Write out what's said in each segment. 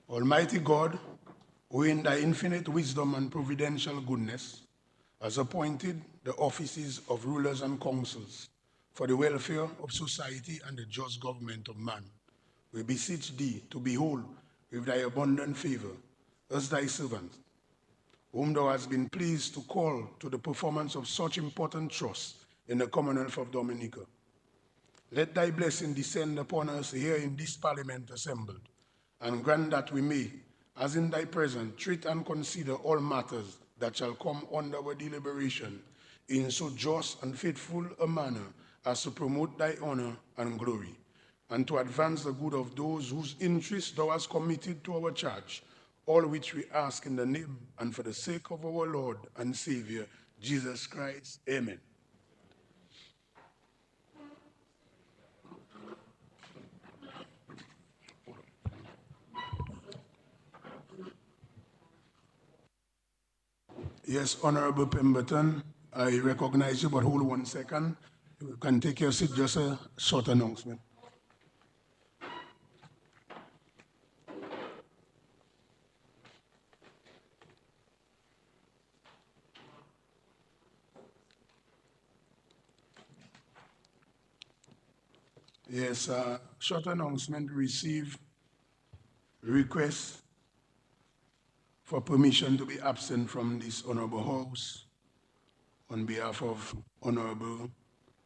Almighty God, who in thy infinite wisdom and providential goodness has appointed the offices of rulers and councils for the welfare of society and the just government of man, we beseech thee to behold with thy abundant favor us thy servants, whom thou hast been pleased to call to the performance of such important trusts in the Commonwealth of Dominica. Let thy blessing descend upon us here in this parliament assembled, and grant that we may, as in thy presence, treat and consider all matters that shall come under our deliberation in so just and faithful a manner as to promote thy honor and glory, and to advance the good of those whose interests thou hast committed to our charge, all which we ask in the name and for the sake of our Lord and Savior, Jesus Christ. Amen. Yes, Honorable Pemberton, I recognize you, but hold 1 second. You can take your seat, just a short announcement. Yes, short announcement. Receive request for permission to be absent from this Honorable House on behalf of Honorable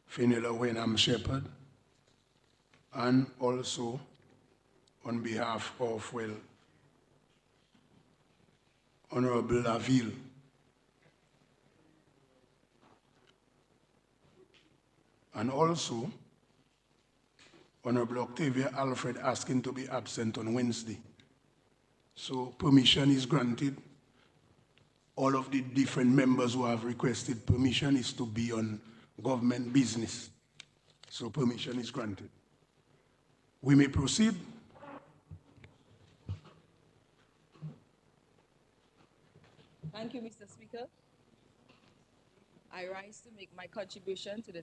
Fenella Wenham Shepherd and also on behalf of, well, Honorable Laville. And also Honorable Octavia Alfred asking to be absent on Wednesday. So permission is granted. All of the different members who have requested permission is to be on government business. So permission is granted. We may proceed. Thank you, Mr. Speaker. I rise to make my contribution to the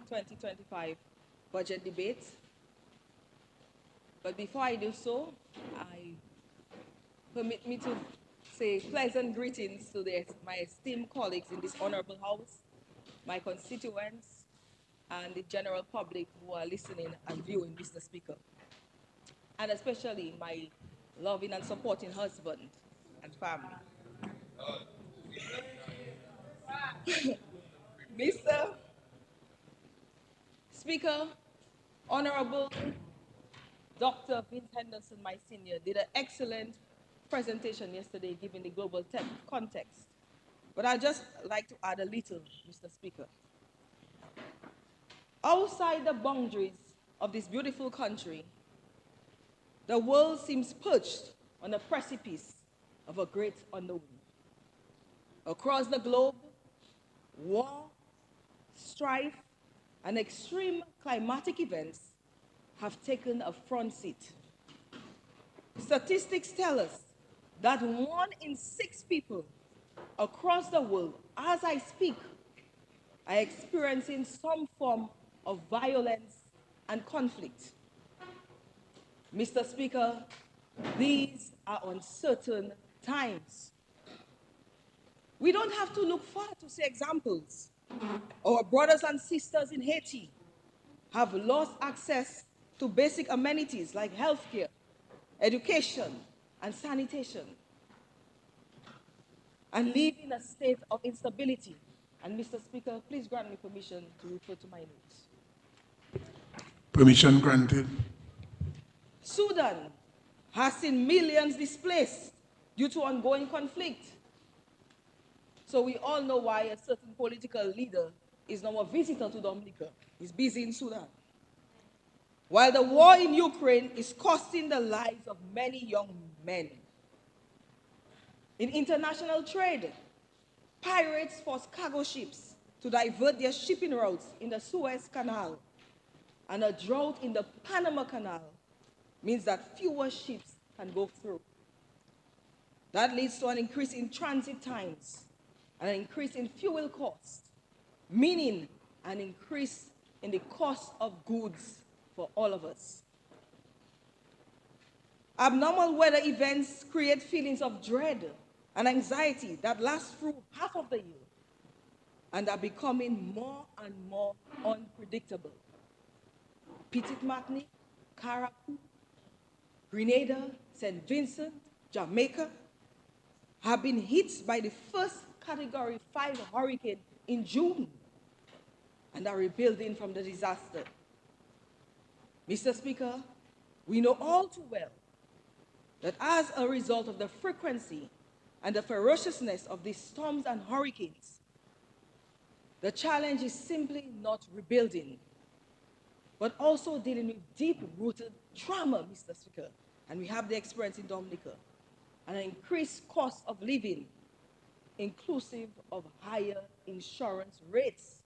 2024-2025 budget debate. But before I do so, permit me to say pleasant greetings to my esteemed colleagues in this honorable house, my constituents, and the general public who are listening and viewing, Mr. Speaker. And especially my loving and supporting husband and family. Mr. Speaker, Honorable Dr. Vince Henderson, my senior, did an excellent presentation yesterday giving the global context. But I'd just like to add a little, Mr. Speaker. Outside the boundaries of this beautiful country, the world seems perched on the precipice of a great unknown. Across the globe, war, strife, and extreme climatic events have taken a front seat. Statistics tell us that 1 in 6 people across the world, as I speak, are experiencing some form of violence and conflict. Mr. Speaker, these are uncertain times. We don't have to look far to see examples. Our brothers and sisters in Haiti have lost access to basic amenities like healthcare, education, and sanitation, and live in a state of instability. And Mr. Speaker, please grant me permission to refer to my notes. Permission granted. Sudan has seen millions displaced due to ongoing conflict. So we all know why a certain political leader is now a visitor to Dominica. He's busy in Sudan. While the war in Ukraine is costing the lives of many young men. In international trade, pirates force cargo ships to divert their shipping routes in the Suez Canal, and a drought in the Panama Canal means that fewer ships can go through. That leads to an increase in transit times, an increase in fuel costs, meaning an increase in the cost of goods for all of us. Abnormal weather events create feelings of dread and anxiety that last through half of the year and are becoming more and more unpredictable. Petit Martinique, Caracou, Grenada, St. Vincent, Jamaica have been hit by the first Category 5 hurricane in June and are rebuilding from the disaster. Mr. Speaker, we know all too well that as a result of the frequency and the ferociousness of these storms and hurricanes, the challenge is simply not rebuilding, but also dealing with deep-rooted trauma, Mr. Speaker, and we have the experience in Dominica, and an increased cost of living, inclusive of higher insurance rates.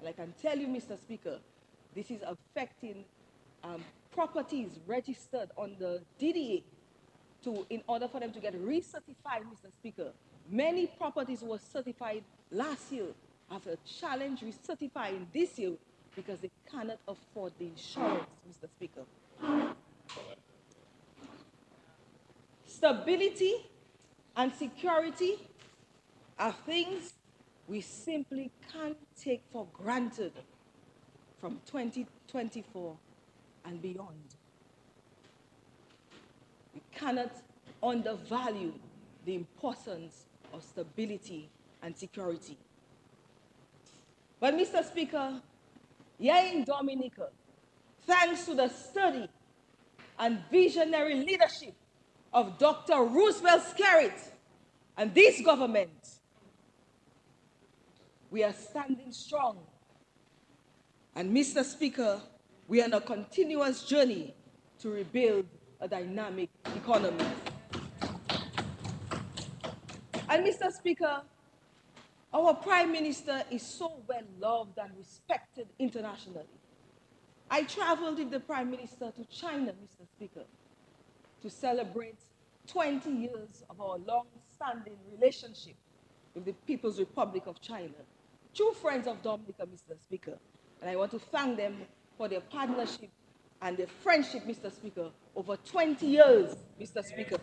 And I can tell you, Mr. Speaker, this is affecting properties registered on the DDA in order for them to get recertified, Mr. Speaker. Many properties were certified last year have a challenge recertifying this year because they cannot afford the insurance, Mr. Speaker. Stability and security are things we simply can't take for granted from 2024 and beyond. We cannot undervalue the importance of stability and security. But Mr. Speaker, here in Dominica, thanks to the sturdy and visionary leadership of Dr. Roosevelt Skerrit and this government, we are standing strong. And Mr. Speaker, we are on a continuous journey to rebuild a dynamic economy. And Mr. Speaker, our Prime Minister is so well loved and respected internationally. I traveled with the Prime Minister to China, Mr. Speaker, to celebrate 20 years of our long-standing relationship with the People's Republic of China. True friends of Dominica, Mr. Speaker. And I want to thank them for their partnership and their friendship, Mr. Speaker, over 20 years, Mr. Speaker.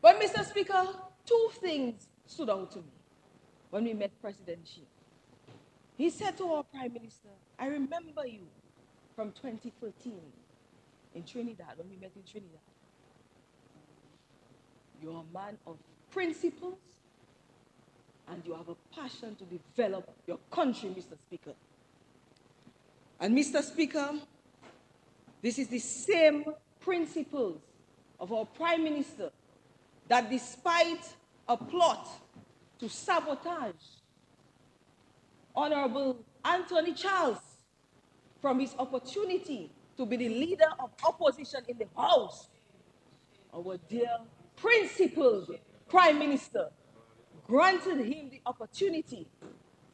But, Mr. Speaker, two things stood out to me when we met President Xi. He said to our Prime Minister, I remember you from 2013 in Trinidad, when we met in Trinidad. You're a man of principles, and you have a passion to develop your country, Mr. Speaker. And Mr. Speaker, this is the same principles of our Prime Minister that despite a plot to sabotage Honorable Anthony Charles from his opportunity to be the leader of opposition in the House, our dear principled Prime Minister granted him the opportunity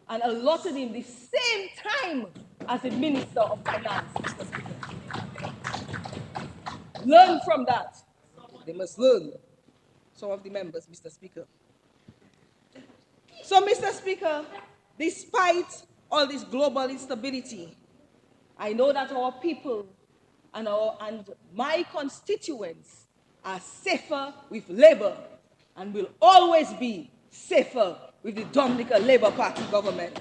and allotted him the same time as the Minister of Finance, Mr. Speaker. Learn from that. They must learn, some of the members, Mr. Speaker. So, Mr. Speaker, despite all this global instability, I know that our people and my constituents are safer with Labour and will always be safer with the Dominica Labour Party government.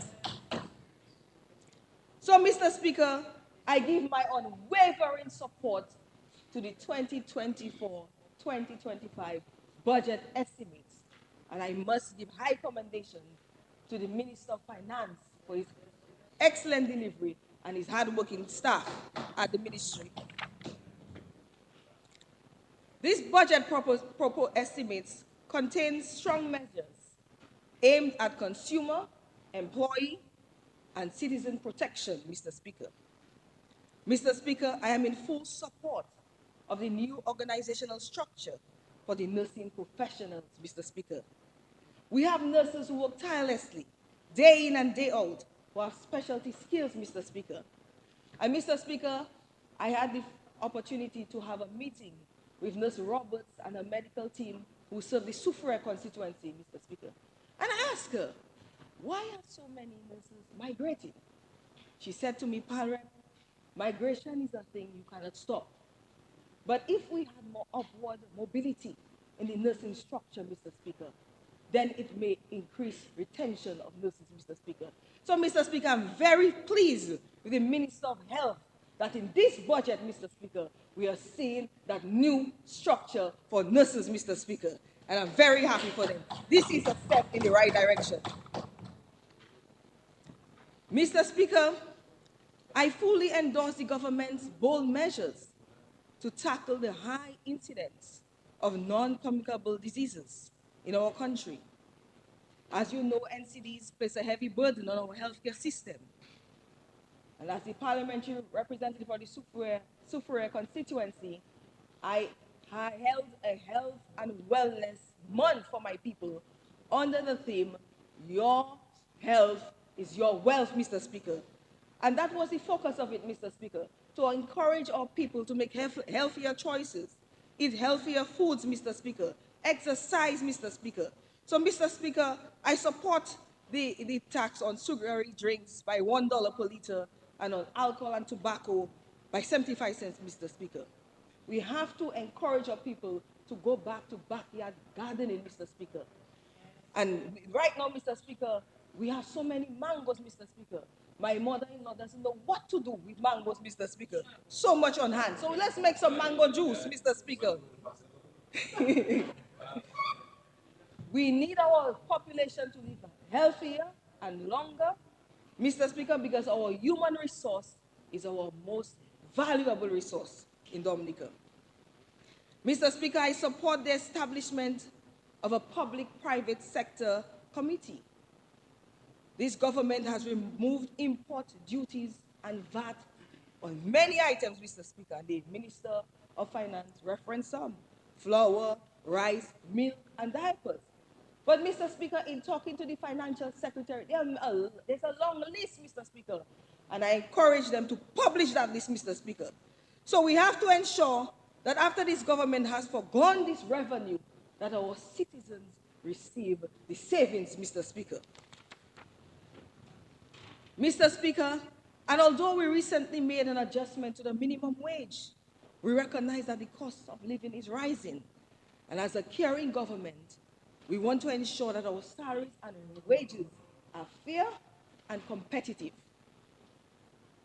So, Mr. Speaker, I give my unwavering support to the 2024-2025 budget estimates, and I must give high commendation to the Minister of Finance for his excellent delivery and his hard-working staff at the ministry. This budget proposed estimates contain strong measures aimed at consumer, employee, and citizen protection, Mr. Speaker. Mr. Speaker, I am in full support of the new organizational structure for the nursing professionals, Mr. Speaker. We have nurses who work tirelessly, day in and day out, who have specialty skills, Mr. Speaker. And Mr. Speaker, I had the opportunity to have a meeting with Nurse Roberts and her medical team who serve the Soufrière constituency, Mr. Speaker. And I asked her, why are so many nurses migrating? She said to me, Parent, migration is a thing you cannot stop. But if we had more upward mobility in the nursing structure, Mr. Speaker, then it may increase retention of nurses, Mr. Speaker. So, Mr. Speaker, I'm very pleased with the Minister of Health that in this budget, Mr. Speaker, we are seeing that new structure for nurses, Mr. Speaker, and I'm very happy for them. This is a step in the right direction. Mr. Speaker, I fully endorse the government's bold measures to tackle the high incidence of non-communicable diseases in our country. As you know, NCDs place a heavy burden on our healthcare system. And as the parliamentary representative for the Sufure constituency, I held a health and wellness month for my people under the theme, Your Health is Your Wealth, Mr. Speaker. And that was the focus of it, Mr. Speaker, to encourage our people to make healthier choices, eat healthier foods, Mr. Speaker, exercise, Mr. Speaker. So, Mr. Speaker, I support the tax on sugary drinks by $1 per liter and on alcohol and tobacco by 75 cents, Mr. Speaker. We have to encourage our people to go back to backyard gardening, Mr. Speaker. And right now, Mr. Speaker, we have so many mangoes, Mr. Speaker. My mother-in-law doesn't know what to do with mangoes, Mr. Speaker. So much on hand. So let's make some mango juice, Mr. Speaker. We need our population to live healthier and longer, Mr. Speaker, because our human resource is our most valuable resource in Dominica. Mr. Speaker, I support the establishment of a public-private sector committee. This government has removed import duties and VAT on many items, Mr. Speaker. The Minister of Finance referenced some: flour, rice, milk, and diapers. But, Mr. Speaker, in talking to the Financial Secretary, there's a long list, Mr. Speaker, and I encourage them to publish that list, Mr. Speaker. So we have to ensure that after this government has forgone this revenue, that our citizens receive the savings, Mr. Speaker. Mr. Speaker, and although we recently made an adjustment to the minimum wage, we recognize that the cost of living is rising. And as a caring government, we want to ensure that our salaries and wages are fair and competitive.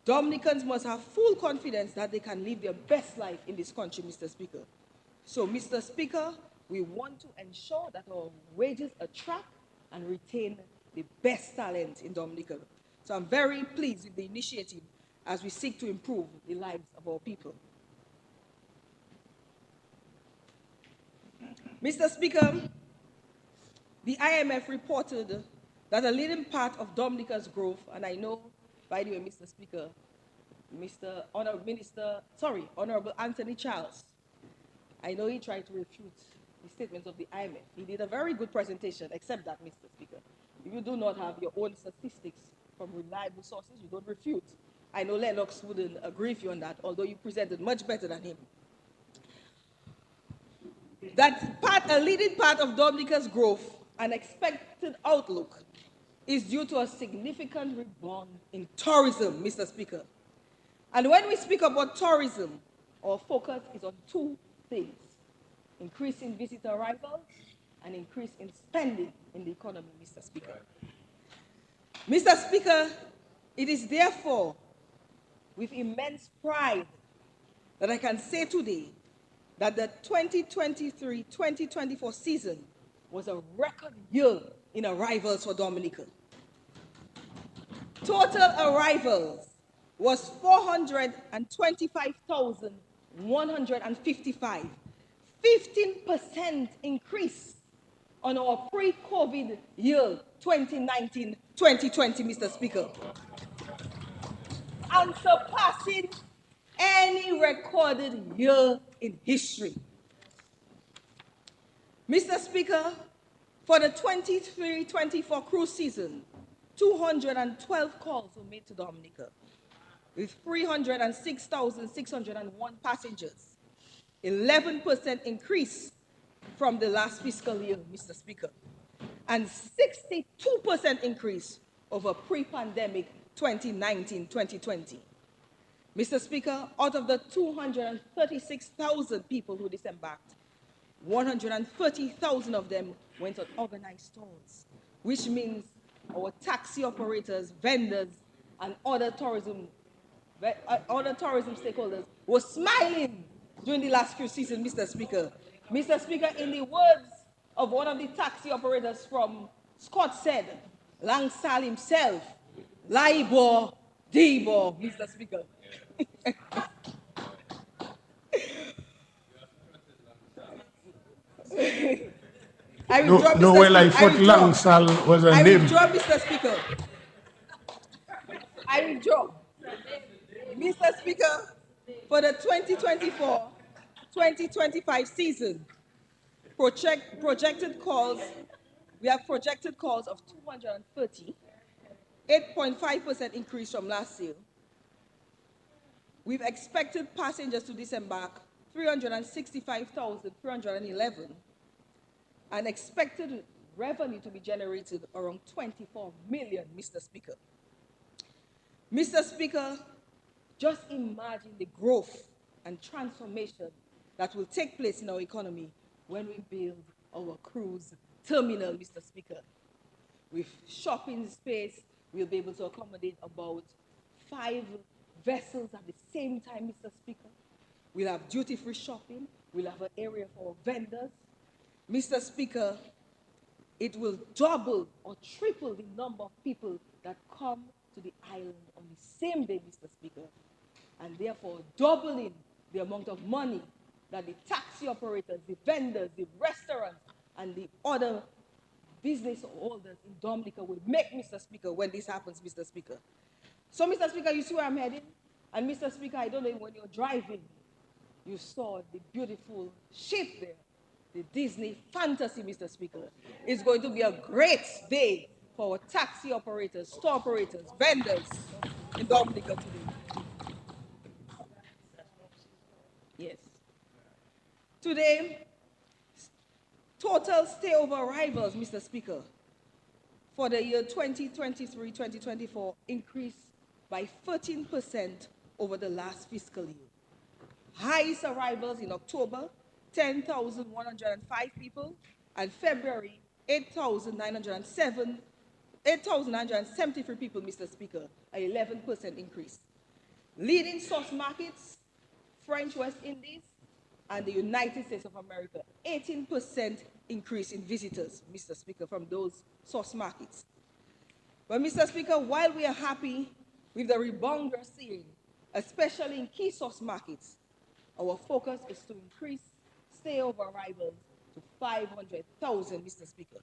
Dominicans must have full confidence that they can live their best life in this country, Mr. Speaker. So, Mr. Speaker, we want to ensure that our wages attract and retain the best talent in Dominica. So I'm very pleased with the initiative as we seek to improve the lives of our people. Mr. Speaker, the IMF reported that a leading part of Dominica's growth, and I know, by the way, Mr. Speaker, Honorable Anthony Charles, I know he tried to refute the statements of the IMF. He did a very good presentation, except that, Mr. Speaker. If you do not have your own statistics from reliable sources, you don't refute. I know Lennox wouldn't agree with you on that, although you presented much better than him. A leading part of Dominica's growth and expected outlook is due to a significant rebound in tourism, Mr. Speaker. And when we speak about tourism, our focus is on two things: increase in visitor arrivals and increase in spending in the economy, Mr. Speaker. Mr. Speaker, it is therefore with immense pride that I can say today that the 2023-2024 season was a record year in arrivals for Dominica. Total arrivals was 425,155, 15% increase on our pre-COVID year 2019-2020, Mr. Speaker, and surpassing any recorded year in history. Mr. Speaker, for the 23-24 cruise season, 212 calls were made to Dominica, with 306,601 passengers, 11% increase from the last fiscal year, Mr. Speaker, and 62% increase over pre-pandemic 2019-2020. Mr. Speaker, out of the 236,000 people who disembarked, 130,000 of them went on organized tours, which means our taxi operators, vendors, and other tourism stakeholders were smiling during the last few seasons, Mr. Speaker. Mr. Speaker, in the words of one of the taxi operators from Scott said, Langsal himself, Laibor, Dibor, Mr. Speaker. I No, withdraw, no, Mr. well, I Speaker. I thought withdraw. Langsal was a I name. withdraw, Mr. Speaker. I withdraw. Mr. Speaker, for the 2024-2025 season, projected calls, we have projected calls of 230, 8.5% increase from last year. We've expected passengers to disembark 365,311 and expected revenue to be generated around 24 million, Mr. Speaker. Mr. Speaker, just imagine the growth and transformation that will take place in our economy when we build our cruise terminal, Mr. Speaker. With shopping space, we'll be able to accommodate about 5 vessels at the same time, Mr. Speaker. We'll have duty-free shopping. We'll have an area for vendors. Mr. Speaker, it will double or triple the number of people that come to the island on the same day, Mr. Speaker, and therefore doubling the amount of money that the taxi operators, the vendors, the restaurants, and the other business holders in Dominica will make, Mr. Speaker, when this happens, Mr. Speaker. So, Mr. Speaker, you see where I'm heading? And, Mr. Speaker, I don't know when you're driving, you saw the beautiful ship there, the Disney Fantasy, Mr. Speaker. It's going to be a great day for our taxi operators, store operators, vendors in Dominica today. Yes. Today, total stayover arrivals, Mr. Speaker, for the year 2023-2024 increased by 13% over the last fiscal year. Highest arrivals in October, 10,105 people, and February, 8,973 people, Mr. Speaker, an 11% increase. Leading source markets, French West Indies, and the United States of America, 18% increase in visitors, Mr. Speaker, from those source markets. But, Mr. Speaker, while we are happy with the rebound we're seeing, especially in key source markets, our focus is to increase stayover arrivals to 500,000, Mr. Speaker.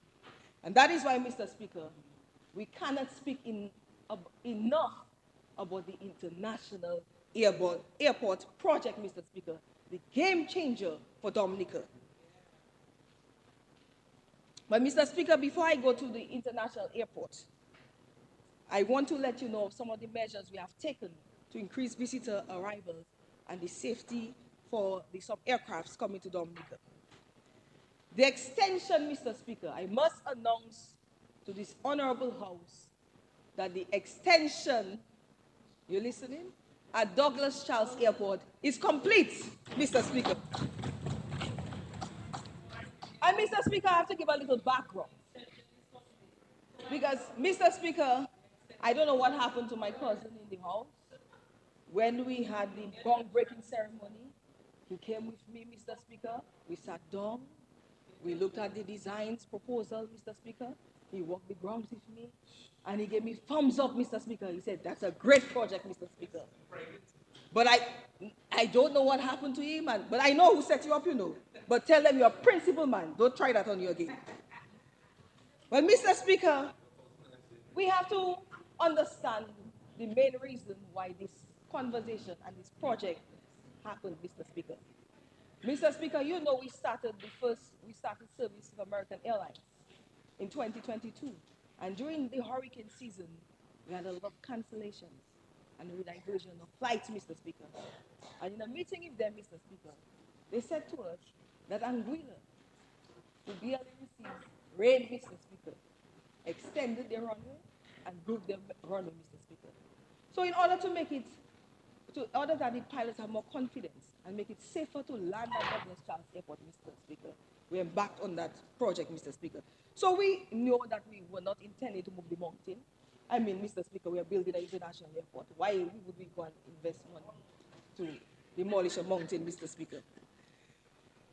And that is why, Mr. Speaker, we cannot speak enough about the international airport project, Mr. Speaker, the game changer for Dominica. But, Mr. Speaker, before I go to the international airport, I want to let you know of some of the measures we have taken to increase visitor arrivals and the safety for the sub-aircrafts coming to Dominica. The extension, Mr. Speaker, I must announce to this honorable House that the extension, you listening, at Douglas Charles Airport is complete, Mr. Speaker. And, Mr. Speaker, I have to give a little background. Because, Mr. Speaker, I don't know what happened to my cousin in the house. When we had the groundbreaking ceremony, he came with me, Mr. Speaker. We sat down. We looked at the designs proposal, Mr. Speaker. He walked the grounds with me. And he gave me thumbs up, Mr. Speaker. He said, that's a great project, Mr. Speaker. But I don't know what happened to him, but I know who set you up, you know. But tell them you're a principal man. Don't try that on you again. But, Mr. Speaker, we have to understand the main reason why this conversation and this project happened, Mr. Speaker. Mr. Speaker, you know we started service with American Airlines in 2022. And during the hurricane season, we had a lot of cancellations and rediversion of flights, Mr. Speaker. And in a meeting with them, Mr. Speaker, they said to us that Anguilla, the BLMC, raid, Mr. Speaker, extended their runway and broke their runway, Mr. Speaker. So in order to make it to order that the pilots have more confidence and make it safer to land at Douglas Charles Airport, Mr. Speaker. We embarked on that project, Mr. Speaker. So we know that we were not intending to move the mountain. I mean, Mr. Speaker, we are building an international airport. Why would we go and invest money to demolish a mountain, Mr. Speaker?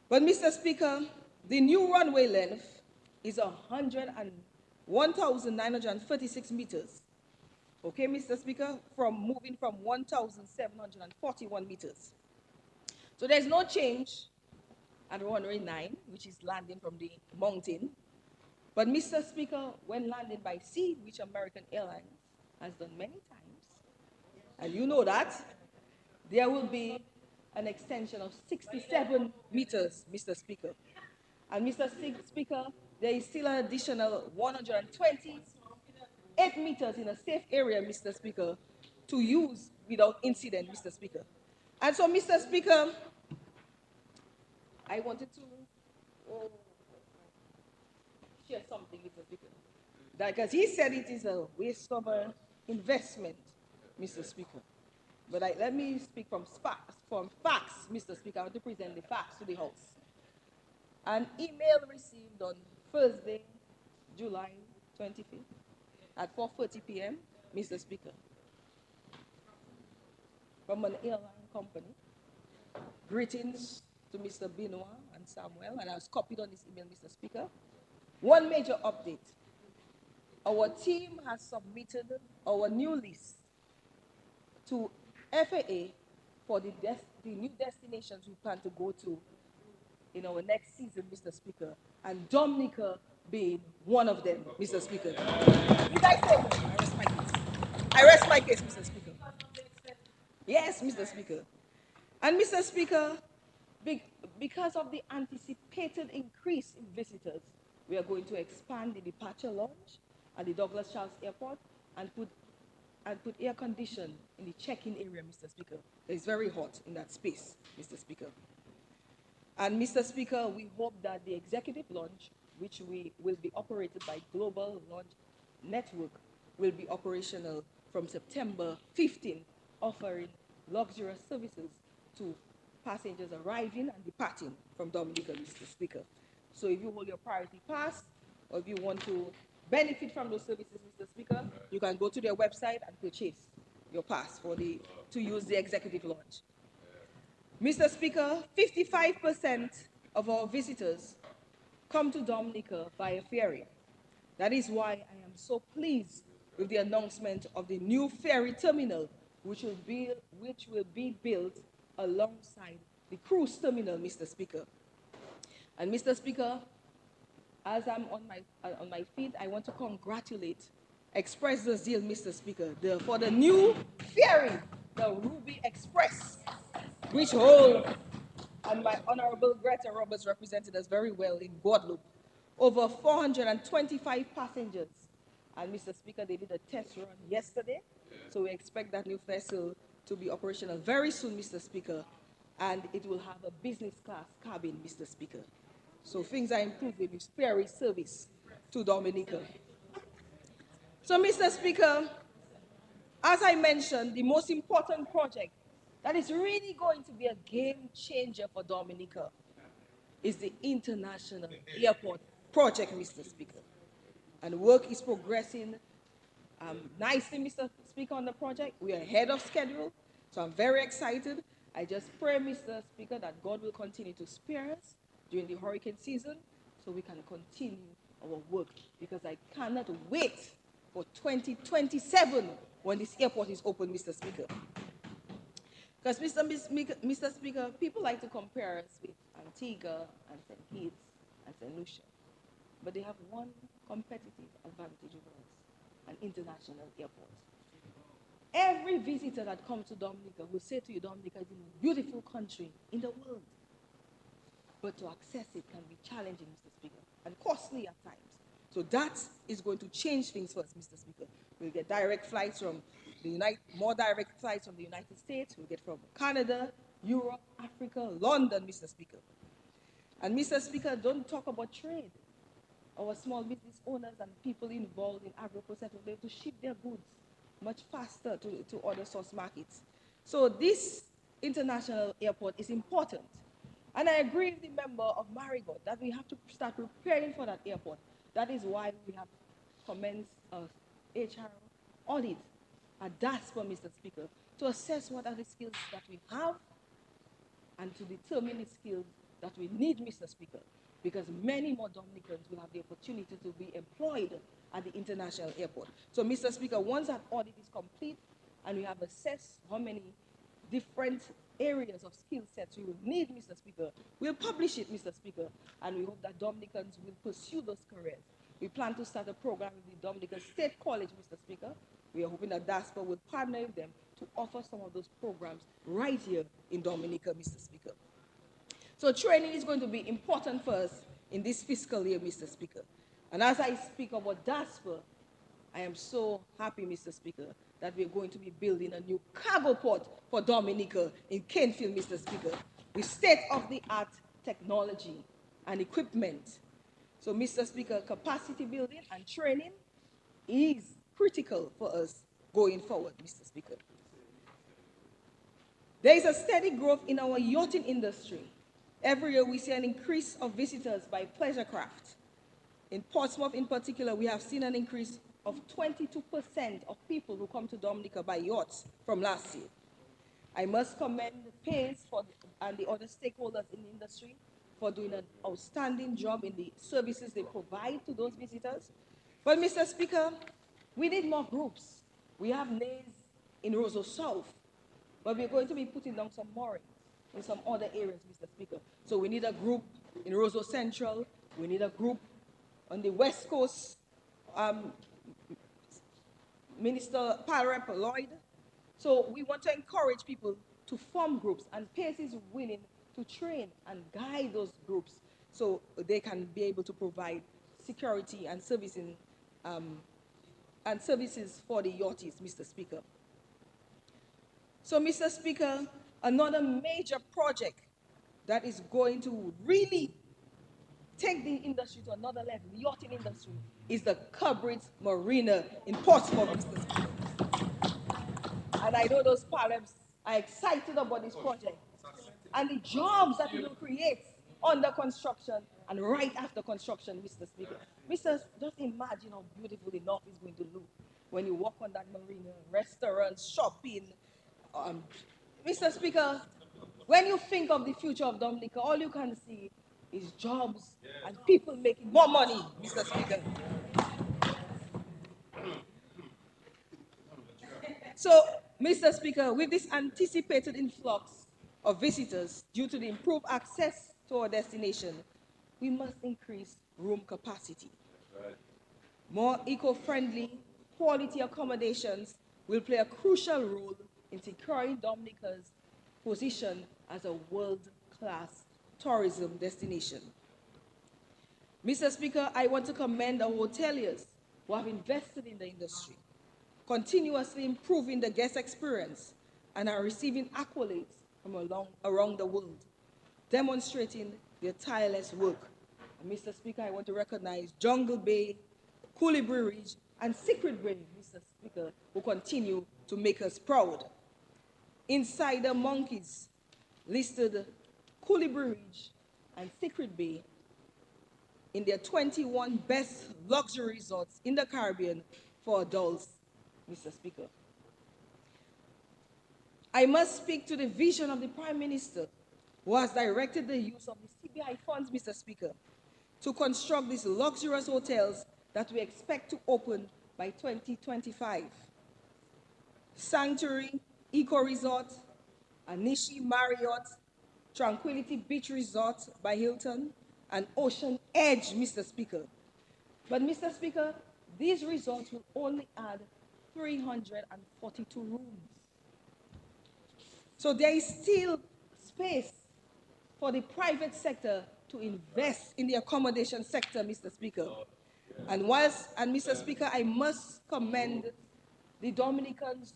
But, Mr. Speaker, the new runway length is 1,936 meters. Okay, Mr. Speaker, moving from 1,741 meters. So there's no change at runway 9, which is landing from the mountain. But, Mr. Speaker, when landing by sea, which American Airlines has done many times, and you know that, there will be an extension of 67 meters, Mr. Speaker. And, Mr. Speaker, there is still an additional 128 meters in a safe area, Mr. Speaker, to use without incident, Mr. Speaker. And so, Mr. Speaker, I wanted to share something, Mr. Speaker. Because he said it is a waste of investment, Mr. Speaker. But let me speak from facts, Mr. Speaker. I want to present the facts to the House. An email received on Thursday, July 25th at 4:30 p.m., Mr. Speaker, from an airline company. Greetings to Mr. Benoit and Samuel, and I was copied on this email, Mr. Speaker. One major update. Our team has submitted our new list to FAA for the new destinations we plan to go to in our next season, Mr. Speaker, and Dominica being one of them, Mr. Speaker. Did I say that? I rest my case. I rest my case, Mr. Speaker. Yes, Mr. Speaker. And, Mr. Speaker, because of the anticipated increase in visitors, we are going to expand the departure lounge at the Douglas Charles Airport and put air condition in the check-in area, Mr. Speaker. It's very hot in that space, Mr. Speaker. And, Mr. Speaker, we hope that the executive lounge, which will be operated by Global Lounge Network, will be operational from September 15, offering luxurious services to passengers arriving and departing from Dominica, Mr. Speaker. So if you hold your priority pass, or if you want to benefit from those services, Mr. Speaker, you can go to their website and purchase your pass to use the executive lounge. Mr. Speaker, 55% of our visitors come to Dominica via ferry. That is why I am so pleased with the announcement of the new ferry terminal, which will be built alongside the cruise terminal, Mr. Speaker. And, Mr. Speaker, as I'm on my feet, I want to express the zeal, Mr. Speaker, for the new ferry, the Ruby Express, which and my Honorable Greta Roberts represented us very well in Guadeloupe, over 425 passengers. And, Mr. Speaker, they did a test run yesterday, so we expect that new vessel to be operational very soon, Mr. Speaker, and it will have a business class cabin, Mr. Speaker. So things are improving with ferry service to Dominica. So, Mr. Speaker, as I mentioned, the most important project that is really going to be a game changer for Dominica is the International Airport project, Mr. Speaker. And work is progressing nicely, Mr. Speaker, on the project. We are ahead of schedule, so I'm very excited. I just pray, Mr. Speaker, that God will continue to spare us during the hurricane season so we can continue our work, because I cannot wait for 2027 when this airport is open, Mr. Speaker. Because, Mr. Speaker, people like to compare us with Antigua and St. Kitts and St. Lucia, but they have one competitive advantage over us: an international airport. Every visitor that comes to Dominica will say to you, Dominica is the most beautiful country in the world. But to access it can be challenging, Mr. Speaker, and costly at times. So that is going to change things for us, Mr. Speaker. We'll get direct flights from more direct flights from the United States. We'll get from Canada, Europe, Africa, London, Mr. Speaker. And, Mr. Speaker, don't talk about trade. Our small business owners and people involved in agro-processing will be able to ship their goods much faster to other source markets. So this international airport is important. And I agree with the member of Marigot that we have to start preparing for that airport. That is why we have commenced a HR audit, a DASPA, Mr. Speaker, to assess what are the skills that we have and to determine the skills that we need, Mr. Speaker, because many more Dominicans will have the opportunity to be employed at the international airport. So, Mr. Speaker, once that audit is complete and we have assessed how many different areas of skill sets we will need, Mr. Speaker, we'll publish it, Mr. Speaker, and we hope that Dominicans will pursue those careers. We plan to start a program with the Dominican State College, Mr. Speaker. We are hoping that DASPA will partner with them to offer some of those programs right here in Dominica, Mr. Speaker. So training is going to be important for us in this fiscal year, Mr. Speaker. And as I speak about DASPA, I am so happy, Mr. Speaker, that we're going to be building a new cargo port for Dominica in Canefield, Mr. Speaker, with state-of-the-art technology and equipment. So, Mr. Speaker, capacity building and training is critical for us going forward, Mr. Speaker. There is a steady growth in our yachting industry. Every year we see an increase of visitors by pleasure craft. In Portsmouth in particular, we have seen an increase of 22% of people who come to Dominica by yachts from last year. I must commend the PACE and the other stakeholders in the industry for doing an outstanding job in the services they provide to those visitors. But, Mr. Speaker, we need more groups. We have nays in Roseau South, but we're going to be putting down some moorings in some other areas, Mr. Speaker. So we need a group in Roseau Central. We need a group on the West Coast, Minister Palrep Lloyd. So we want to encourage people to form groups, and PACE is willing to train and guide those groups so they can be able to provide security and servicing and services for the yachties, Mr. Speaker. So, Mr. Speaker, another major project that is going to really take the industry to another level, the yachting industry, is the Cubridge Marina in Portsmouth, Mr. Speaker. And I know those parents are excited about this project and the jobs that it will create under construction and right after construction, Mr. Speaker. Mr. Just imagine how beautiful the North is going to look when you walk on that marina, restaurants, shopping. Mr. Speaker, when you think of the future of Dominica, all you can see is jobs and people making more money, Mr. Speaker. So, Mr. Speaker, with this anticipated influx of visitors due to the improved access to our destination, we must increase room capacity. More eco-friendly, quality accommodations will play a crucial role in securing Dominica's position as a world-class tourism destination. Mr. Speaker, I want to commend our hoteliers who have invested in the industry, continuously improving the guest experience, and are receiving accolades from around the world, demonstrating their tireless work. And Mr. Speaker, I want to recognize Jungle Bay, Culebra Ridge, and Secret Bay, Mr. Speaker, who continue to make us proud. Insider Monkeys listed Culebra Ridge and Secret Bay in their 21 best luxury resorts in the Caribbean for adults, Mr. Speaker. I must speak to the vision of the Prime Minister, who has directed the use of the CBI funds, Mr. Speaker, to construct these luxurious hotels that we expect to open by 2025. Sanctuary Eco Resort, Anishi Marriott, Tranquility Beach Resort by Hilton, and Ocean Edge, Mr. Speaker. But, Mr. Speaker, these resorts will only add 342 rooms. So there is still space for the private sector to invest in the accommodation sector, Mr. Speaker. And Mr. Speaker, I must commend the Dominicans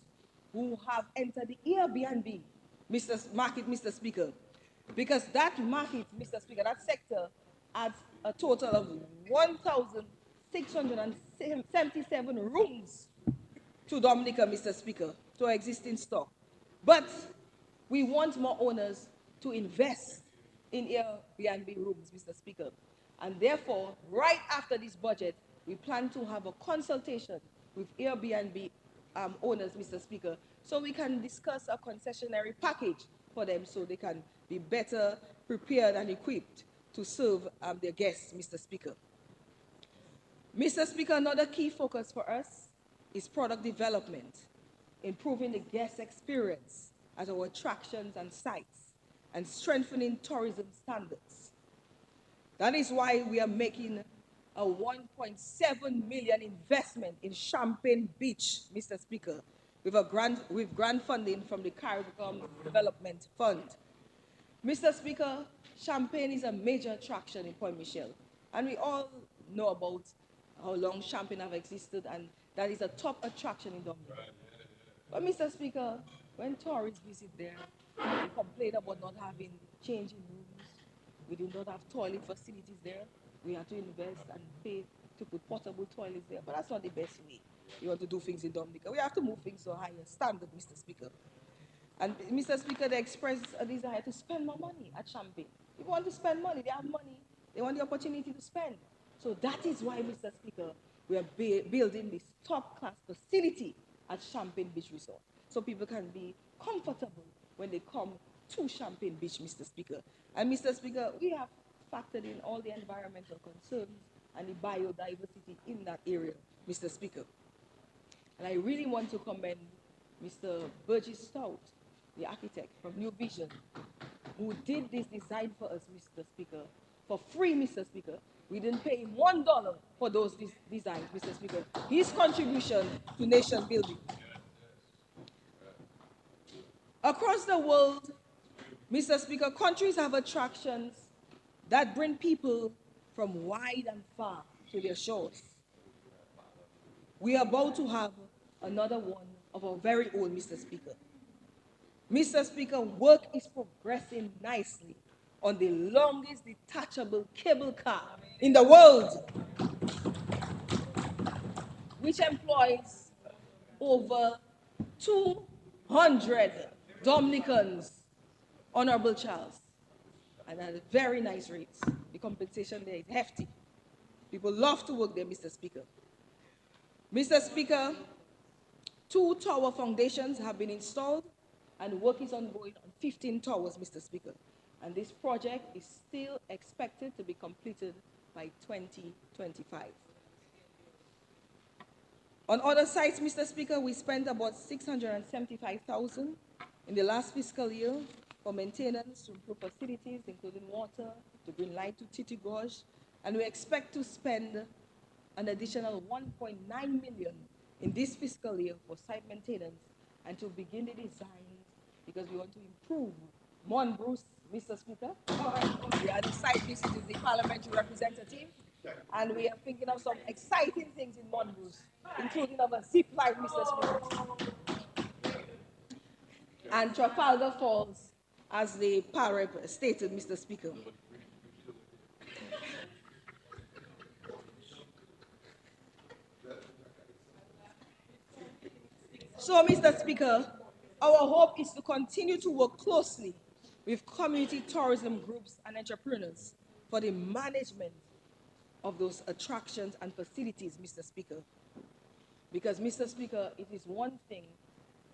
who have entered the Airbnb market, Mr. Speaker, because that market, Mr. Speaker, that sector adds a total of 1,677 rooms to Dominica, Mr. Speaker, to our existing stock. But we want more owners to invest in Airbnb rooms, Mr. Speaker. And therefore, right after this budget, we plan to have a consultation with Airbnb owners, Mr. Speaker, so we can discuss a concessionary package for them so they can be better prepared and equipped to serve their guests, Mr. Speaker. Mr. Speaker, another key focus for us is product development, improving the guest experience at our attractions and sites, and strengthening tourism standards. That is why we are making a 1.7 million investment in Champagne Beach, Mr. Speaker, with grant funding from the Caribbean Development Fund. Mr. Speaker, Champagne is a major attraction in Point Michel, and we all know about how long Champagne have existed, and that is a top attraction in Dominica. But Mr. Speaker, when tourists visit there, they complain about not having changing rooms. We do not have toilet facilities there. We have to invest and pay to put portable toilets there, but that's not the best way. You want to do things in Dominica. We have to move things to a higher standard, Mr. Speaker. And Mr. Speaker, they express a desire to spend more money at Champagne. People want to spend money. They have money. They want the opportunity to spend. So that is why, Mr. Speaker, we are building this top-class facility at Champagne Beach Resort, so people can be comfortable when they come to Champagne Beach, Mr. Speaker. And Mr. Speaker, we have factored in all the environmental concerns and the biodiversity in that area, Mr. Speaker. And I really want to commend Mr. Burgess Stout, the architect from New Vision, who did this design for us, Mr. Speaker, for free, Mr. Speaker. We didn't pay him $1 for those designs, Mr. Speaker. His contribution to nation building. Across the world, Mr. Speaker, countries have attractions that bring people from wide and far to their shores. We are about to have another one of our very own, Mr. Speaker. Mr. Speaker, work is progressing nicely on the longest detachable cable car in the world, which employs over 200 Dominicans, Honorable Charles, and at very nice rates. The compensation there is hefty. People love to work there, Mr. Speaker. Mr. Speaker, 2 tower foundations have been installed, and work is ongoing on 15 towers, Mr. Speaker. And this project is still expected to be completed by 2025. On other sites, Mr. Speaker, we spent about $675,000 in the last fiscal year for maintenance to improve facilities, including water, to bring light to Titi Gorge, and we expect to spend an additional $1.9 million in this fiscal year for site maintenance and to begin the design, because we want to improve Monbruce, Mr. Speaker. We are the site visiting the parliamentary representative, and we are thinking of some exciting things in Monbruce, including of a zip line, Mr. Speaker. And Trafalgar Falls, as the PAREP stated, Mr. Speaker. So, Mr. Speaker, our hope is to continue to work closely with community tourism groups and entrepreneurs for the management of those attractions and facilities, Mr. Speaker. Because, Mr. Speaker, it is one thing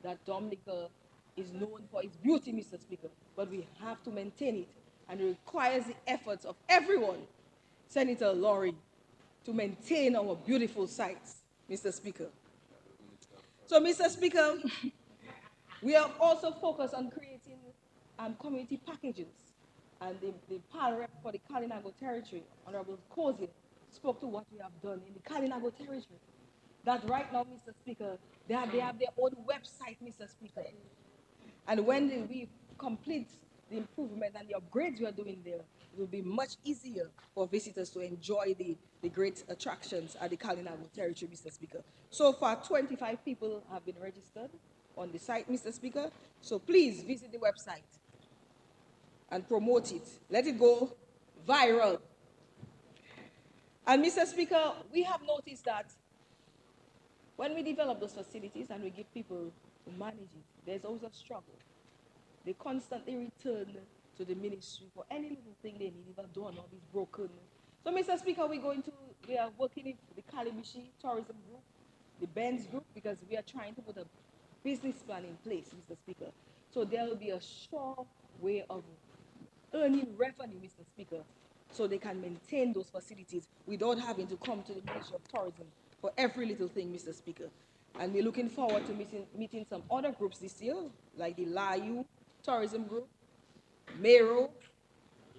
that Dominica is known for its beauty, Mr. Speaker, but we have to maintain it, and it requires the efforts of everyone, Senator Laurie, to maintain our beautiful sites, Mr. Speaker. So, Mr. Speaker, we have also focused on creating community packages, and the PAREP for the Kalinago territory, Honorable Cozier, spoke to what we have done in the Kalinago territory. That right now, Mr. Speaker, they have their own website, Mr. Speaker. And when we complete the improvement and the upgrades we are doing there, it will be much easier for visitors to enjoy the great attractions at the Kalinago territory, Mr. Speaker. So far, 25 people have been registered on the site, Mr. Speaker. So please visit the website and promote it. Let it go viral. And Mr. Speaker, we have noticed that when we develop those facilities and we give people to manage it. There's always a struggle. They constantly return to the ministry for any little thing they need, if a doorknob is broken. So, Mr. Speaker, we are working with the Kalibishi Tourism Group, the Benz Group, because we are trying to put a business plan in place, Mr. Speaker. So there will be a sure way of earning revenue, Mr. Speaker, so they can maintain those facilities without having to come to the Ministry of Tourism for every little thing, Mr. Speaker. And we're looking forward to meeting some other groups this year, like the Layu Tourism Group, Mero,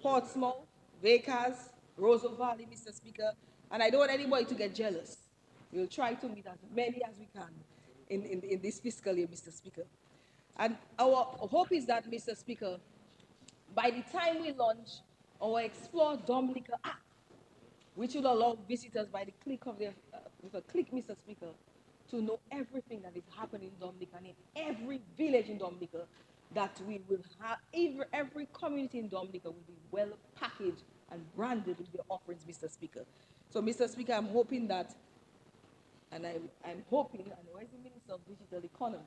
Portsmouth, Vekas, Roseau Valley, Mr. Speaker. And I don't want anybody to get jealous. We'll try to meet as many as we can in this fiscal year, Mr. Speaker. And our hope is that, Mr. Speaker, by the time we launch our Explore Dominica app, which will allow visitors by the click of their, with a click, Mr. Speaker, to know everything that is happening in Dominica and in every village in Dominica, that we will have, every community in Dominica will be well packaged and branded with their offerings, Mr. Speaker. So, Mr. Speaker, I'm hoping that, and I'm hoping, and where is the Minister of Digital Economy,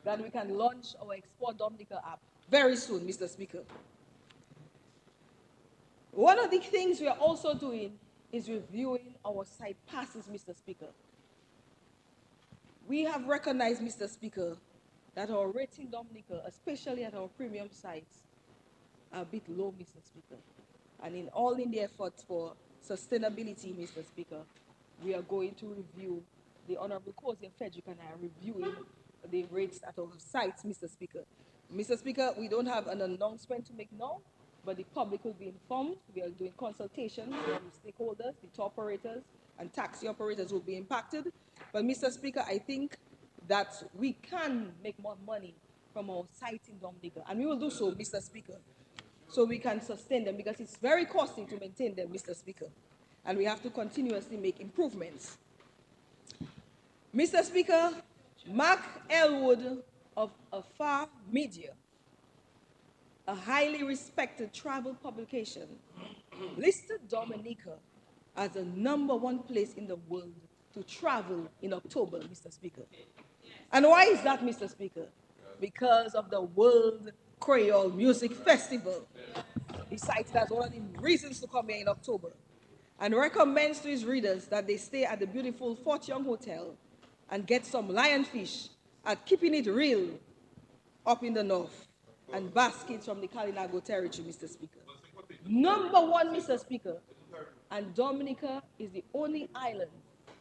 that we can launch our Explore Dominica app very soon, Mr. Speaker. One of the things we are also doing is reviewing our site passes, Mr. Speaker. We have recognized, Mr. Speaker, that our rating in Dominica, especially at our premium sites, are a bit low, Mr. Speaker. And in the efforts for sustainability, Mr. Speaker, we are going to review, the Honorable Kozia Fedrick and I are reviewing the rates at our sites, Mr. Speaker. Mr. Speaker, we don't have an announcement to make now, but the public will be informed. We are doing consultations with stakeholders, the tour operators, and taxi operators will be impacted. But, Mr. Speaker, I think that we can make more money from our sites in Dominica, and we will do so, Mr. Speaker, so we can sustain them, because it's very costly to maintain them, Mr. Speaker, and we have to continuously make improvements. Mr. Speaker, Mark Elwood of Afar Media, a highly respected travel publication, listed Dominica as the #1 place in the world to travel in October, Mr. Speaker. And why is that, Mr. Speaker? Because of the World Creole Music Festival. He cites that as one of the reasons to come here in October, and recommends to his readers that they stay at the beautiful Fort Young Hotel and get some lionfish at Keeping It Real up in the north, and baskets from the Kalinago territory, Mr. Speaker. #1, Mr. Speaker, and Dominica is the only island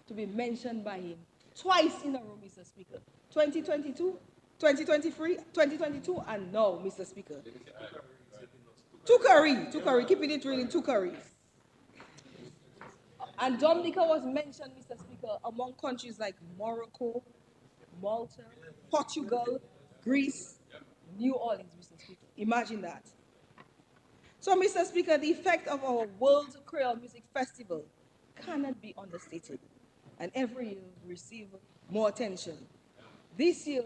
to be mentioned by him twice in a row, Mr. Speaker. 2022, 2023, 2022, and now, Mr. Speaker. Tukari, Keeping It Real in Tukari. And Dominica was mentioned, Mr. Speaker, among countries like Morocco, Malta, Portugal, Greece, New Orleans, Mr. Speaker. Imagine that. So, Mr. Speaker, the effect of our World Creole Music Festival cannot be understated, and every year we receive more attention. This year,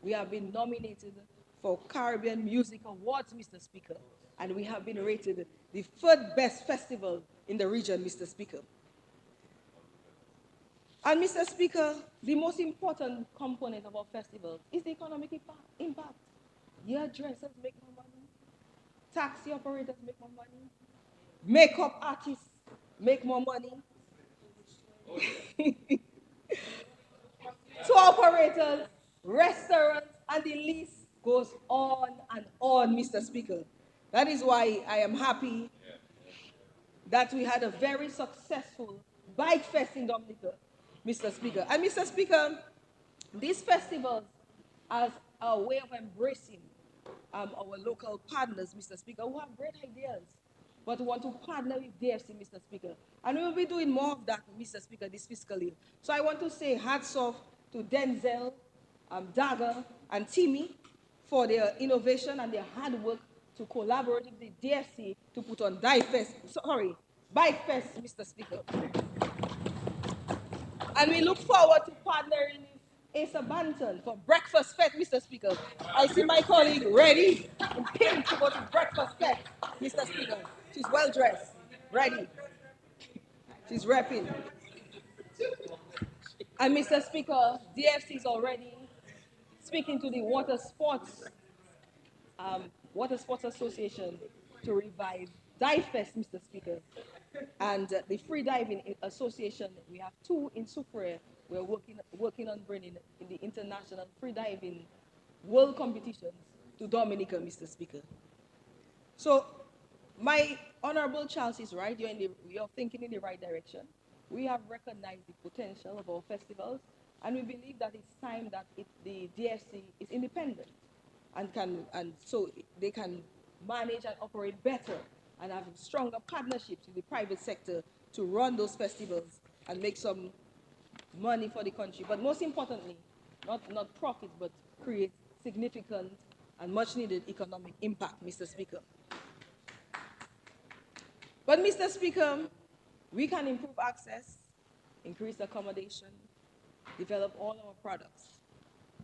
we have been nominated for Caribbean Music Awards, Mr. Speaker, and we have been rated the 3rd best festival in the region, Mr. Speaker. And, Mr. Speaker, the most important component of our festival is the economic impact. Hairdressers make more money, taxi operators make more money, makeup artists make more money, tour operators, restaurants, and the list goes on and on, Mr. Speaker. That is why I am happy that we had a very successful Bike Fest in Dominica, Mr. Speaker. And, Mr. Speaker, these festivals as a way of embracing our local partners, Mr. Speaker, who have great ideas, but want to partner with DFC, Mr. Speaker. And we will be doing more of that, Mr. Speaker, this fiscal year. So I want to say hats off to Denzel, Dagger, and Timmy for their innovation and their hard work to collaborate with the DFC to put on Bike Fest, Mr. Speaker. And we look forward to partnering with Asa Banton for Breakfast Fest, Mr. Speaker. I see my colleague ready in pink to go to Breakfast Fest, Mr. Speaker. She's well dressed, ready. She's repping. And Mr. Speaker, DFC is already speaking to the Water Sports Association to revive Dive Fest, Mr. Speaker. And the Free Diving Association, we have two in Sufre. We're working on bringing in the international free diving world competitions to Dominica, Mr. Speaker. So my honorable Charles is right. You're thinking in the right direction. We have recognized the potential of our festivals, and we believe that it's time that the DFC is independent and so they can manage and operate better and have stronger partnerships with the private sector to run those festivals and make some money for the country. But most importantly, not profit, but create significant and much needed economic impact, Mr. Speaker. But, Mr. Speaker, we can improve access, increase accommodation, develop all our products,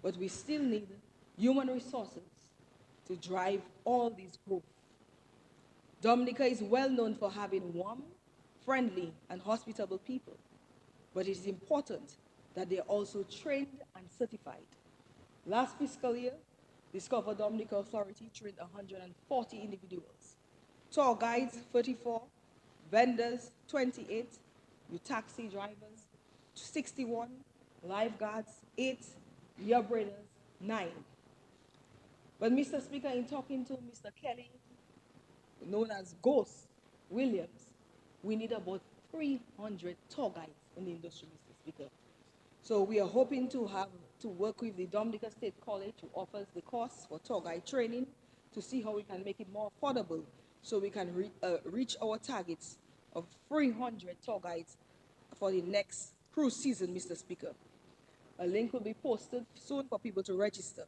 but we still need human resources to drive all this growth. Dominica is well known for having warm, friendly, and hospitable people, but it is important that they are also trained and certified. Last fiscal year, Discover Dominica Authority trained 140 individuals. Tour guides, 34, vendors, 28, you taxi drivers, 61, lifeguards, 8, year braiders, 9. But Mr. Speaker, in talking to Mr. Kelly, known as Ghost Williams, we need about 300 tour guides in the industry, Mr. Speaker. So we are hoping to work with the Dominica State College, who offers the course for tour guide training, to see how we can make it more affordable so we can reach our targets of 300 tour guides for the next cruise season, Mr. Speaker. A link will be posted soon for people to register.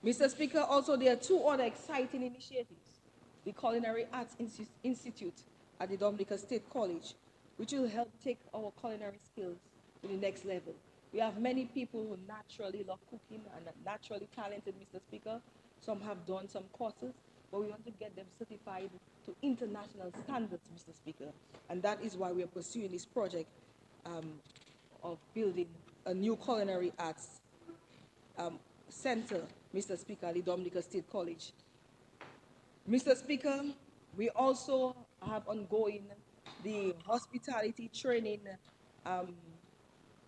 Mr. Speaker, also there are two other exciting initiatives. The Culinary Arts Institute at the Dominica State College, which will help take our culinary skills to the next level. We have many people who naturally love cooking and are naturally talented, Mr. Speaker. Some have done some courses, but we want to get them certified to international standards, Mr. Speaker. And that is why we are pursuing this project of building a new culinary arts center, Mr. Speaker, at the Dominica State College. Mr. Speaker, we also have ongoing the hospitality training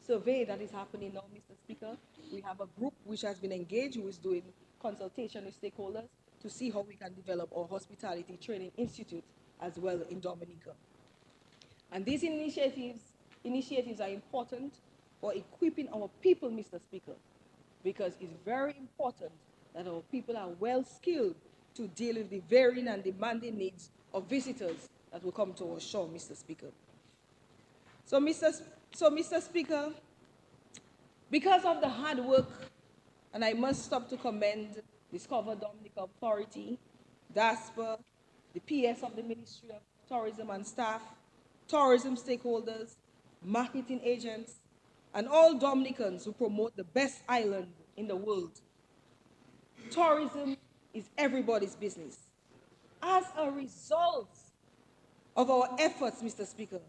survey that is happening now, Mr. Speaker. We have a group which has been engaged, who is doing consultation with stakeholders to see how we can develop our hospitality training institute as well in Dominica. And these initiatives are important for equipping our people, Mr. Speaker, because it's very important that our people are well skilled to deal with the varying and demanding needs of visitors that will come to our shore, Mr. Speaker. So, Mr. Speaker, because of the hard work, and I must stop to commend Discover Dominica Authority, DASPA, the PS of the Ministry of Tourism and staff, tourism stakeholders, marketing agents, and all Dominicans who promote the best island in the world. Tourism is everybody's business. As a result of our efforts, Mr. Speaker,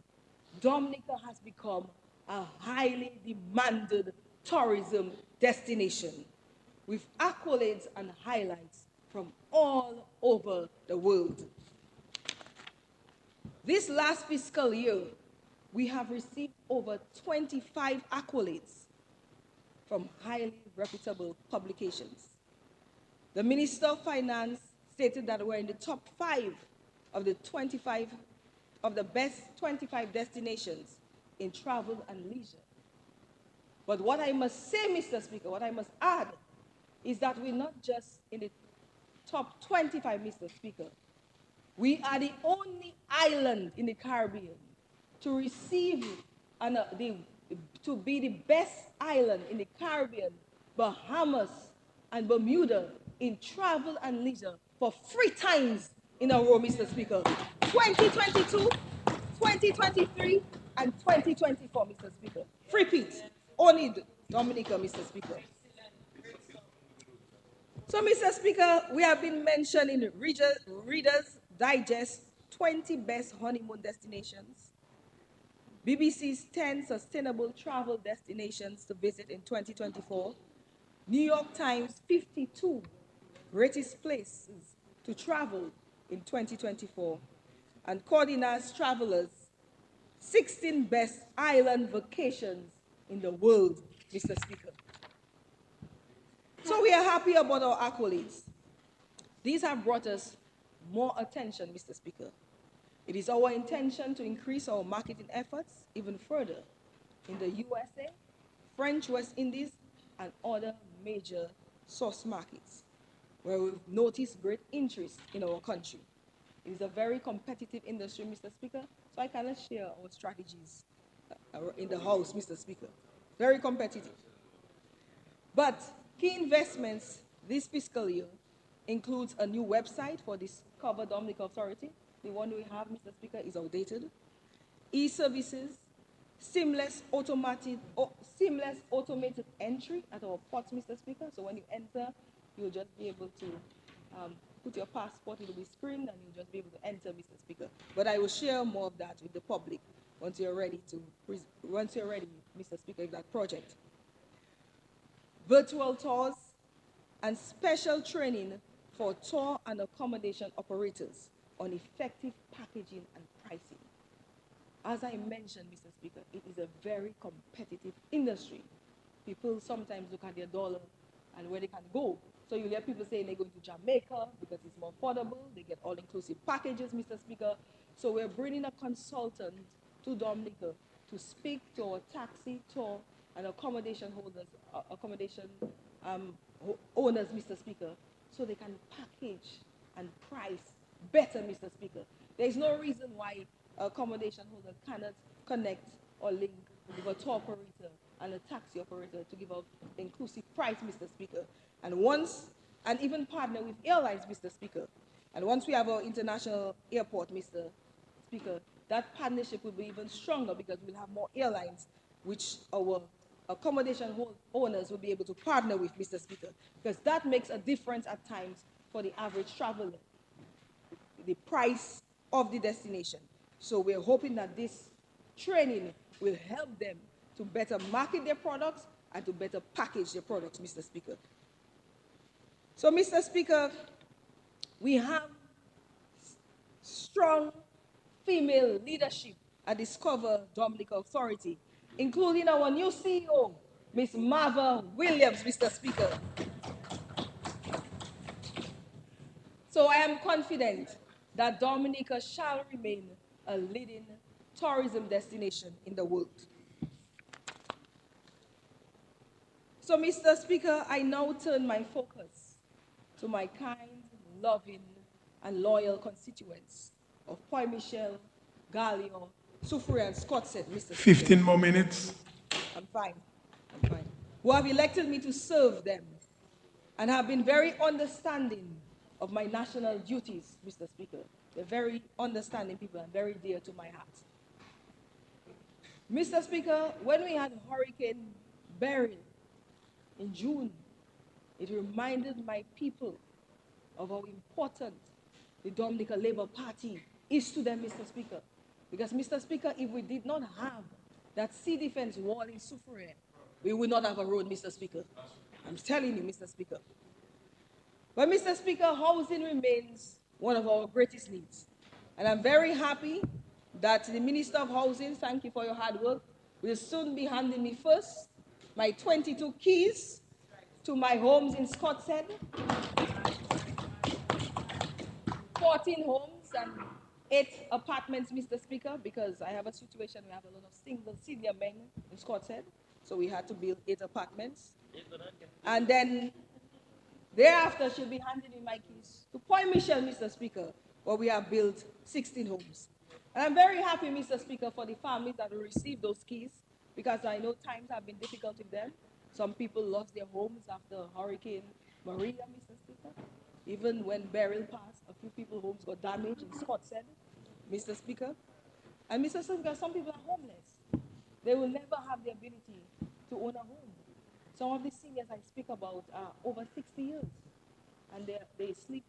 Dominica has become a highly demanded tourism destination with accolades and highlights from all over the world. This last fiscal year, we have received over 25 accolades from highly reputable publications. The Minister of Finance stated that we're in the top 5 of the best 25 destinations in travel and leisure. But what I must say, Mr. Speaker, what I must add, is that we're not just in the top 25, Mr. Speaker. We are the only island in the Caribbean to receive to be the best island in the Caribbean, Bahamas, and Bermuda in travel and leisure for 3 times in a row, Mr. Speaker. 2022, 2023, and 2024, Mr. Speaker. Repeat, only Dominica, Mr. Speaker. So, Mr. Speaker, we have been mentioned in Reader's Digest 20 best honeymoon destinations. BBC's 10 sustainable travel destinations to visit in 2024, New York Times 52 greatest places to travel in 2024, and Cordina's Travelers 16 best island vacations in the world, Mr. Speaker. So we are happy about our accolades. These have brought us more attention, Mr. Speaker. It is our intention to increase our marketing efforts even further in the USA, French West Indies, and other major source markets, where we've noticed great interest in our country. It is a very competitive industry, Mr. Speaker, so I cannot share our strategies in the House, Mr. Speaker. Very competitive. But key investments this fiscal year includes a new website for Discover Dominic Authority. The one we have, Mr. Speaker, is outdated. E-services, seamless automated entry at our ports, Mr. Speaker. So when you enter, you'll just be able to put your passport, it will be screened, and you'll just be able to enter, Mr. Speaker. But I will share more of that with the public once you're ready, Mr. Speaker, with that project. Virtual tours and special training for tour and accommodation operators on effective packaging and pricing. As I mentioned, Mr. Speaker, it is a very competitive industry. People sometimes look at their dollar and where they can go. So you hear people saying they're going to Jamaica because it's more affordable. They get all-inclusive packages, Mr. Speaker. So we're bringing a consultant to Dominica to speak to our taxi, tour, and accommodation owners, Mr. Speaker, so they can package and price better, Mr. Speaker. There is no reason why accommodation holders cannot connect or link with a tour operator and a taxi operator to give out inclusive price, Mr. Speaker. And even partner with airlines, Mr. Speaker. And once we have our international airport, Mr. Speaker, that partnership will be even stronger because we'll have more airlines which our accommodation owners will be able to partner with, Mr. Speaker, because that makes a difference at times for the average traveler, the price of the destination. So we're hoping that this training will help them to better market their products and to better package their products, Mr. Speaker. So, Mr. Speaker, we have strong female leadership at Discover Dominic Authority, including our new CEO, Ms. Marva Williams, Mr. Speaker. So I am confident that Dominica shall remain a leading tourism destination in the world. So, Mr. Speaker, I now turn my focus to my kind, loving, and loyal constituents of Point Michel, Gallio, Soufriere, and Scotset, Mr. Speaker. 15 more minutes. I'm fine. Who have elected me to serve them and have been very understanding of my national duties, Mr. Speaker. They're very understanding people and very dear to my heart. Mr. Speaker, when we had Hurricane Beryl in June, it reminded my people of how important the Dominica Labour Party is to them, Mr. Speaker. Because, Mr. Speaker, if we did not have that sea defense wall in Soufriere, we would not have a road, Mr. Speaker. I'm telling you, Mr. Speaker. But, Mr. Speaker, housing remains one of our greatest needs. And I'm very happy that the Minister of Housing, thank you for your hard work, will soon be handing me first my 22 keys to my homes in Scotland, 14 homes and 8 apartments, Mr. Speaker, because I have a situation where I have a lot of single senior men in Scotland, so we had to build 8 apartments. And then thereafter, she'll be handing me my keys to Point Michel, Mr. Speaker, where we have built 16 homes. And I'm very happy, Mr. Speaker, for the families that will receive those keys, because I know times have been difficult with them. Some people lost their homes after Hurricane Maria, Mr. Speaker. Even when Beryl passed, a few people's homes got damaged in Scotland, Mr. Speaker. And Mr. Speaker, some people are homeless. They will never have the ability to own a home. Some of the seniors I speak about are over 60 years, and they sleep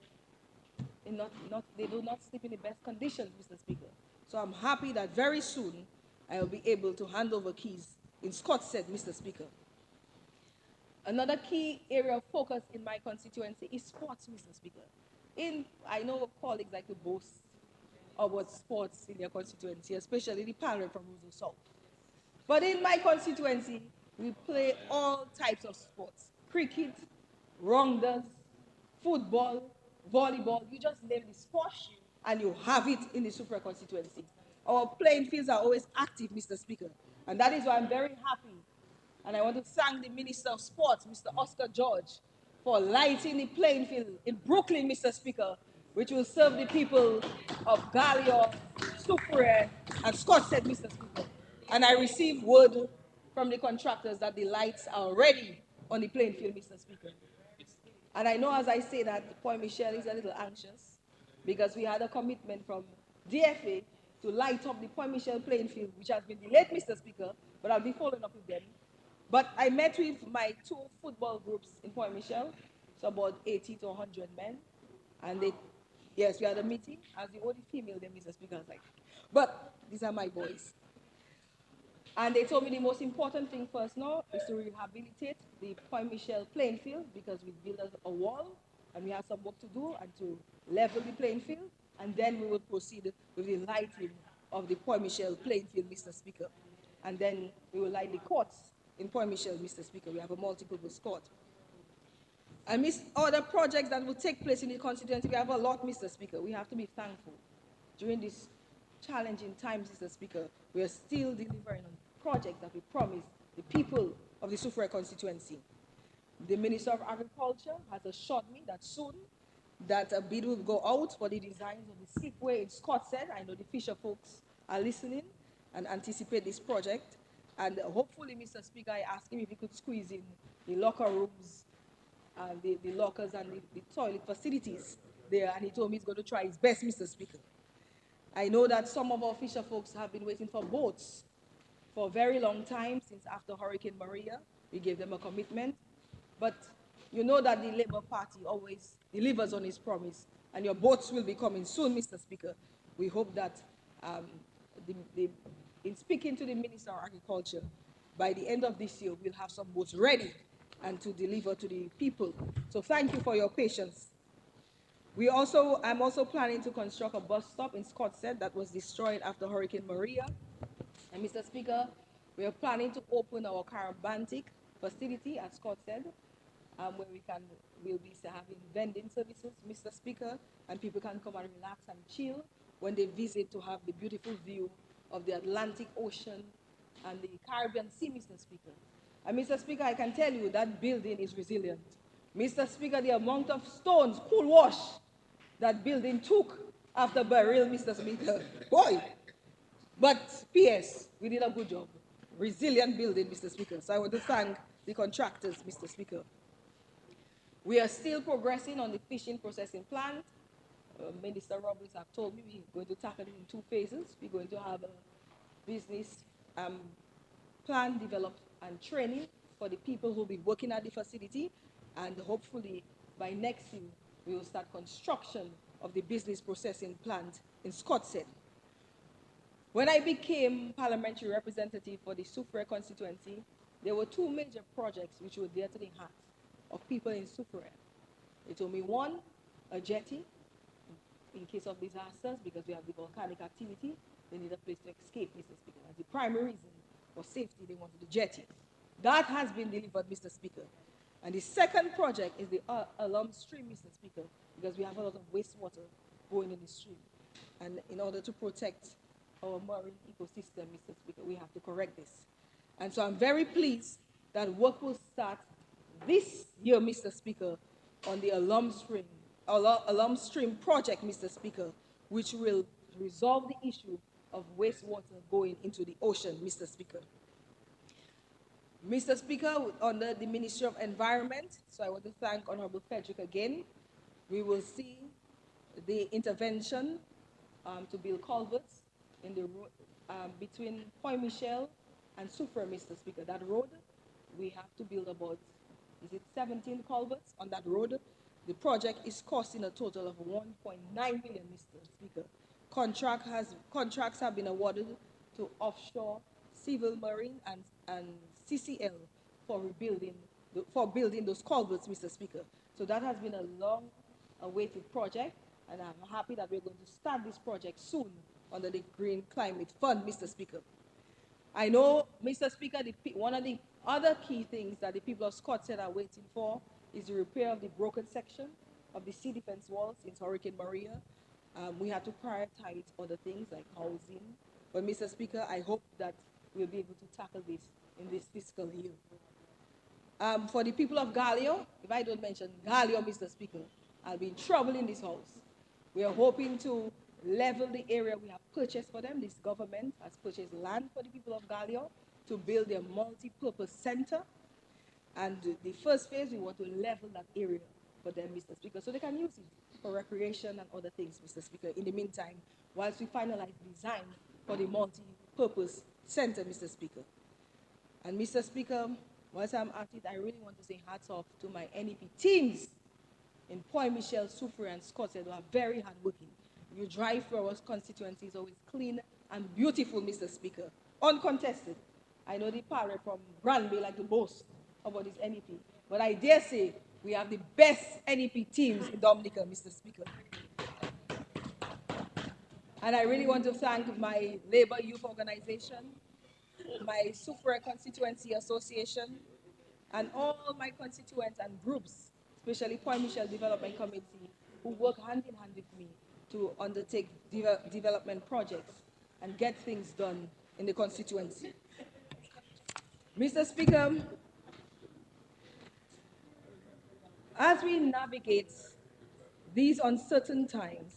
they do not sleep in the best conditions, Mr. Speaker. So I'm happy that very soon I will be able to hand over keys in Scots said, Mr. Speaker. Another key area of focus in my constituency is sports, Mr. Speaker. I know colleagues like to boast about sports in their constituency, especially the panel from Roseau South. But in my constituency, we play all types of sports. Cricket, rounders, football, volleyball. You just name the sport and you have it in the super constituency. Our playing fields are always active, Mr. Speaker. And that is why I'm very happy. And I want to thank the Minister of Sports, Mr. Oscar George, for lighting the playing field in Brooklyn, Mr. Speaker, which will serve the people of Gallia, Supre, and Scottshead, Mr. Speaker. And I received word from the contractors that the lights are ready on the playing field, Mr. Speaker. And I know as I say that, Point Michelle is a little anxious because we had a commitment from DFA to light up the Point Michelle playing field, which has been delayed, Mr. Speaker, but I'll be following up with them. But I met with my 2 football groups in Point Michelle, so about 80 to 100 men. And yes, we had a meeting. As the only female, then Mr. Speaker, I was like, but these are my boys. And they told me the most important thing first now is to rehabilitate the Point Michelle playing field because we built a wall and we have some work to do and to level the playing field. And then we will proceed with the lighting of the Point Michelle playing field, Mr. Speaker. And then we will light the courts in Point Michelle, Mr. Speaker. We have a multi-purpose court. And other projects that will take place in the constituency, we have a lot, Mr. Speaker. We have to be thankful. During these challenging times, Mr. Speaker, we are still delivering on projects that we promised the people of the Suffolk constituency. The Minister of Agriculture has assured me that soon that a bid will go out for the designs of the slipway in Scottshead. I know the Fisher folks are listening and anticipate this project. And hopefully, Mr. Speaker, I asked him if he could squeeze in the locker rooms, the lockers and the toilet facilities there. And he told me he's going to try his best, Mr. Speaker. I know that some of our Fisher folks have been waiting for boats for a very long time, since after Hurricane Maria. We gave them a commitment. But you know that the Labour Party always delivers on its promise. And your boats will be coming soon, Mr. Speaker. We hope that in speaking to the Minister of Agriculture, by the end of this year, we'll have some boats ready and to deliver to the people. So thank you for your patience. I'm also planning to construct a bus stop in Scottshead that was destroyed after Hurricane Maria. And Mr. Speaker, we are planning to open our Carabantic facility at Scottshead, where we'll be having vending services, Mr. Speaker, and people can come and relax and chill when they visit to have the beautiful view of the Atlantic Ocean and the Caribbean Sea, Mr. Speaker. And Mr. Speaker, I can tell you that building is resilient. Mr. Speaker, the amount of stones, cool wash, that building took after burial, Mr. Speaker, boy. But P.S., we did a good job. Resilient building, Mr. Speaker. So I want to thank the contractors, Mr. Speaker. We are still progressing on the fishing processing plant. Minister Roberts have told me we're going to tackle it in 2 phases. We're going to have a business plan developed and training for the people who will be working at the facility. And hopefully by next year, we will start construction of the business processing plant in Scottshead. When I became parliamentary representative for the Suffolk constituency, there were 2 major projects which were dear to the heart of people in Suffolk. They told me, 1, a jetty in case of disasters, because we have the volcanic activity, they need a place to escape, Mr. Speaker. That's the primary reason for safety, they wanted the jetty. That has been delivered, Mr. Speaker. And the second project is the alum stream, Mr. Speaker, because we have a lot of wastewater going in the stream. And in order to protect our marine ecosystem, Mr. Speaker, we have to correct this. And so I'm very pleased that work will start this year, Mr. Speaker, on the alum stream project, Mr. Speaker, which will resolve the issue of wastewater going into the ocean, Mr. Speaker. Mr. Speaker, under the Ministry of Environment, so I want to thank Honorable Frederick again. We will see the intervention to build culverts in the road between Point Michelle and Suffolk, Mr. Speaker. That road, we have to build about, 17 culverts on that road. The project is costing a total of 1.9 million, Mr. Speaker. Contracts have been awarded to offshore, civil marine, and CCL for rebuilding, for building those culverts, Mr. Speaker. So that has been a long-awaited project, and I'm happy that we're going to start this project soon under the Green Climate Fund, Mr. Speaker. I know, Mr. Speaker, one of the other key things that the people of Scottsdale are waiting for is the repair of the broken section of the sea defense wall since Hurricane Maria. We have to prioritize other things like housing. But, Mr. Speaker, I hope that we'll be able to tackle this in this fiscal year. For the people of Gallio, if I don't mention Gallio, Mr. Speaker, I'll be in trouble in this house. We are hoping to level the area we have purchased for them. This government has purchased land for the people of Gallio to build their multi-purpose center. And the first phase, we want to level that area for them, Mr. Speaker, so they can use it for recreation and other things, Mr. Speaker. In the meantime, whilst we finalize design for the multi-purpose center, Mr. Speaker. And Mr. Speaker, whilst I'm at it, I really want to say hats off to my NEP teams in Point Michel, Soufriere, and Scottsdale who are very hardworking. You drive through our constituency, it's always clean and beautiful, Mr. Speaker, uncontested. I know the party from Granby like to boast about this NEP, but I dare say we have the best NEP teams in Dominica, Mr. Speaker. And I really want to thank my labor youth organization, my Soufriere Constituency Association, and all my constituents and groups, especially Point Michel Development Committee, who work hand in hand with me to undertake development projects and get things done in the constituency. Mr. Speaker, as we navigate these uncertain times,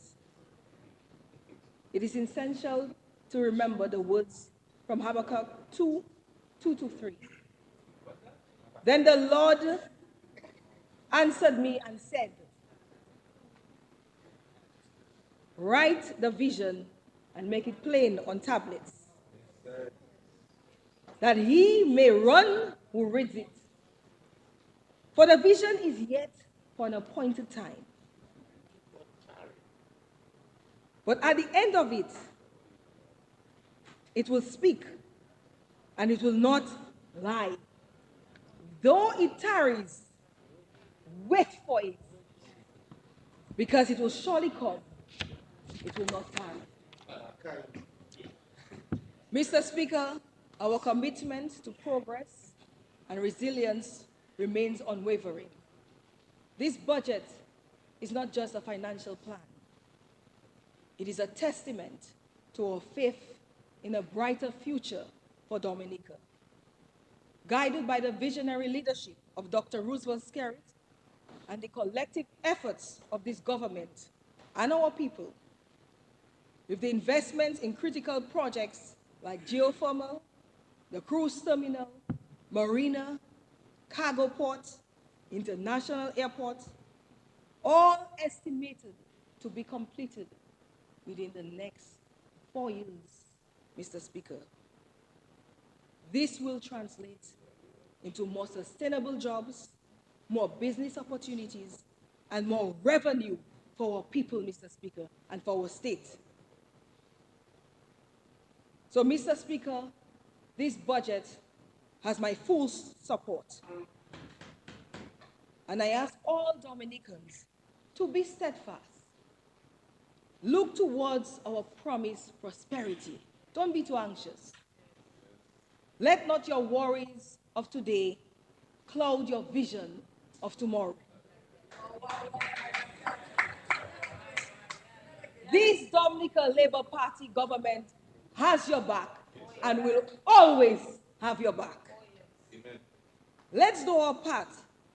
it is essential to remember the words from Habakkuk 2:2-3. Then the Lord answered me and said, write the vision and make it plain on tablets, that he may run who reads it. For the vision is yet for an appointed time. But at the end of it, it will speak, and it will not lie. Though it tarries, wait for it, because it will surely come. It will not tarry. Mr. Speaker, our commitment to progress and resilience remains unwavering. This budget is not just a financial plan. It is a testament to our faith in a brighter future for Dominica. Guided by the visionary leadership of Dr. Roosevelt Skerrit and the collective efforts of this government and our people, with the investments in critical projects like geothermal, the cruise terminal, marina, cargo port, international airport, all estimated to be completed within the next 4 years, Mr. Speaker. This will translate into more sustainable jobs, more business opportunities, and more revenue for our people, Mr. Speaker, and for our state. So, Mr. Speaker, this budget has my full support. And I ask all Dominicans to be steadfast. Look towards our promised prosperity. Don't be too anxious. Let not your worries of today cloud your vision of tomorrow. This Dominica Labour Party government has your back and will always have your back. Amen. Let's do our part.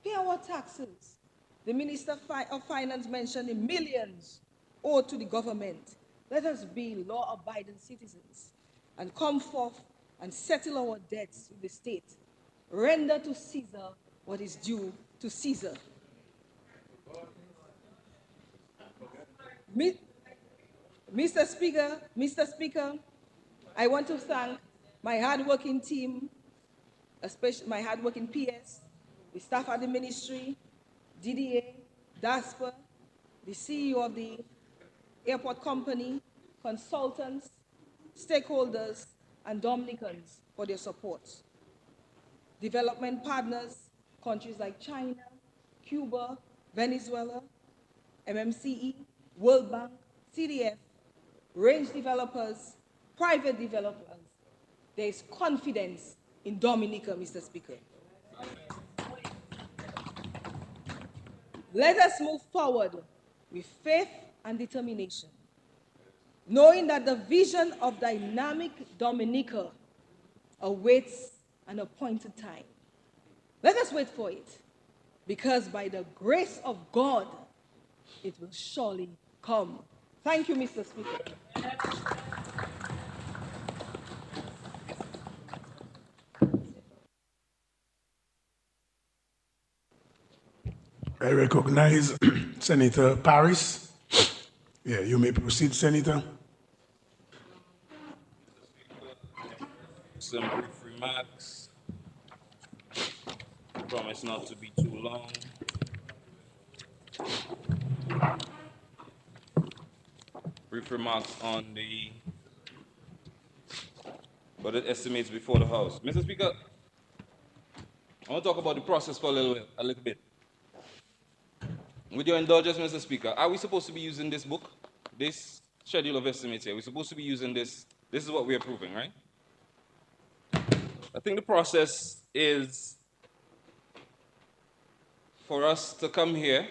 Pay our taxes. The Minister of Finance mentioned the millions owed to the government. Let us be law-abiding citizens and come forth and settle our debts with the state. Render to Caesar what is due to Caesar. Mr. Speaker, I want to thank my hardworking team, especially my hardworking PS, the staff at the ministry, DDA, DASPA, the CEO of the airport company, consultants, stakeholders, and Dominicans for their support. Development partners, countries like China, Cuba, Venezuela, MMCE, World Bank, CDF, range developers, private developers, there is confidence in Dominica, Mr. Speaker. Let us move forward with faith and determination, knowing that the vision of dynamic Dominica awaits an appointed time. Let us wait for it, because by the grace of God, it will surely come. Thank you, Mr. Speaker. I recognize Senator Paris. Yeah, you may proceed, Senator. Some brief remarks. Promise not to be too long. Brief remarks on the budget estimates before the House. Mr. Speaker, I want to talk about the process for a little bit. With your indulgence, Mr. Speaker, are we supposed to be using this book, this schedule of estimates here? We're supposed to be using this. This is what we're approving, right? I think the process is for us to come here,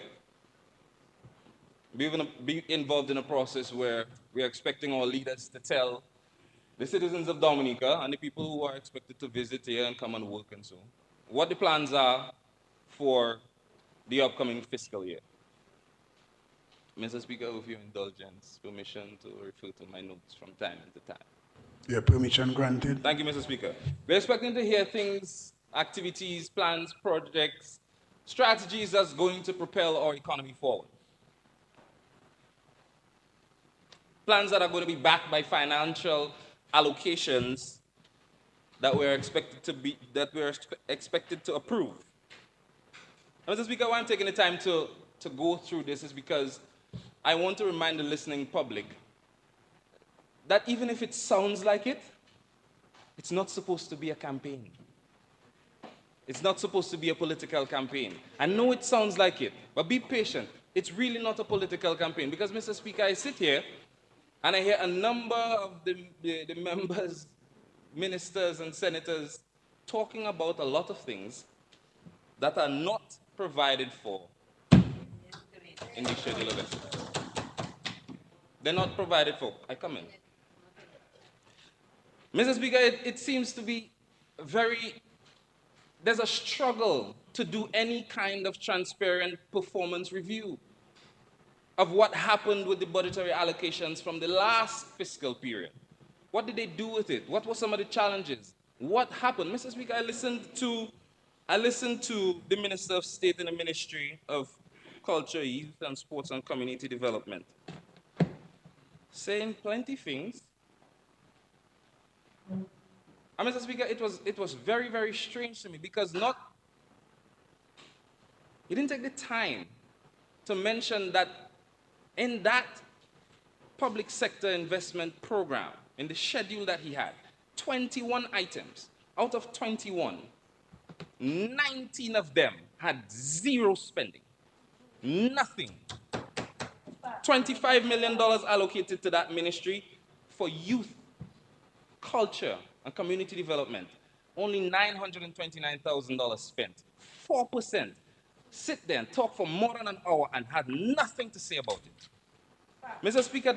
be involved in a process where we're expecting our leaders to tell the citizens of Dominica and the people who are expected to visit here and come and work and so, what the plans are for the upcoming fiscal year. Mr. Speaker, with your indulgence, permission to refer to my notes from time to time. Your permission granted. Thank you, Mr. Speaker. We're expecting to hear things, activities, plans, projects, strategies that's going to propel our economy forward. Plans that are going to be backed by financial allocations that we're expected to approve. And Mr. Speaker, why I'm taking the time to go through this is because I want to remind the listening public that even if it sounds like it, it's not supposed to be a campaign. It's not supposed to be a political campaign. I know it sounds like it, but be patient. It's really not a political campaign because, Mr. Speaker, I sit here and I hear a number of the members, ministers and senators talking about a lot of things that are not provided for in the schedule of estimates. They're not provided for. I come in. Mr. Speaker, it seems to be there's a struggle to do any kind of transparent performance review of what happened with the budgetary allocations from the last fiscal period. What did they do with it? What were some of the challenges? What happened? Mr. Speaker, I listened to the Minister of State in the Ministry of Culture, Youth and Sports and Community Development saying plenty things. And Mr. Speaker, it was very, very strange to me because he didn't take the time to mention that in that public sector investment program, in the schedule that he had, 21 items. Out of 21, 19 of them had zero spending. Nothing. $25 million allocated to that ministry for youth, culture, and community development. Only $929,000 spent. 4%. Sit there and talk for more than an hour and had nothing to say about it. Mr. Speaker,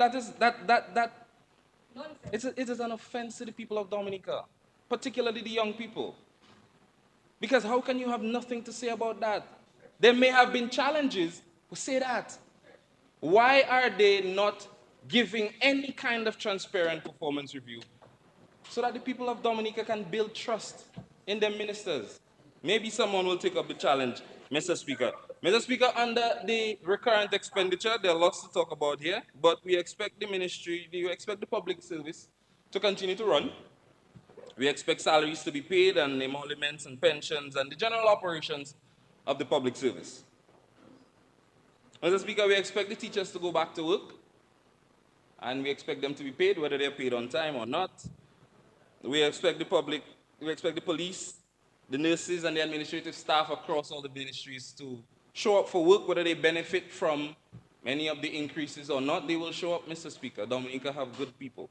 it is an offense to the people of Dominica, particularly the young people. Because how can you have nothing to say about that? There may have been challenges, but say that. Why are they not giving any kind of transparent performance review so that the people of Dominica can build trust in their ministers? Maybe someone will take up the challenge, Mr. Speaker. Mr. Speaker, under the recurrent expenditure, there are lots to talk about here, but we expect the public service to continue to run. We expect salaries to be paid and emoluments and pensions and the general operations of the public service. Mr. Speaker, we expect the teachers to go back to work, and we expect them to be paid, whether they're paid on time or not. We expect the public, we expect the police, the nurses, and the administrative staff across all the ministries to show up for work, whether they benefit from many of the increases or not. They will show up, Mr. Speaker. Dominica have good people.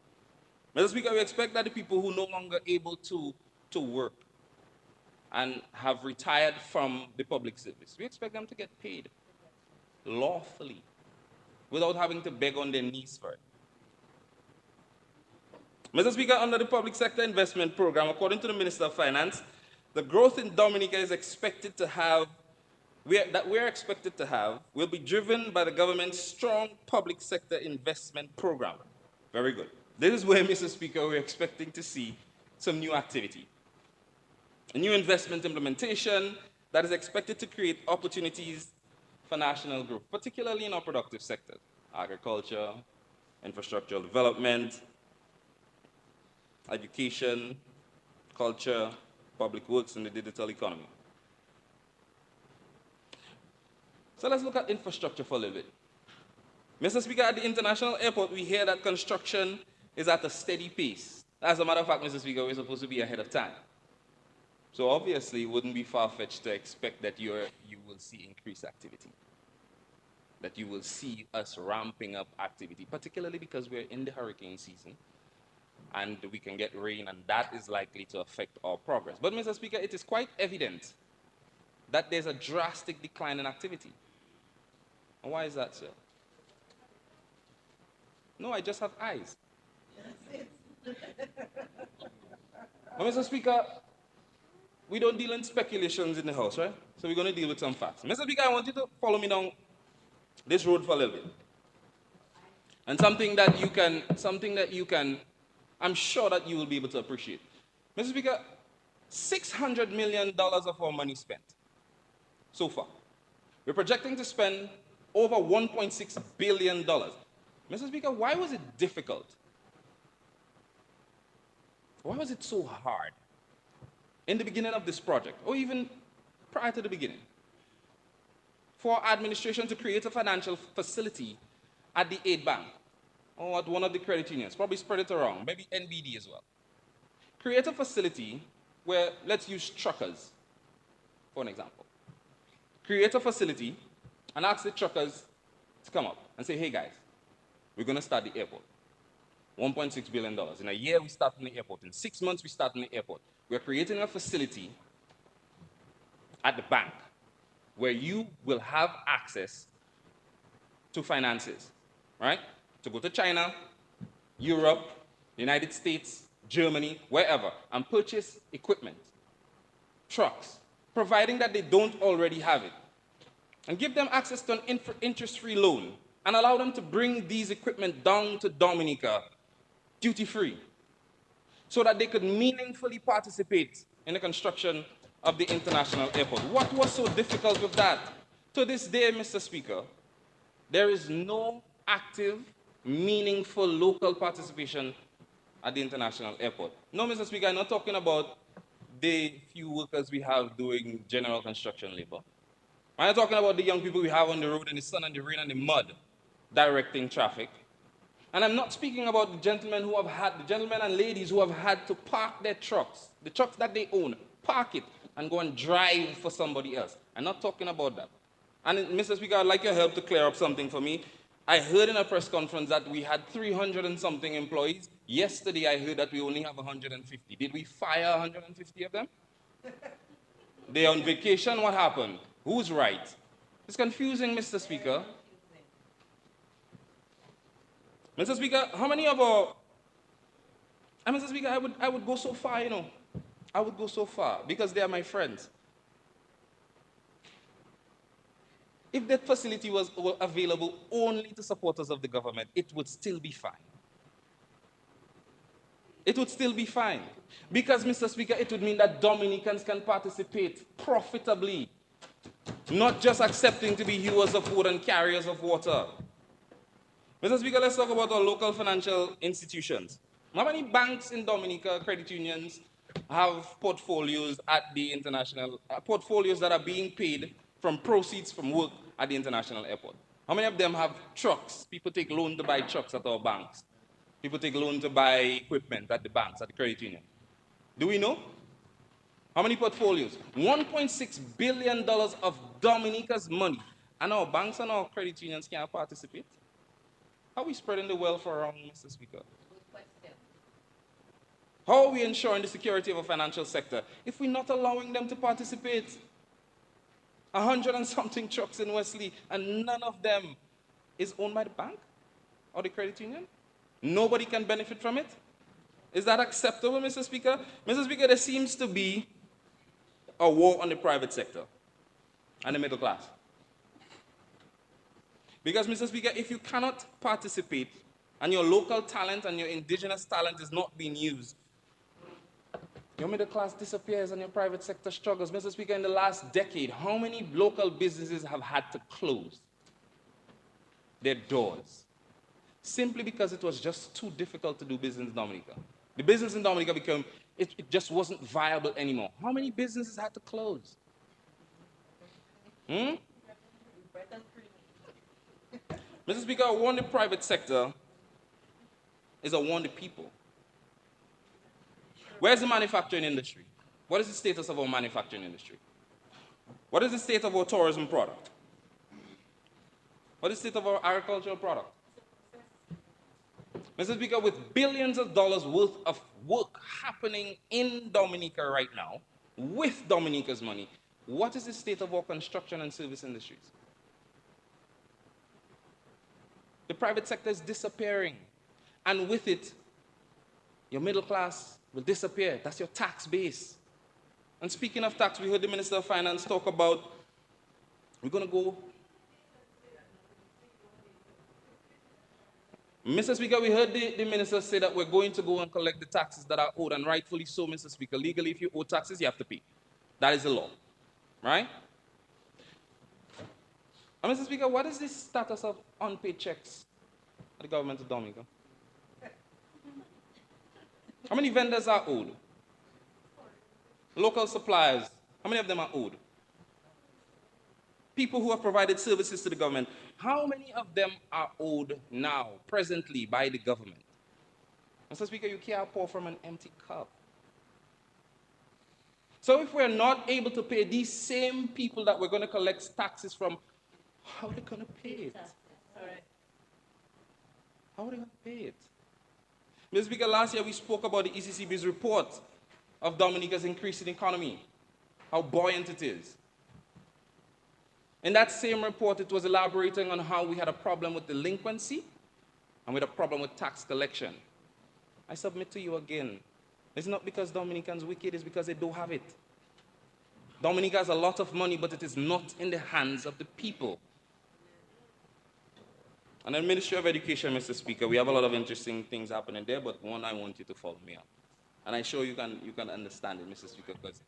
Mr. Speaker, we expect that the people who no longer able to work and have retired from the public service, we expect them to get paid lawfully without having to beg on their knees for it. Mr. Speaker, under the Public Sector Investment Program, according to the Minister of Finance, the growth in Dominica is expected to have, we're expected to have, will be driven by the government's strong public sector investment program. Very good. This is where, Mr. Speaker, we're expecting to see some new activity. A new investment implementation that is expected to create opportunities for national growth, particularly in our productive sectors, agriculture, infrastructural development, education, culture, public works, and the digital economy. So let's look at infrastructure for a little bit. Mr. Speaker, at the international airport, we hear that construction is at a steady pace. As a matter of fact, Mr. Speaker, we're supposed to be ahead of time. So obviously, it wouldn't be far-fetched to expect that you will see increased activity, that you will see us ramping up activity, particularly because we're in the hurricane season, and we can get rain, and that is likely to affect our progress. But, Mr. Speaker, it is quite evident that there's a drastic decline in activity. And why is that, sir? No, I just have eyes. But, Mr. Speaker, we don't deal in speculations in the House, right? So we're going to deal with some facts. Mr. Speaker, I want you to follow me down this road for a little bit. And something that you can, I'm sure that you will be able to appreciate. Mr. Speaker, $600 million of our money spent so far. We're projecting to spend over $1.6 billion. Mr. Speaker, why was it difficult? Why was it so hard in the beginning of this project, or even prior to the beginning, for our administration to create a financial facility at the aid bank or at one of the credit unions, probably spread it around, maybe NBD as well. Create a facility where, let's use truckers for an example. Create a facility and ask the truckers to come up and say, hey guys, we're going to start the airport. $1.6 billion. In a year, we start in the airport. In 6 months, we start in the airport. We're creating a facility at the bank where you will have access to finances, right? To go to China, Europe, the United States, Germany, wherever, and purchase equipment, trucks, providing that they don't already have it. And give them access to an interest-free loan and allow them to bring these equipment down to Dominica duty-free, so that they could meaningfully participate in the construction of the international airport. What was so difficult with that? To this day, Mr. Speaker, there is no active, meaningful local participation at the international airport. No, Mr. Speaker, I'm not talking about the few workers we have doing general construction labor. I'm not talking about the young people we have on the road in the sun and the rain and the mud, directing traffic. And I'm not speaking about the gentlemen and ladies who have had to park their trucks, the trucks that they own, park it and go and drive for somebody else. I'm not talking about that. And Mr. Speaker, I'd like your help to clear up something for me. I heard in a press conference that we had 300 and something employees. Yesterday, I heard that we only have 150. Did we fire 150 of them? They're on vacation. What happened? Who's right? It's confusing, Mr. Speaker. Mr. Speaker, how many of our... And Mr. Speaker, I would go so far, you know. I would go so far because they are my friends. If that facility was available only to supporters of the government, it would still be fine. It would still be fine. Because, Mr. Speaker, it would mean that Dominicans can participate profitably, not just accepting to be hewers of wood and carriers of water. Mr. Speaker, let's talk about our local financial institutions. How many banks in Dominica, credit unions, have portfolios at the international, portfolios that are being paid from proceeds from work at the international airport? How many of them have trucks? People take loan to buy trucks at our banks. People take loan to buy equipment at the banks, at the credit union. Do we know? How many portfolios? $1.6 billion of Dominica's money. And our banks and our credit unions can't participate. How are we spreading the wealth around, Mr. Speaker? How are we ensuring the security of a financial sector if we're not allowing them to participate? 100 and something trucks in Wesley, and none of them is owned by the bank or the credit union? Nobody can benefit from it? Is that acceptable, Mr. Speaker? Mr. Speaker, there seems to be a war on the private sector and the middle class. Because, Mr. Speaker, if you cannot participate and your local talent and your indigenous talent is not being used, your middle class disappears and your private sector struggles. Mr. Speaker, in the last decade, how many local businesses have had to close their doors simply because it was just too difficult to do business in Dominica? The business in Dominica became, it just wasn't viable anymore. How many businesses had to close? Mr. Speaker, I warn the private sector is I warn the people. Where's the manufacturing industry? What is the status of our manufacturing industry? What is the state of our tourism product? What is the state of our agricultural product? Mr. Speaker, with billions of dollars worth of work happening in Dominica right now, with Dominica's money, what is the state of our construction and service industries? The private sector is disappearing. And with it, your middle class will disappear. That's your tax base. And speaking of tax, we heard the Minister of Finance talk about, we're going to go. Mr. Speaker, we heard the Minister say that we're going to go and collect the taxes that are owed, and rightfully so, Mr. Speaker. Legally, if you owe taxes, you have to pay. That is the law, right? And Mr. Speaker, what is the status of unpaid checks at the government of Dominica? How many vendors are owed? Local suppliers, how many of them are owed? People who have provided services to the government, how many of them are owed now, presently, by the government? Mr. Speaker, you can't pour from an empty cup. So if we're not able to pay these same people that we're going to collect taxes from, how are they going to pay it? How are they going to pay it? Mr. Speaker, last year we spoke about the ECCB's report of Dominica's increasing economy, how buoyant it is. In that same report, it was elaborating on how we had a problem with delinquency and with a problem with tax collection. I submit to you again, it's not because Dominicans are wicked, it's because they don't have it. Dominica has a lot of money, but it is not in the hands of the people. And the Ministry of Education, Mr. Speaker, we have a lot of interesting things happening there, but one I want you to follow me on. And I'm sure you can understand it, Mr. Speaker, because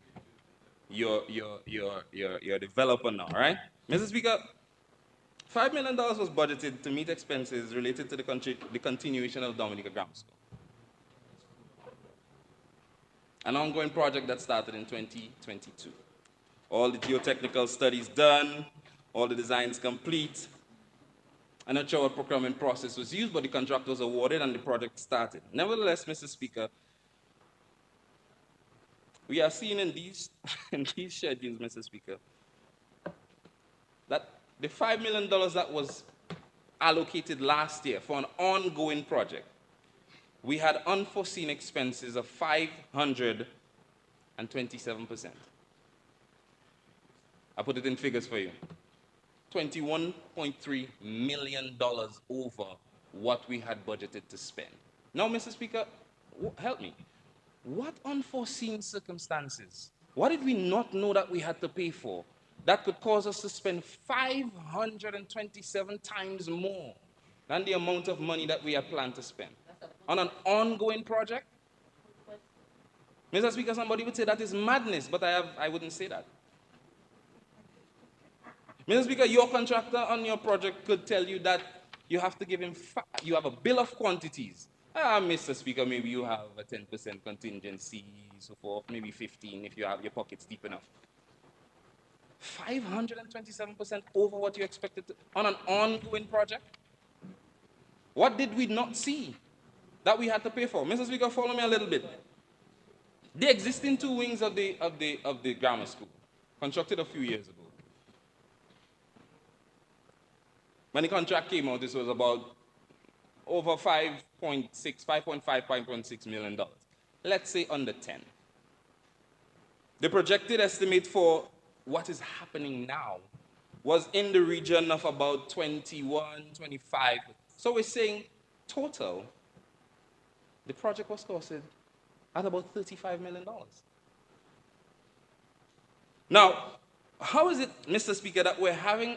you're a developer now, right? Mr. Speaker, $5 million was budgeted to meet expenses related to the continuation of Dominica Grammar School. An ongoing project that started in 2022. All the geotechnical studies done, all the designs complete. I'm not sure what procurement process was used, but the contract was awarded and the project started. Nevertheless, Mr. Speaker, we are seeing in these schedules, Mr. Speaker, that the $5 million that was allocated last year for an ongoing project, we had unforeseen expenses of 527%. I put it in figures for you. $21.3 million over what we had budgeted to spend. Now, Mr. Speaker, help me. What unforeseen circumstances? What did we not know that we had to pay for that could cause us to spend 527 times more than the amount of money that we had planned to spend on an ongoing project? Mr. Speaker, somebody would say that is madness, but I wouldn't say that. Mr. Speaker, your contractor on your project could tell you that you have to give him, you have a bill of quantities. Mr. Speaker, maybe you have a 10% contingency, so forth, maybe 15 if you have your pockets deep enough. 527% over what you expected to, on an ongoing project? What did we not see that we had to pay for? Mr. Speaker, follow me a little bit. The existing two wings of the grammar school, constructed a few years ago. When the contract came out, this was about over 5.6 million dollars. Let's say under 10. The projected estimate for what is happening now was in the region of about 21, 25. So we're saying total, the project was costed at about $35 million. Now, how is it, Mr. Speaker, that we're having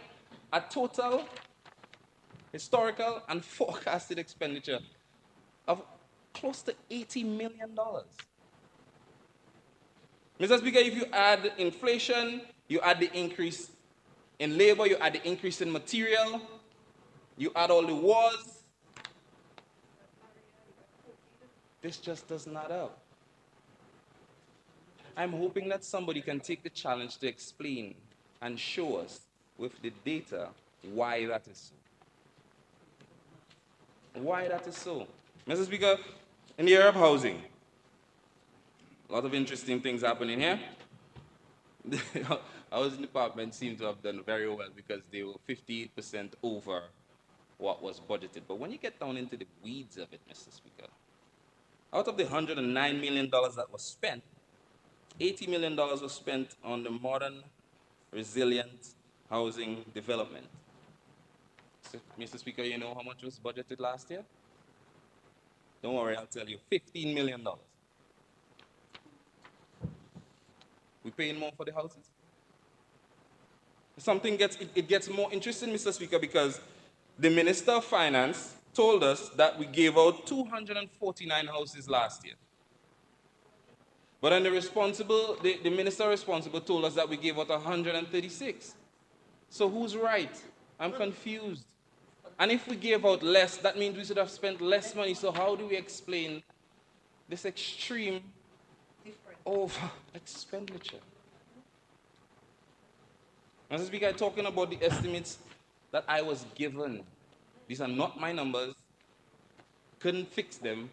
a total historical and forecasted expenditure of close to $80 million? Mr. Speaker, if you add inflation, you add the increase in labor, you add the increase in material, you add all the wars, this just does not add up. I'm hoping that somebody can take the challenge to explain and show us with the data why that is so. Why that is so. Mr. Speaker, in the area of housing, a lot of interesting things happening here. The housing department seemed to have done very well because they were 58% over what was budgeted. But when you get down into the weeds of it, Mr. Speaker, out of the $109 million that was spent, $80 million was spent on the modern, resilient housing development. So, Mr. Speaker, you know how much was budgeted last year? Don't worry, I'll tell you, $15 million. We paying more for the houses? It gets more interesting, Mr. Speaker, because the Minister of Finance told us that we gave out 249 houses last year. But then the minister responsible told us that we gave out 136. So who's right? I'm confused. And if we gave out less, that means we should have spent less money. So how do we explain this extreme over expenditure? Mr. Speaker, I'm talking about the estimates that I was given. These are not my numbers. Couldn't fix them.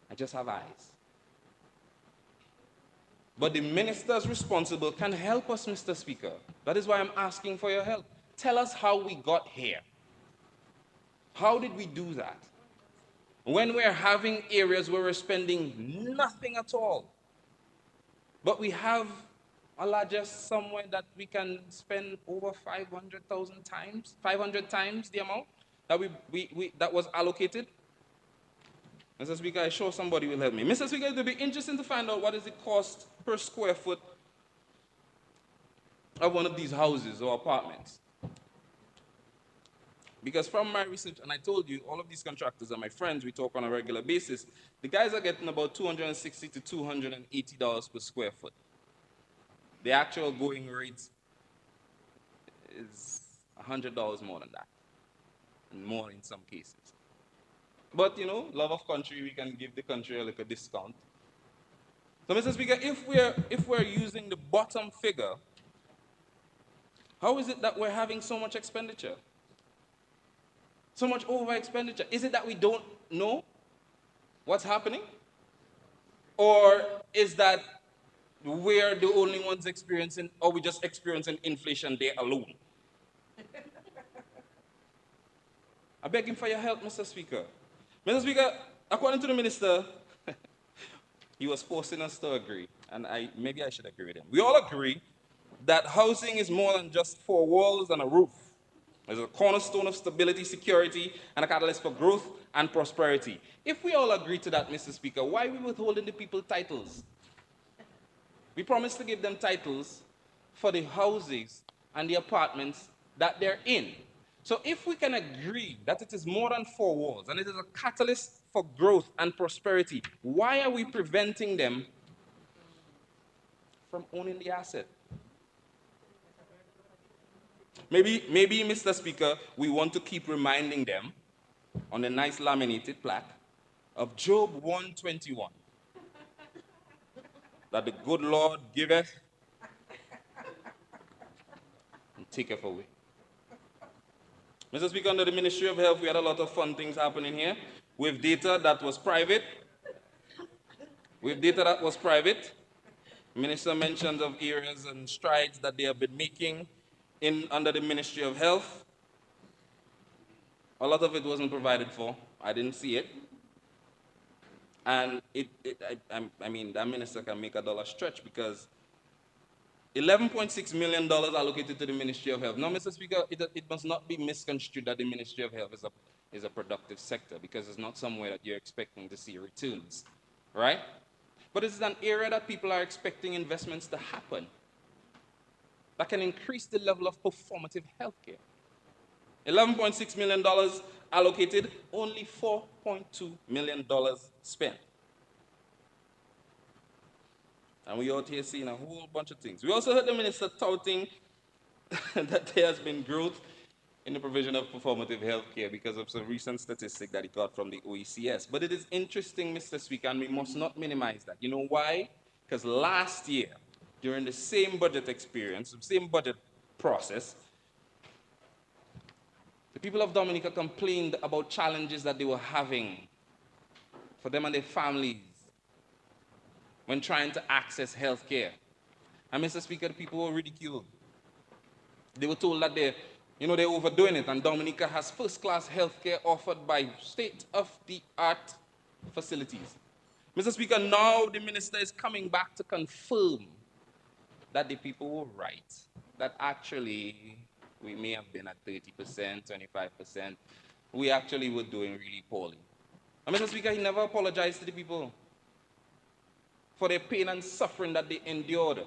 I just have eyes. But the ministers responsible can help us, Mr. Speaker. That is why I'm asking for your help. Tell us how we got here. How did we do that? When we're having areas where we're spending nothing at all, but we have a larger somewhere that we can spend over 500 times the amount that that was allocated. Mr. Speaker, I'm sure somebody will help me. Mr. Speaker, it will be interesting to find out what is the cost per square foot of one of these houses or apartments. Because from my research, and I told you, all of these contractors are my friends, we talk on a regular basis, the guys are getting about $260 to $280 per square foot. The actual going rate is $100 more than that, and more in some cases. But, you know, love of country, we can give the country a little discount. So, Mr. Speaker, if we're using the bottom figure, how is it that we're having so much expenditure? So much over expenditure? Is it that we don't know what's happening? Or is that we're the only ones experiencing, or we just experiencing inflation there alone? I'm begging for your help, Mr. Speaker. Mr. Speaker, according to the minister, he was forcing us to agree, and maybe I should agree with him. We all agree that housing is more than just four walls and a roof. It's a cornerstone of stability, security, and a catalyst for growth and prosperity. If we all agree to that, Mr. Speaker, why are we withholding the people titles? We promised to give them titles for the houses and the apartments that they're in. So if we can agree that it is more than four walls and it is a catalyst for growth and prosperity, why are we preventing them from owning the asset? Maybe, Mr. Speaker, we want to keep reminding them on a nice laminated plaque of Job 121, that the good Lord giveth and taketh away. Mr. Speaker, under the Ministry of Health, we had a lot of fun things happening here with data that was private, with data that was private. Minister mentioned of areas and strides that they have been making under the Ministry of Health. A lot of it wasn't provided for. I didn't see it. And I mean, that minister can make a dollar stretch because $11.6 million allocated to the Ministry of Health. Now, Mr. Speaker, it must not be misconstrued that the Ministry of Health is a productive sector, because it's not somewhere that you're expecting to see returns, right? But it's an area that people are expecting investments to happen that can increase the level of performative healthcare. $11.6 million allocated, only $4.2 million spent. And we out here seeing a whole bunch of things. We also heard the minister touting that there has been growth in the provision of performative healthcare because of some recent statistic that he got from the OECS. But it is interesting, Mr. Speaker, and we must not minimize that. You know why? Because last year, during the same budget experience, the same budget process, the people of Dominica complained about challenges that they were having for them and their families when trying to access health care. And Mr. Speaker, the people were ridiculed. They were told that they're overdoing it, and Dominica has first-class health care offered by state-of-the-art facilities. Mr. Speaker, now the minister is coming back to confirm that the people were right, that actually we may have been at 30%, 25%. We actually were doing really poorly. And Mr. Speaker, he never apologized to the people for their pain and suffering that they endured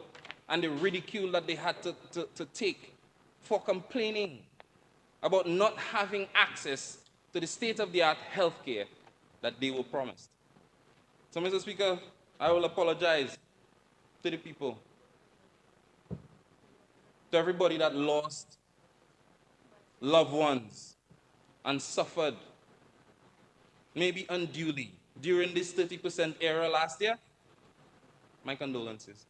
and the ridicule that they had to take for complaining about not having access to the state-of-the-art health care that they were promised. So, Mr. Speaker, I will apologize to the people, to everybody that lost loved ones and suffered, maybe unduly, during this 30% era last year. My condolences.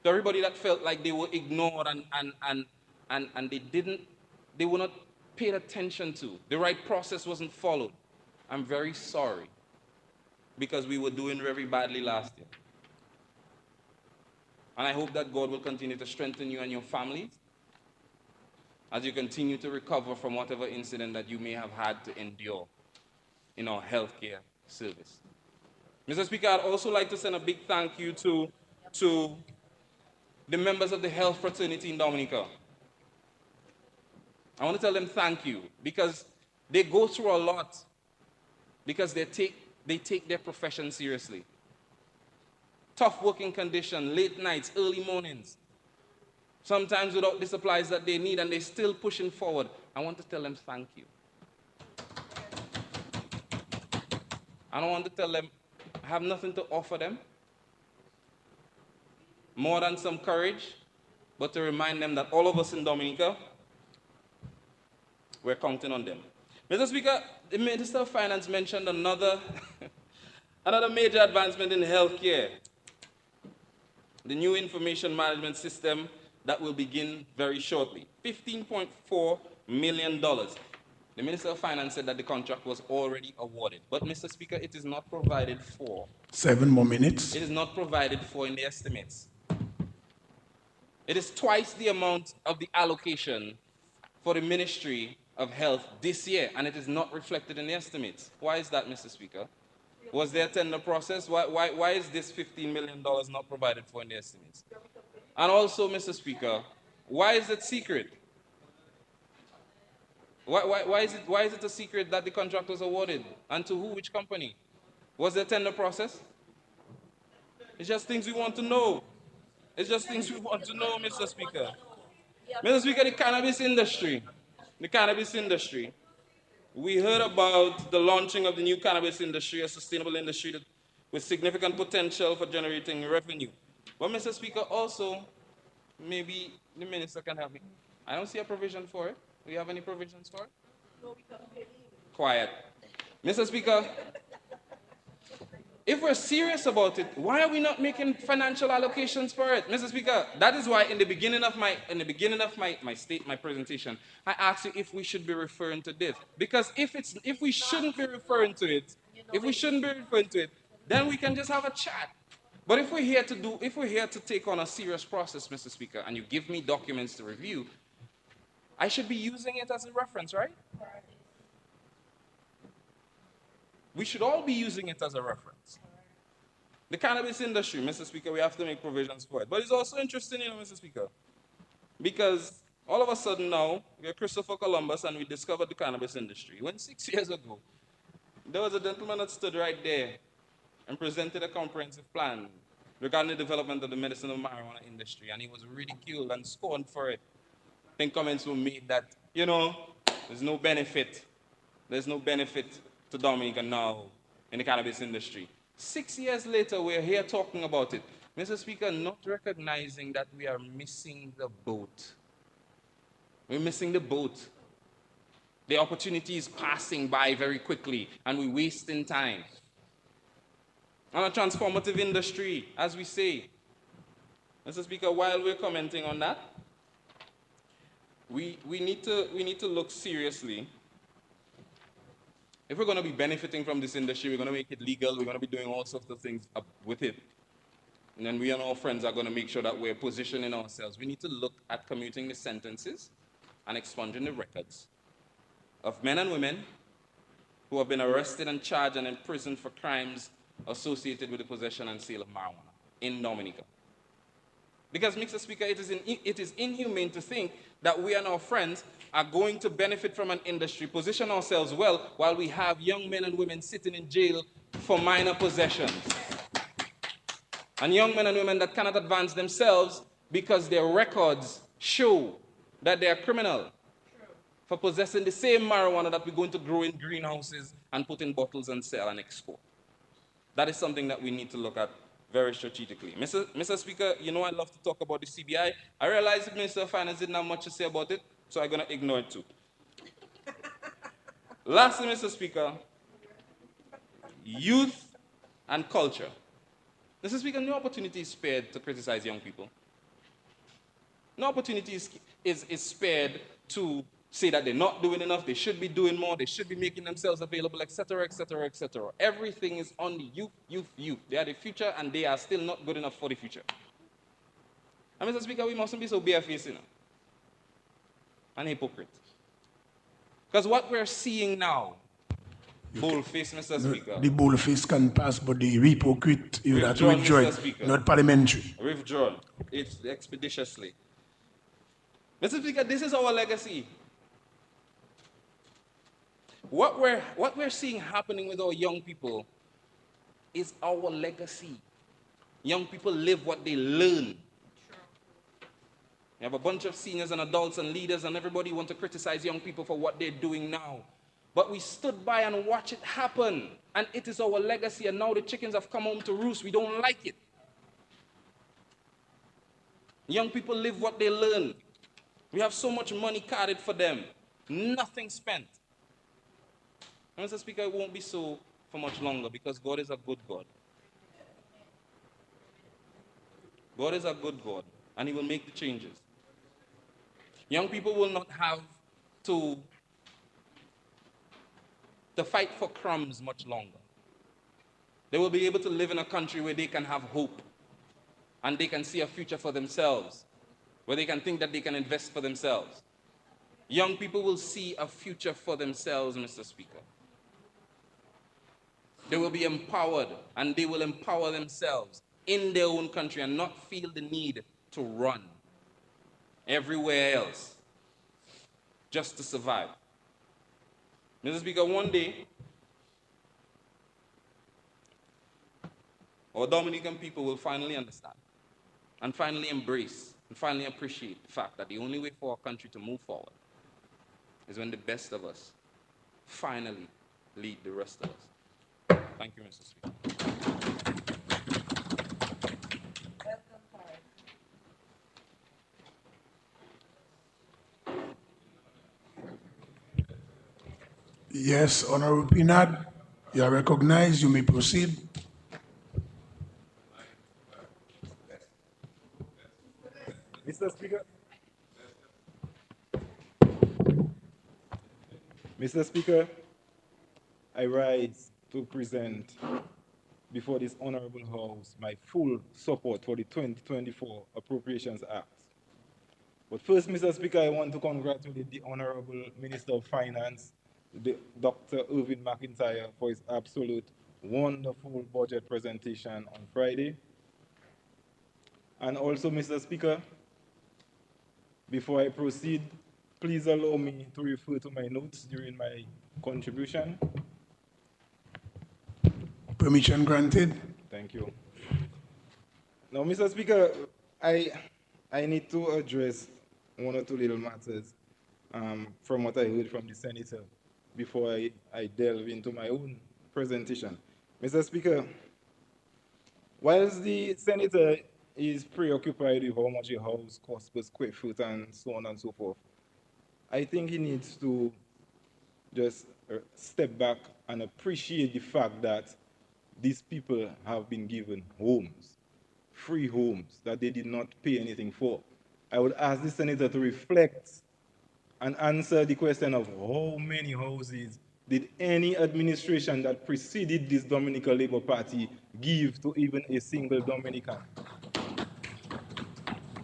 To everybody that felt like they were ignored and they were not paid attention to, the right process wasn't followed, I'm very sorry, because we were doing very badly last year. And I hope that God will continue to strengthen you and your families as you continue to recover from whatever incident that you may have had to endure in our healthcare service. Mr. Speaker, I'd also like to send a big thank you to the members of the health fraternity in Dominica. I want to tell them thank you, because they go through a lot, because they take their profession seriously. Tough working condition, late nights, early mornings, sometimes without the supplies that they need, and they're still pushing forward. I want to tell them thank you. I don't want to tell them I have nothing to offer them more than some courage, but to remind them that all of us in Dominica, we're counting on them. Mr. Speaker, the Minister of Finance mentioned another major advancement in healthcare, the new information management system that will begin very shortly. $15.4 million. The Minister of Finance said that the contract was already awarded. But, Mr. Speaker, it is not provided for. 7 more minutes. It is not provided for in the estimates. It is twice the amount of the allocation for the Ministry of Health this year, and it is not reflected in the estimates. Why is that, Mr. Speaker? Was there a tender process? Why is this $15 million not provided for in the estimates? And also, Mr. Speaker, why is it secret? Why is it a secret that the contract was awarded? And to who, which company? Was there a tender process? It's just things we want to know. It's just things we want to know, Mr. Speaker. Mr. Speaker, the cannabis industry, we heard about the launching of the new cannabis industry, a sustainable industry with significant potential for generating revenue. But, Mr. Speaker, also, maybe the minister can help me. I don't see a provision for it. Do you have any provisions for it? No, we can't. Quiet. Mr. Speaker, if we're serious about it, why are we not making financial allocations for it? Mr. Speaker, that is why in the beginning of my presentation, I asked you if we should be referring to this. Because if we shouldn't be referring to it, then we can just have a chat. But if we're here to take on a serious process, Mr. Speaker, and you give me documents to review, I should be using it as a reference, right? We should all be using it as a reference. The cannabis industry, Mr. Speaker, we have to make provisions for it. But it's also interesting, Mr. Speaker, because all of a sudden now, we're Christopher Columbus and we discovered the cannabis industry. When 6 years ago, there was a gentleman that stood right there and presented a comprehensive plan regarding the development of the medicinal marijuana industry, and he was ridiculed and scorned for it. I think comments were made that, there's no benefit. There's no benefit to Dominica now in the cannabis industry. 6 years later, we're here talking about it. Mr. Speaker, not recognizing that we are missing the boat. We're missing the boat. The opportunity is passing by very quickly, and we're wasting time. On a transformative industry, as we say. Mr. Speaker, while we're commenting on that, we need to look seriously. If we're going to be benefiting from this industry, we're going to make it legal, we're going to be doing all sorts of things with it. And then we and our friends are going to make sure that we're positioning ourselves. We need to look at commuting the sentences and expunging the records of men and women who have been arrested and charged and imprisoned for crimes associated with the possession and sale of marijuana in Dominica. Because, Mr. Speaker, it is inhumane to think that we and our friends are going to benefit from an industry, position ourselves well, while we have young men and women sitting in jail for minor possessions. And young men and women that cannot advance themselves because their records show that they are criminal for possessing the same marijuana that we're going to grow in greenhouses and put in bottles and sell and export. That is something that we need to look at very strategically. Mr. Speaker, I love to talk about the CBI. I realize the Minister of Finance didn't have much to say about it, so I'm going to ignore it too. Lastly, Mr. Speaker, youth and culture. Mr. Speaker, no opportunity is spared to criticize young people. No opportunity is spared to say that they're not doing enough, they should be doing more, they should be making themselves available, etc., etc., etc. Everything is on the youth, youth, youth. They are the future, and they are still not good enough for the future. And Mr. Speaker, we mustn't be so barefaced, and hypocrite. Because what we're seeing now, boldface, Mr. Speaker. The boldface can pass, but the hypocrite, you have to withdraw it, not parliamentary. Withdrawn. It's expeditiously. Mr. Speaker, this is our legacy. What we're seeing happening with our young people is our legacy. Young people live what they learn. You have a bunch of seniors and adults and leaders, and everybody want to criticize young people for what they're doing now. But we stood by and watched it happen, and it is our legacy, and now the chickens have come home to roost. We don't like it. Young people live what they learn. We have so much money carded for them. Nothing spent. Mr. Speaker, it won't be so for much longer, because God is a good God. God is a good God, and He will make the changes. Young people will not have to fight for crumbs much longer. They will be able to live in a country where they can have hope, and they can see a future for themselves, where they can think that they can invest for themselves. Young people will see a future for themselves, Mr. Speaker. They will be empowered, and they will empower themselves in their own country and not feel the need to run everywhere else just to survive. Mr. Speaker, one day, our Dominican people will finally understand and finally embrace and finally appreciate the fact that the only way for our country to move forward is when the best of us finally lead the rest of us. Thank you, Mr. Speaker. Yes, Honorable Pinard, you are recognized. You may proceed. Mr. Speaker. Mr. Speaker, I rise to present before this Honorable House my full support for the 2024 Appropriations Act. But first, Mr. Speaker, I want to congratulate the Honorable Minister of Finance, Dr. Irvin McIntyre, for his absolute wonderful budget presentation on Friday. And also, Mr. Speaker, before I proceed, please allow me to refer to my notes during my contribution. Permission granted. Thank you. Now, Mr. Speaker, I need to address one or two little matters from what I heard from the senator before I delve into my own presentation. Mr. Speaker, whilst the senator is preoccupied with how much a house costs per square foot and so on and so forth, I think he needs to just step back and appreciate the fact that these people have been given homes, free homes that they did not pay anything for. I would ask the senator to reflect and answer the question of how many houses did any administration that preceded this Dominican Labour Party give to even a single Dominican?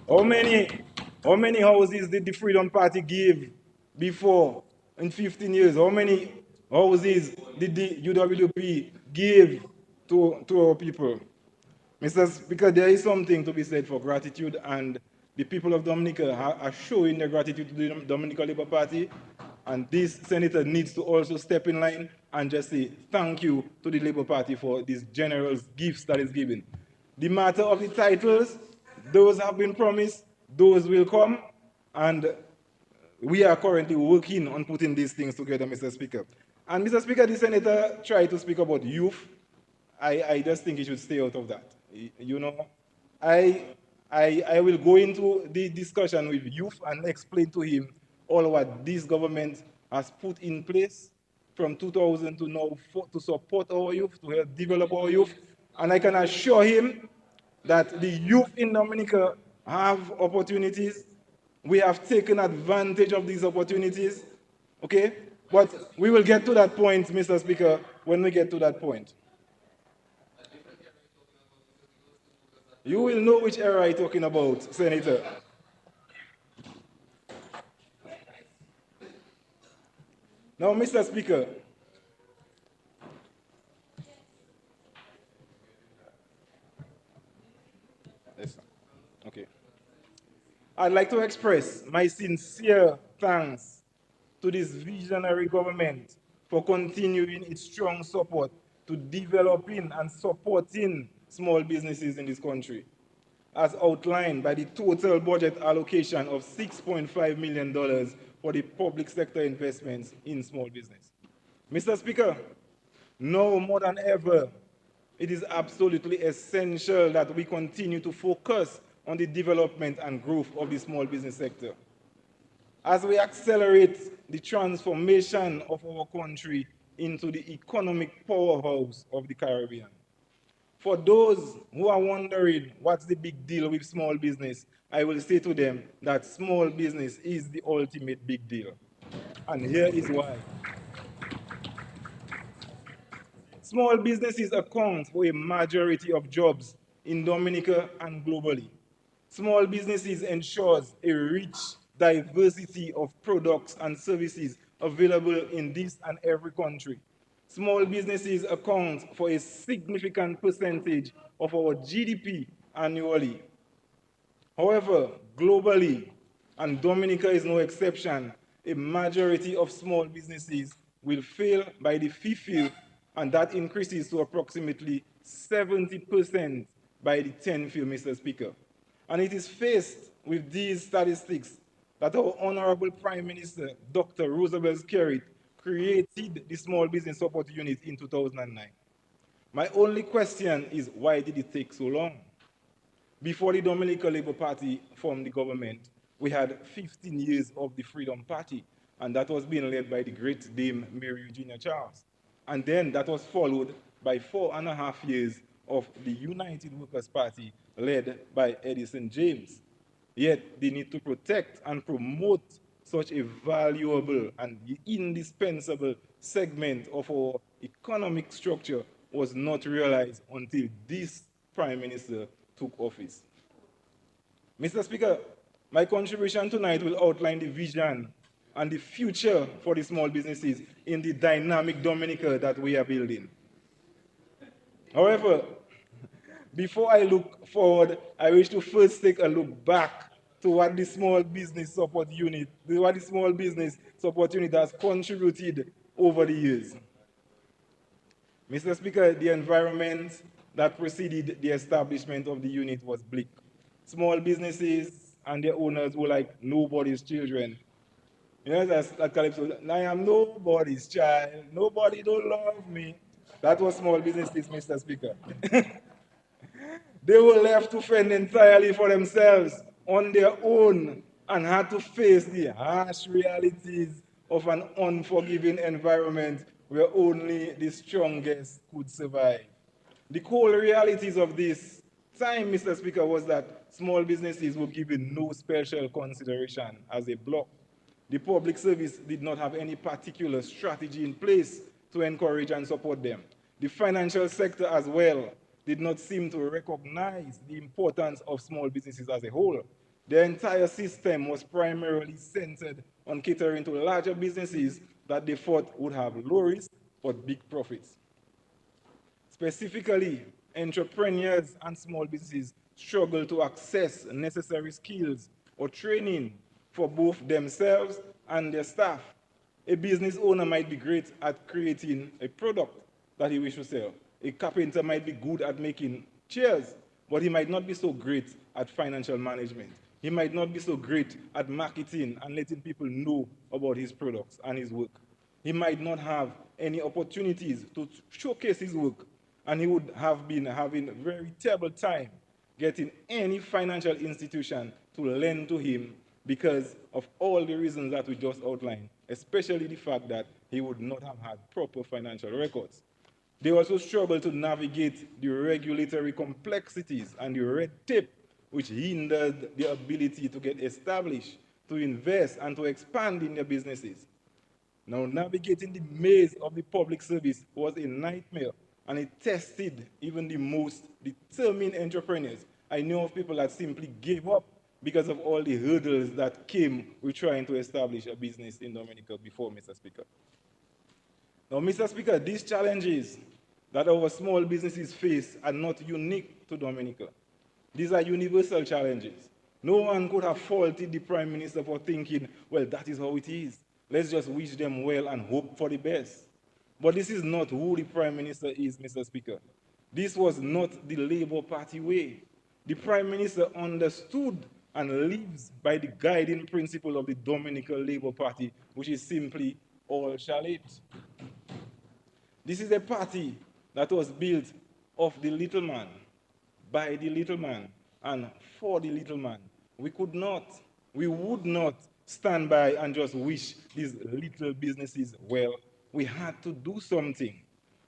How many houses did the Freedom Party give before in 15 years? How many houses did the UWP give to our people? Mr. Speaker, there is something to be said for gratitude, and the people of Dominica are showing their gratitude to the Dominican Labour Party, and this senator needs to also step in line and just say thank you to the Labour Party for these generous gifts that is given. The matter of the titles, those have been promised, those will come, and we are currently working on putting these things together, Mr. Speaker. And Mr. Speaker, the senator tried to speak about youth. I just think he should stay out of that. You know, I will go into the discussion with youth and explain to him all what this government has put in place from 2000 to now to support our youth, to help develop our youth. And I can assure him that the youth in Dominica have opportunities. We have taken advantage of these opportunities, okay? But we will get to that point, Mr. Speaker, when we get to that point. You will know which era I'm talking about, Senator. Now, Mr. Speaker, yes, okay. I'd like to express my sincere thanks to this visionary government for continuing its strong support to developing and supporting small businesses in this country, as outlined by the total budget allocation of $6.5 million for the public sector investments in small business. Mr. Speaker, now more than ever, it is absolutely essential that we continue to focus on the development and growth of the small business sector. As we accelerate the transformation of our country into the economic powerhouse of the Caribbean. For those who are wondering what's the big deal with small business, I will say to them that small business is the ultimate big deal. And here is why. Small businesses account for a majority of jobs in Dominica and globally. Small businesses ensures a rich diversity of products and services available in this and every country. Small businesses account for a significant percentage of our GDP annually. However, globally, and Dominica is no exception, a majority of small businesses will fail by the fifth year, and that increases to approximately 70% by the 10th year, Mr. Speaker. And it is faced with these statistics that our Honorable Prime Minister, Dr. Roosevelt Skerrit, created the Small Business Support Unit in 2009. My only question is, why did it take so long? Before the Dominican Labour Party formed the government, we had 15 years of the Freedom Party, and that was being led by the great Dame Mary Eugenia Charles. And then that was followed by 4.5 years of the United Workers' Party, led by Edison James. Yet they need to protect and promote such a valuable and indispensable segment of our economic structure was not realized until this Prime Minister took office. Mr. Speaker, my contribution tonight will outline the vision and the future for the small businesses in the dynamic Dominica that we are building. However, before I look forward, I wish to first take a look back to what the Small Business Support Unit, what the Small Business Support Unit has contributed over the years. Mr. Speaker, the environment that preceded the establishment of the unit was bleak. Small businesses and their owners were like nobody's children. You know, that calypso, I am nobody's child, nobody don't love me. That was small businesses, Mr. Speaker. They were left to fend entirely for themselves on their own and had to face the harsh realities of an unforgiving environment where only the strongest could survive. The cold realities of this time, Mr. Speaker, was that small businesses were given no special consideration as a bloc. The public service did not have any particular strategy in place to encourage and support them. The financial sector as well did not seem to recognize the importance of small businesses as a whole. The entire system was primarily centered on catering to larger businesses that they thought would have low risk but big profits. Specifically, entrepreneurs and small businesses struggle to access necessary skills or training for both themselves and their staff. A business owner might be great at creating a product that he wishes to sell. A carpenter might be good at making chairs, but he might not be so great at financial management. He might not be so great at marketing and letting people know about his products and his work. He might not have any opportunities to showcase his work, and he would have been having a very terrible time getting any financial institution to lend to him because of all the reasons that we just outlined, especially the fact that he would not have had proper financial records. They also struggle to navigate the regulatory complexities and the red tape which hindered their ability to get established, to invest, and to expand in their businesses. Now, navigating the maze of the public service was a nightmare, and it tested even the most determined entrepreneurs. I know of people that simply gave up because of all the hurdles that came with trying to establish a business in Dominica before, Mr. Speaker. Now, Mr. Speaker, these challenges that our small businesses face are not unique to Dominica. These are universal challenges. No one could have faulted the Prime Minister for thinking, well, that is how it is. Let's just wish them well and hope for the best. But this is not who the Prime Minister is, Mr. Speaker. This was not the Labour Party way. The Prime Minister understood and lives by the guiding principle of the Dominican Labour Party, which is simply all shall it. This is a party that was built of the little man, by the little man, and for the little man. We would not stand by and just wish these little businesses well. We had to do something.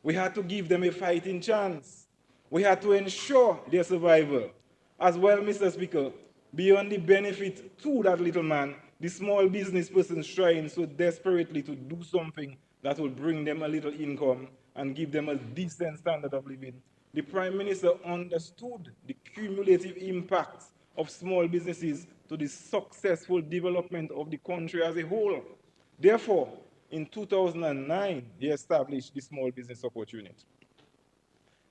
We had to give them a fighting chance. We had to ensure their survival. As well, Mr. Speaker, beyond the benefit to that little man, the small business person trying so desperately to do something that will bring them a little income and give them a decent standard of living. The Prime Minister understood the cumulative impact of small businesses to the successful development of the country as a whole. Therefore, in 2009, he established the Small Business Support Unit.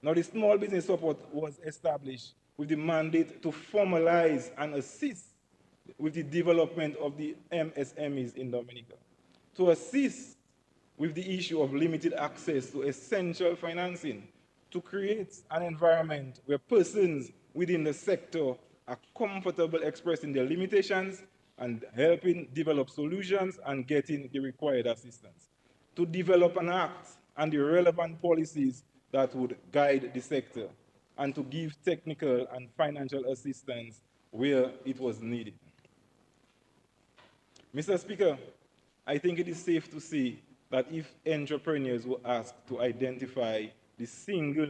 Now, the Small Business Support was established with the mandate to formalize and assist with the development of the MSMEs in Dominica, to assist with the issue of limited access to essential financing, to create an environment where persons within the sector are comfortable expressing their limitations and helping develop solutions and getting the required assistance, to develop an act and the relevant policies that would guide the sector, and to give technical and financial assistance where it was needed. Mr. Speaker, I think it is safe to say that if entrepreneurs were asked to identify the single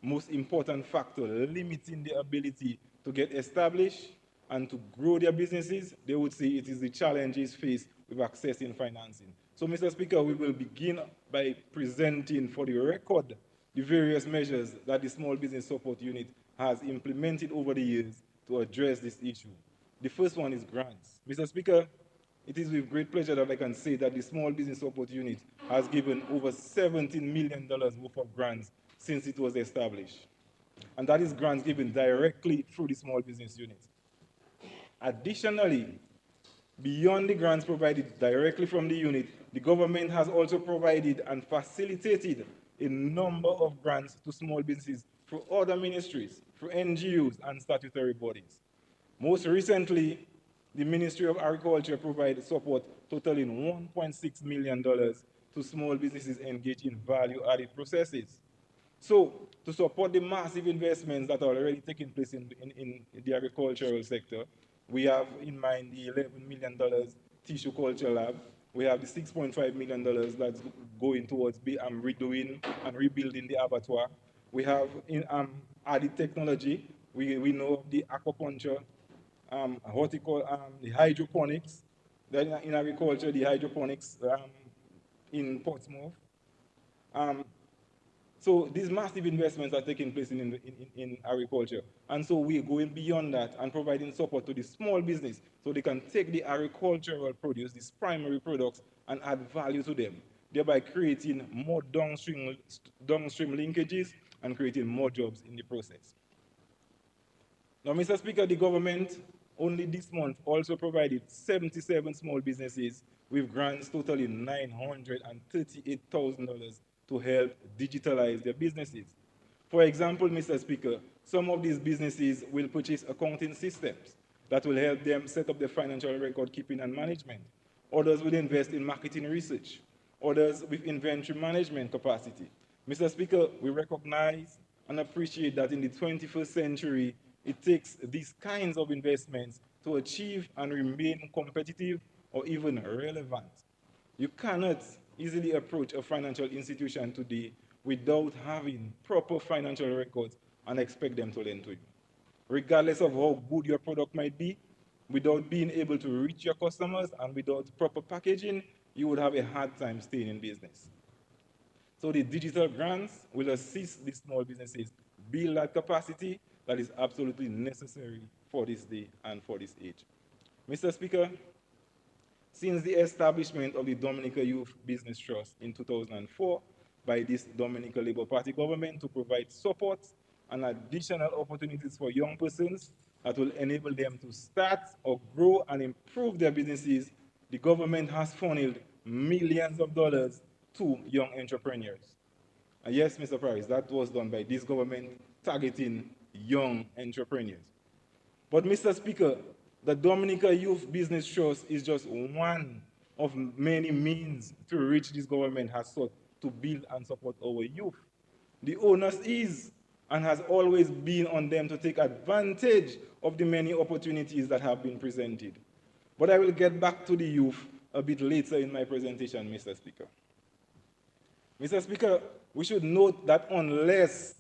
most important factor limiting their ability to get established and to grow their businesses, they would say it is the challenges faced with accessing financing. So, Mr. Speaker, we will begin by presenting for the record the various measures that the Small Business Support Unit has implemented over the years to address this issue. The first one is grants. Mr. Speaker, it is with great pleasure that I can say that the Small Business Support Unit has given over $17 million worth of grants since it was established. And that is grants given directly through the Small Business Unit. Additionally, beyond the grants provided directly from the unit, the government has also provided and facilitated a number of grants to small businesses through other ministries, through NGOs and statutory bodies. Most recently, the Ministry of Agriculture provided support totaling $1.6 million to small businesses engaged in value-added processes. So, to support the massive investments that are already taking place in the agricultural sector, we have in mind the $11 million tissue culture lab. We have the $6.5 million that's going towards redoing and rebuilding the abattoir. We have in added technology. We know the aquaculture, the hydroponics. Then in agriculture, the hydroponics in Portsmouth. So these massive investments are taking place in agriculture. And so we're going beyond that and providing support to the small business so they can take the agricultural produce, these primary products, and add value to them, thereby creating more downstream linkages and creating more jobs in the process. Now, Mr. Speaker, the government only this month also provided 77 small businesses with grants totaling $938,000 to help digitalize their businesses. For example, Mr. Speaker, some of these businesses will purchase accounting systems that will help them set up their financial record keeping and management. Others will invest in marketing research. Others with inventory management capacity. Mr. Speaker, we recognize and appreciate that in the 21st century, it takes these kinds of investments to achieve and remain competitive or even relevant. You cannot easily approach a financial institution today without having proper financial records and expect them to lend to you. Regardless of how good your product might be, without being able to reach your customers and without proper packaging, you would have a hard time staying in business. So the digital grants will assist these small businesses build that capacity that is absolutely necessary for this day and for this age. Mr. Speaker, since the establishment of the Dominica Youth Business Trust in 2004 by this Dominica Labour Party government to provide support and additional opportunities for young persons that will enable them to start or grow and improve their businesses, the government has funneled millions of dollars to young entrepreneurs. And yes, Mr. Price, that was done by this government targeting young entrepreneurs. But Mr. Speaker, the Dominica Youth Business Trust is just one of many means through which this government has sought to build and support our youth. The onus is and has always been on them to take advantage of the many opportunities that have been presented. But I will get back to the youth a bit later in my presentation, Mr. Speaker. Mr. Speaker, we should note that unless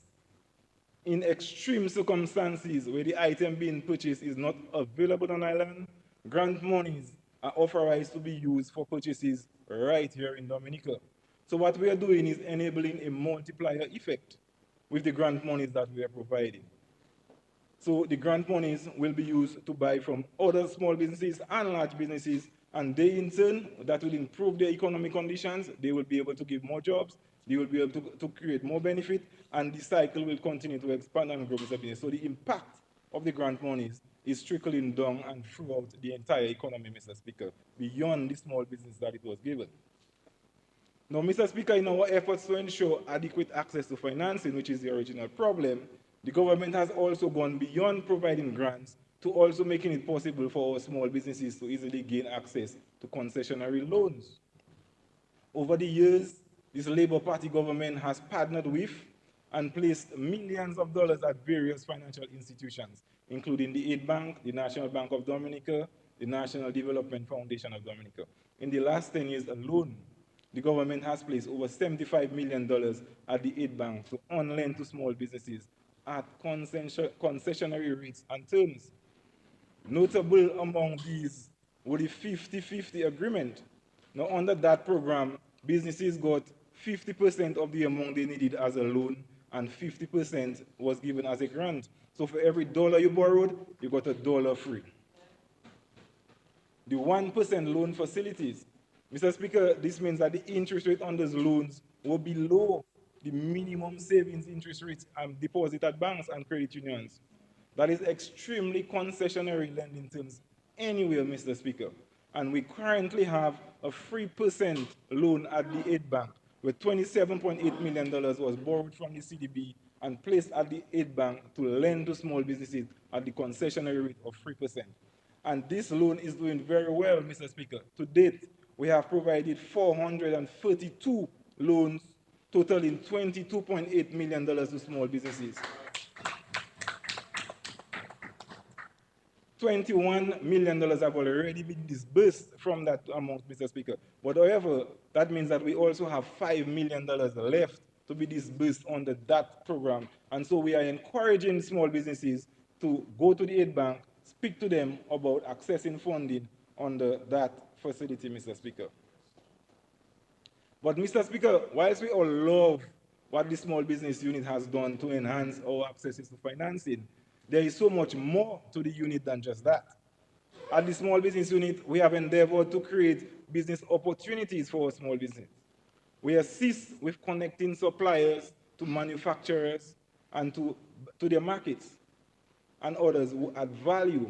in extreme circumstances where the item being purchased is not available on island, grant monies are authorized to be used for purchases right here in Dominica. So what we are doing is enabling a multiplier effect with the grant monies that we are providing. So the grant monies will be used to buy from other small businesses and large businesses, and they in turn, that will improve their economic conditions, they will be able to give more jobs, they will be able to create more benefit, and the cycle will continue to expand and grow as a business. So the impact of the grant monies is trickling down and throughout the entire economy, Mr. Speaker, beyond the small business that it was given. Now, Mr. Speaker, in our efforts to ensure adequate access to financing, which is the original problem, the government has also gone beyond providing grants to also making it possible for our small businesses to easily gain access to concessionary loans. Over the years, this Labour Party government has partnered with and placed millions of dollars at various financial institutions, including the Aid Bank, the National Bank of Dominica, the National Development Foundation of Dominica. In the last 10 years alone, the government has placed over $75 million at the Aid Bank to on-lend to small businesses at concessionary rates and terms. Notable among these were the 50-50 agreement. Now, under that program, businesses got 50% of the amount they needed as a loan, and 50% was given as a grant. So for every dollar you borrowed, you got a dollar free. The 1% loan facilities. Mr. Speaker, this means that the interest rate on those loans will be below the minimum savings interest rates and deposit at banks and credit unions. That is extremely concessionary lending terms anywhere, Mr. Speaker. And we currently have a 3% loan at the aid bank, where $27.8 million was borrowed from the CDB and placed at the aid bank to lend to small businesses at the concessionary rate of 3%. And this loan is doing very well, Mr. Speaker. To date, we have provided 432 loans totaling $22.8 million to small businesses. $21 million have already been disbursed from that amount, Mr. Speaker. But however, that means that we also have $5 million left to be disbursed under that program. And so we are encouraging small businesses to go to the aid bank, speak to them about accessing funding under that facility, Mr. Speaker. But Mr. Speaker, whilst we all love what the small business unit has done to enhance our access to financing, there is so much more to the unit than just that. At the small business unit, we have endeavored to create business opportunities for our small business. We assist with connecting suppliers to manufacturers and to their markets and others who add value.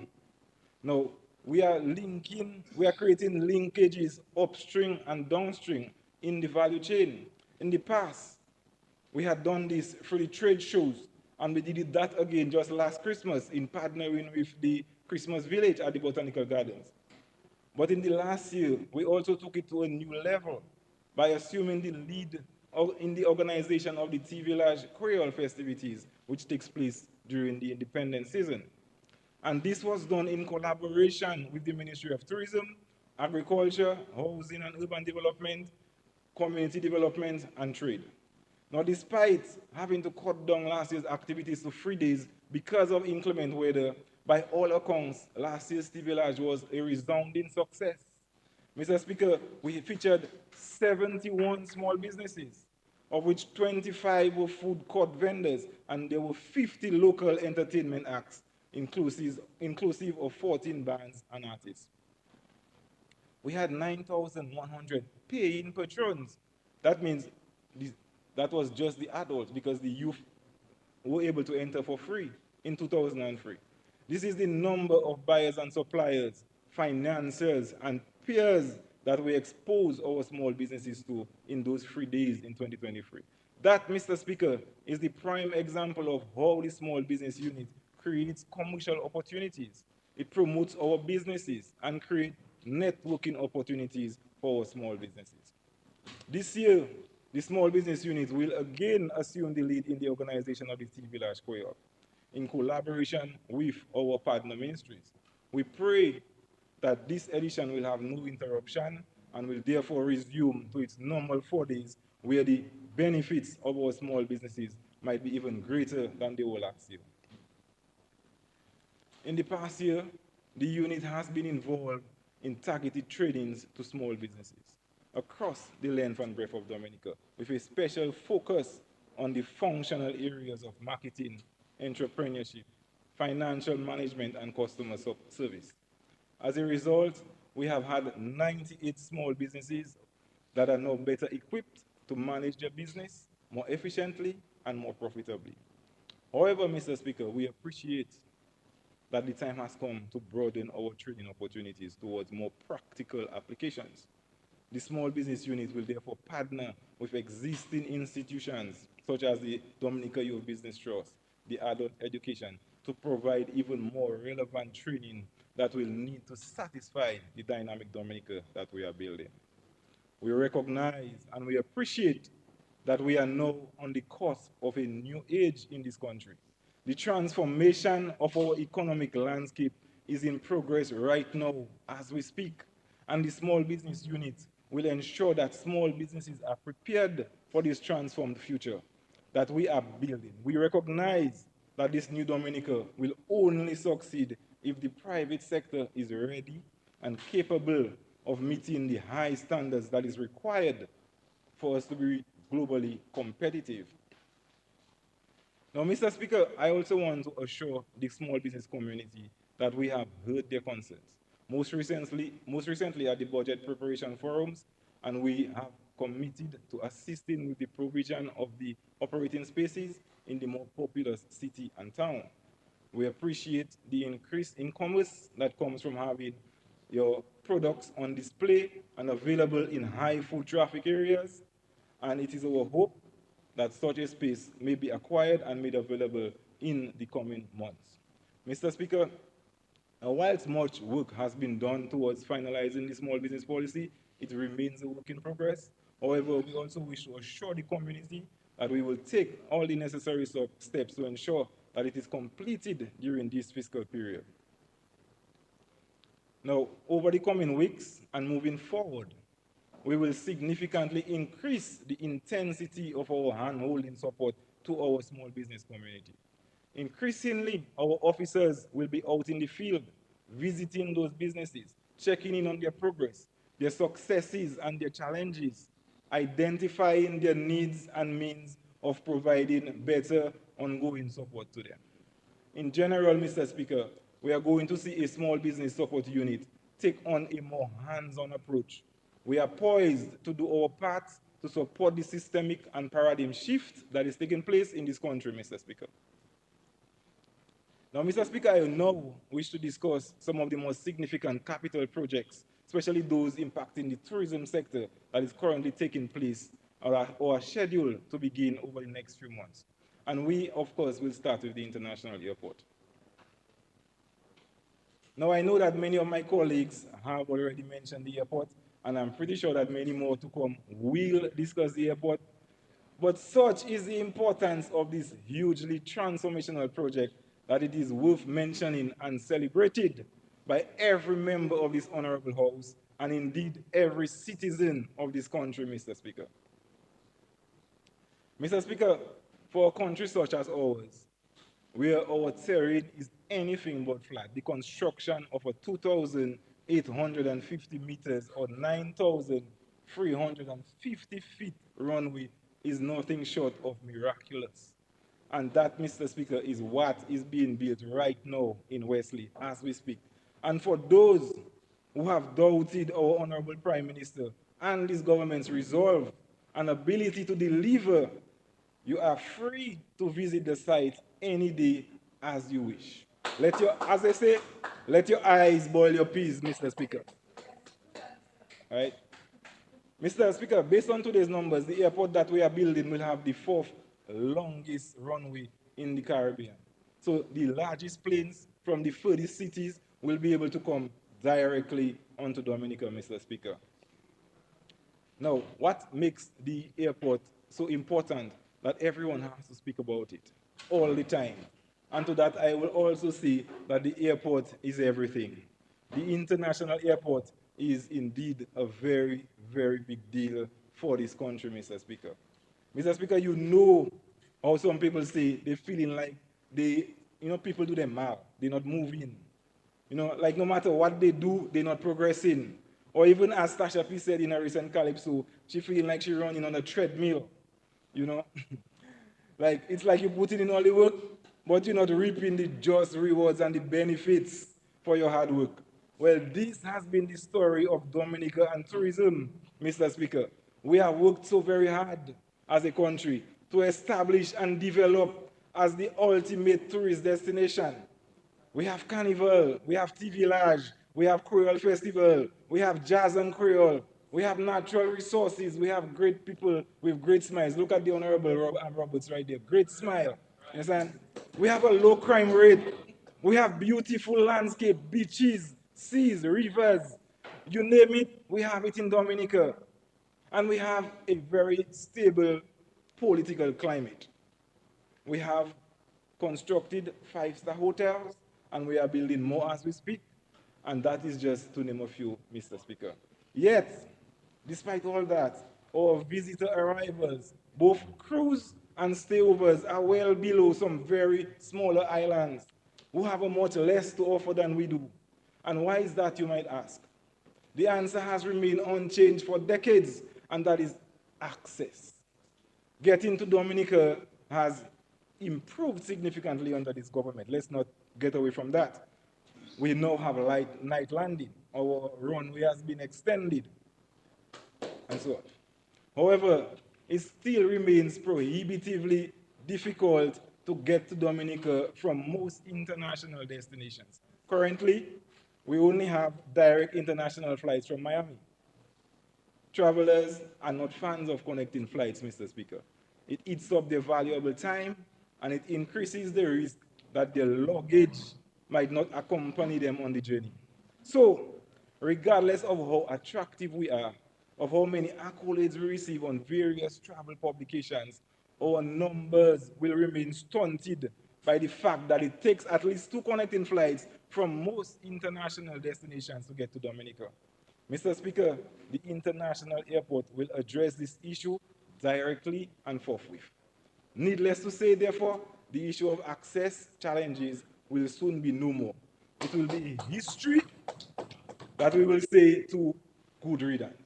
Now, we are creating linkages upstream and downstream in the value chain. In the past, we had done this through the trade shows, and we did that again just last Christmas in partnering with the Christmas Village at the Botanical Gardens. But in the last year, we also took it to a new level by assuming the lead in the organization of the Tea Village Creole festivities, which takes place during the independence season. And this was done in collaboration with the Ministry of Tourism, Agriculture, Housing and Urban Development, Community Development, and Trade. Now, despite having to cut down last year's activities to 3 days because of inclement weather, by all accounts, last year's Tea Village was a resounding success. Mr. Speaker, we featured 71 small businesses, of which 25 were food court vendors, and there were 50 local entertainment acts, inclusive of 14 bands and artists. We had 9,100 paying patrons. That means that was just the adults, because the youth were able to enter for free in 2003. This is the number of buyers and suppliers, financiers, and peers that we expose our small businesses to in those 3 days in 2023. That, Mr. Speaker, is the prime example of how the small business unit creates commercial opportunities. It promotes our businesses and creates networking opportunities for our small businesses. This year, the small business unit will again assume the lead in the organization of the Tea Village Co-op in collaboration with our partner ministries. We pray that this edition will have no interruption and will therefore resume to its normal 4 days, where the benefits of our small businesses might be even greater than they were last year. In the past year, the unit has been involved in targeted trainings to small businesses across the length and breadth of Dominica, with a special focus on the functional areas of marketing, entrepreneurship, financial management, and customer service. As a result, we have had 98 small businesses that are now better equipped to manage their business more efficiently and more profitably. However, Mr. Speaker, we appreciate that the time has come to broaden our training opportunities towards more practical applications. The small business unit will therefore partner with existing institutions such as the Dominica Youth Business Trust, the Adult Education, to provide even more relevant training that will need to satisfy the dynamic Dominica that we are building. We recognize and we appreciate that we are now on the cusp of a new age in this country. The transformation of our economic landscape is in progress right now as we speak, and the small business unit will ensure that small businesses are prepared for this transformed future that we are building. We recognize that this new Dominica will only succeed if the private sector is ready and capable of meeting the high standards that is required for us to be globally competitive. Now, Mr. Speaker, I also want to assure the small business community that we have heard their concerns. Most recently at the budget preparation forums, and we have committed to assisting with the provision of the operating spaces in the more populous city and town. We appreciate the increase in commerce that comes from having your products on display and available in high foot traffic areas. And it is our hope that such a space may be acquired and made available in the coming months. Mr. Speaker, whilst much work has been done towards finalizing the small business policy, it remains a work in progress. However, we also wish to assure the community that we will take all the necessary steps to ensure that it is completed during this fiscal period. Now, over the coming weeks and moving forward, we will significantly increase the intensity of our hand-holding support to our small business community. Increasingly, our officers will be out in the field, visiting those businesses, checking in on their progress, their successes and their challenges, identifying their needs and means of providing better ongoing support to them. In general, Mr. Speaker, we are going to see a small business support unit take on a more hands-on approach. We are poised to do our part to support the systemic and paradigm shift that is taking place in this country, Mr. Speaker. Now, Mr. Speaker, I now wish to discuss some of the most significant capital projects, especially those impacting the tourism sector that is currently taking place or are scheduled to begin over the next few months. And we, of course, will start with the international airport. Now, I know that many of my colleagues have already mentioned the airport, and I'm pretty sure that many more to come will discuss the airport. But such is the importance of this hugely transformational project that it is worth mentioning and celebrated by every member of this honorable house, and indeed every citizen of this country, Mr. Speaker. Mr. Speaker, for a country such as ours, where our terrain is anything but flat, the construction of a 2,850 meters or 9,350 feet runway is nothing short of miraculous. And that, Mr. Speaker, is what is being built right now in Wesley as we speak. And for those who have doubted our Honorable Prime Minister and this government's resolve and ability to deliver, you are free to visit the site any day as you wish. As I say, let your eyes boil your peas, Mr. Speaker. All right? Mr. Speaker, based on today's numbers, the airport that we are building will have the fourth longest runway in the Caribbean. So the largest planes from the furthest cities will be able to come directly onto Dominica, Mr. Speaker. Now, what makes the airport so important that everyone has to speak about it all the time? And to that, I will also say that the airport is everything. The international airport is indeed a very, very big deal for this country, Mr. Speaker. Mr. Speaker, you know how some people say they're feeling like people do them mal, they're not moving. Like no matter what they do, they're not progressing. Or even as Tasha P said in a recent Calypso, she feeling like she's running on a treadmill, Like, it's like you put in all the work, but you're not reaping the just rewards and the benefits for your hard work. Well, this has been the story of Dominica and tourism, Mr. Speaker. We have worked so very hard as a country to establish and develop as the ultimate tourist destination. We have Carnival, we have TV Village, we have Creole Festival, we have Jazz and Creole, we have natural resources, we have great people with great smiles. Look at the Honorable Roberts right there, great smile. You understand? We have a low crime rate. We have beautiful landscape, beaches, seas, rivers. You name it, we have it in Dominica. And we have a very stable political climate. We have constructed 5-star hotels, and we are building more as we speak. And that is just to name a few, Mr. Speaker. Yet, despite all that, our visitor arrivals, both cruise and stayovers, are well below some very smaller islands who have a much less to offer than we do. And why is that, you might ask? The answer has remained unchanged for decades, and that is access. Getting to Dominica has improved significantly under this government. Let's not get away from that. We now have light night landing. Our runway has been extended, and so on. However, it still remains prohibitively difficult to get to Dominica from most international destinations. Currently, we only have direct international flights from Miami. Travelers are not fans of connecting flights, Mr. Speaker. It eats up their valuable time and it increases the risk that their luggage might not accompany them on the journey. So, regardless of how attractive we are, of how many accolades we receive on various travel publications, our numbers will remain stunted by the fact that it takes at least 2 connecting flights from most international destinations to get to Dominica. Mr. Speaker, the international airport will address this issue directly and forthwith. Needless to say, therefore, the issue of access challenges will soon be no more. It will be history that we will say to good riddance.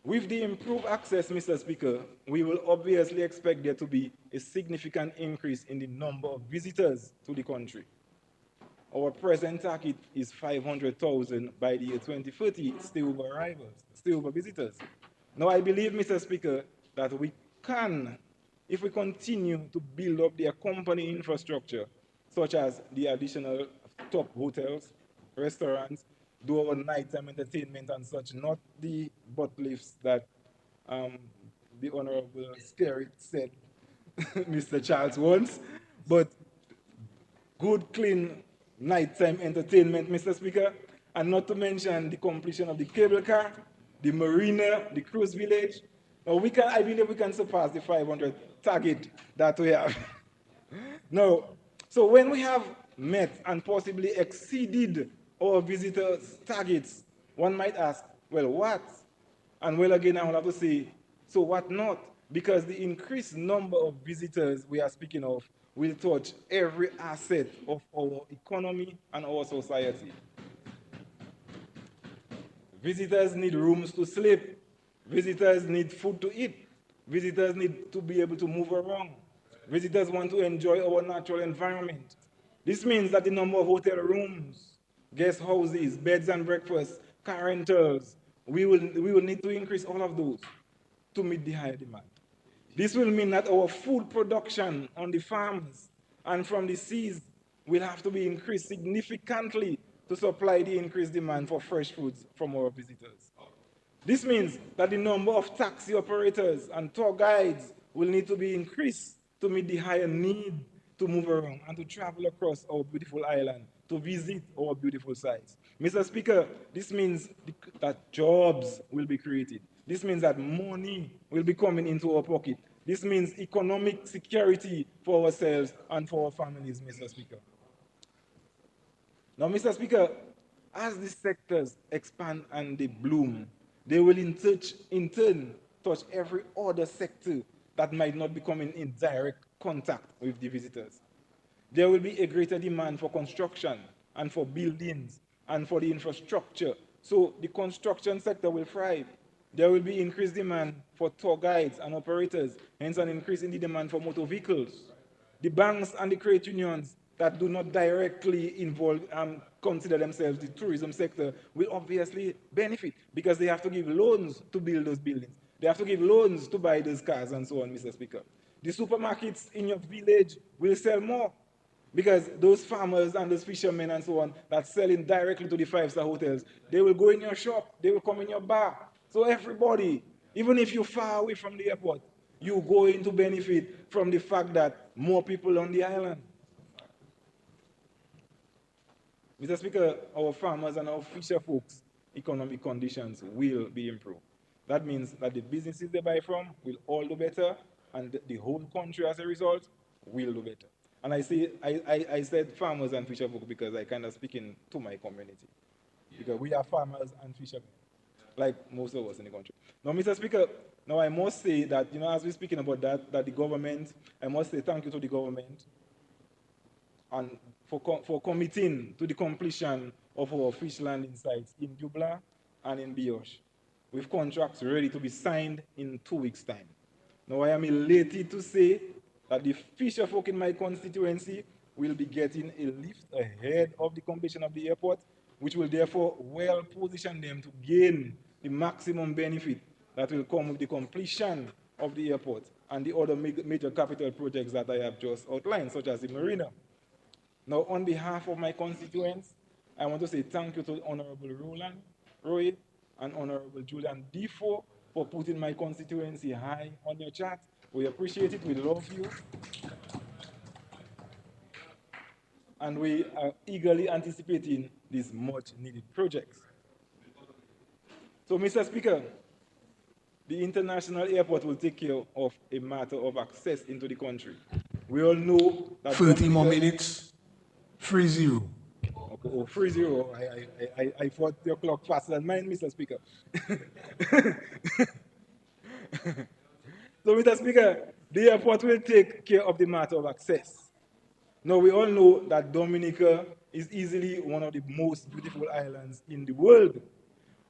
With the improved access, Mr. Speaker, we will obviously expect there to be a significant increase in the number of visitors to the country. Our present target is 500,000 by the year 2030 stay-over arrivals, stay-over visitors. Now, I believe, Mr. Speaker, that we can, if we continue to build up the accompanying infrastructure, such as the additional top hotels, restaurants, do our nighttime entertainment and such, not the butt lifts that the Honorable Skerritt said Mr. Charles wants, but good, clean nighttime entertainment, Mr. Speaker, and not to mention the completion of the cable car, the marina, the cruise village. Now I believe we can surpass the 500 target that we have. Now, so when we have met and possibly exceeded our visitors' targets, one might ask, well, what? And well, again, I will have to say, so what not? Because the increased number of visitors we are speaking of will touch every asset of our economy and our society. Visitors need rooms to sleep. Visitors need food to eat. Visitors need to be able to move around. Visitors want to enjoy our natural environment. This means that the number of hotel rooms, guest houses, beds and breakfasts, car rentals, we will need to increase all of those to meet the higher demand. This will mean that our food production on the farms and from the seas will have to be increased significantly to supply the increased demand for fresh foods from our visitors. This means that the number of taxi operators and tour guides will need to be increased to meet the higher need to move around and to travel across our beautiful island to visit our beautiful sites. Mr. Speaker, this means that jobs will be created. This means that money will be coming into our pocket. This means economic security for ourselves and for our families, Mr. Speaker. Now, Mr. Speaker, as these sectors expand and they bloom, they will in turn touch every other sector that might not be coming in direct contact with the visitors. There will be a greater demand for construction and for buildings and for the infrastructure. So the construction sector will thrive. There will be increased demand for tour guides and operators, hence an increase in the demand for motor vehicles. The banks and the credit unions that do not directly involve and consider themselves the tourism sector will obviously benefit because they have to give loans to build those buildings. They have to give loans to buy those cars and so on, Mr. Speaker. The supermarkets in your village will sell more because those farmers and those fishermen and so on that selling directly to the five-star hotels, they will go in your shop, they will come in your bar. So everybody, even if you're far away from the airport, you're going to benefit from the fact that more people on the island. Mr. Speaker, our farmers and our fisher folks' economic conditions will be improved. That means that the businesses they buy from will all do better, and the whole country as a result will do better. And I said farmers and fisher folk because I kind of speaking to my community. Because we are farmers and fishermen, like most of us in the country. Now, Mr. Speaker, now I must say that, as we're speaking about that the government, I must say thank you to the government and for committing to the completion of our fish landing sites in Dubla and in Bioche. with contracts ready to be signed in 2 weeks' time. Now, I am elated to say that the fisher folk in my constituency will be getting a lift ahead of the completion of the airport, which will therefore well position them to gain the maximum benefit that will come with the completion of the airport and the other major capital projects that I have just outlined, such as the marina. Now, on behalf of my constituents, I want to say thank you to Honorable Roland, Roy, and Honorable Julian Defoe for putting my constituency high on your chart. We appreciate it, we love you, and we are eagerly anticipating these much needed projects. So, Mr. Speaker, the international airport will take care of a matter of access into the country. We all know that 30 more minutes, 3-0. Okay, oh, 3-0. I thought your clock faster than mine, Mr. Speaker. So, Mr. Speaker, the airport will take care of the matter of access. Now, we all know that Dominica is easily one of the most beautiful islands in the world.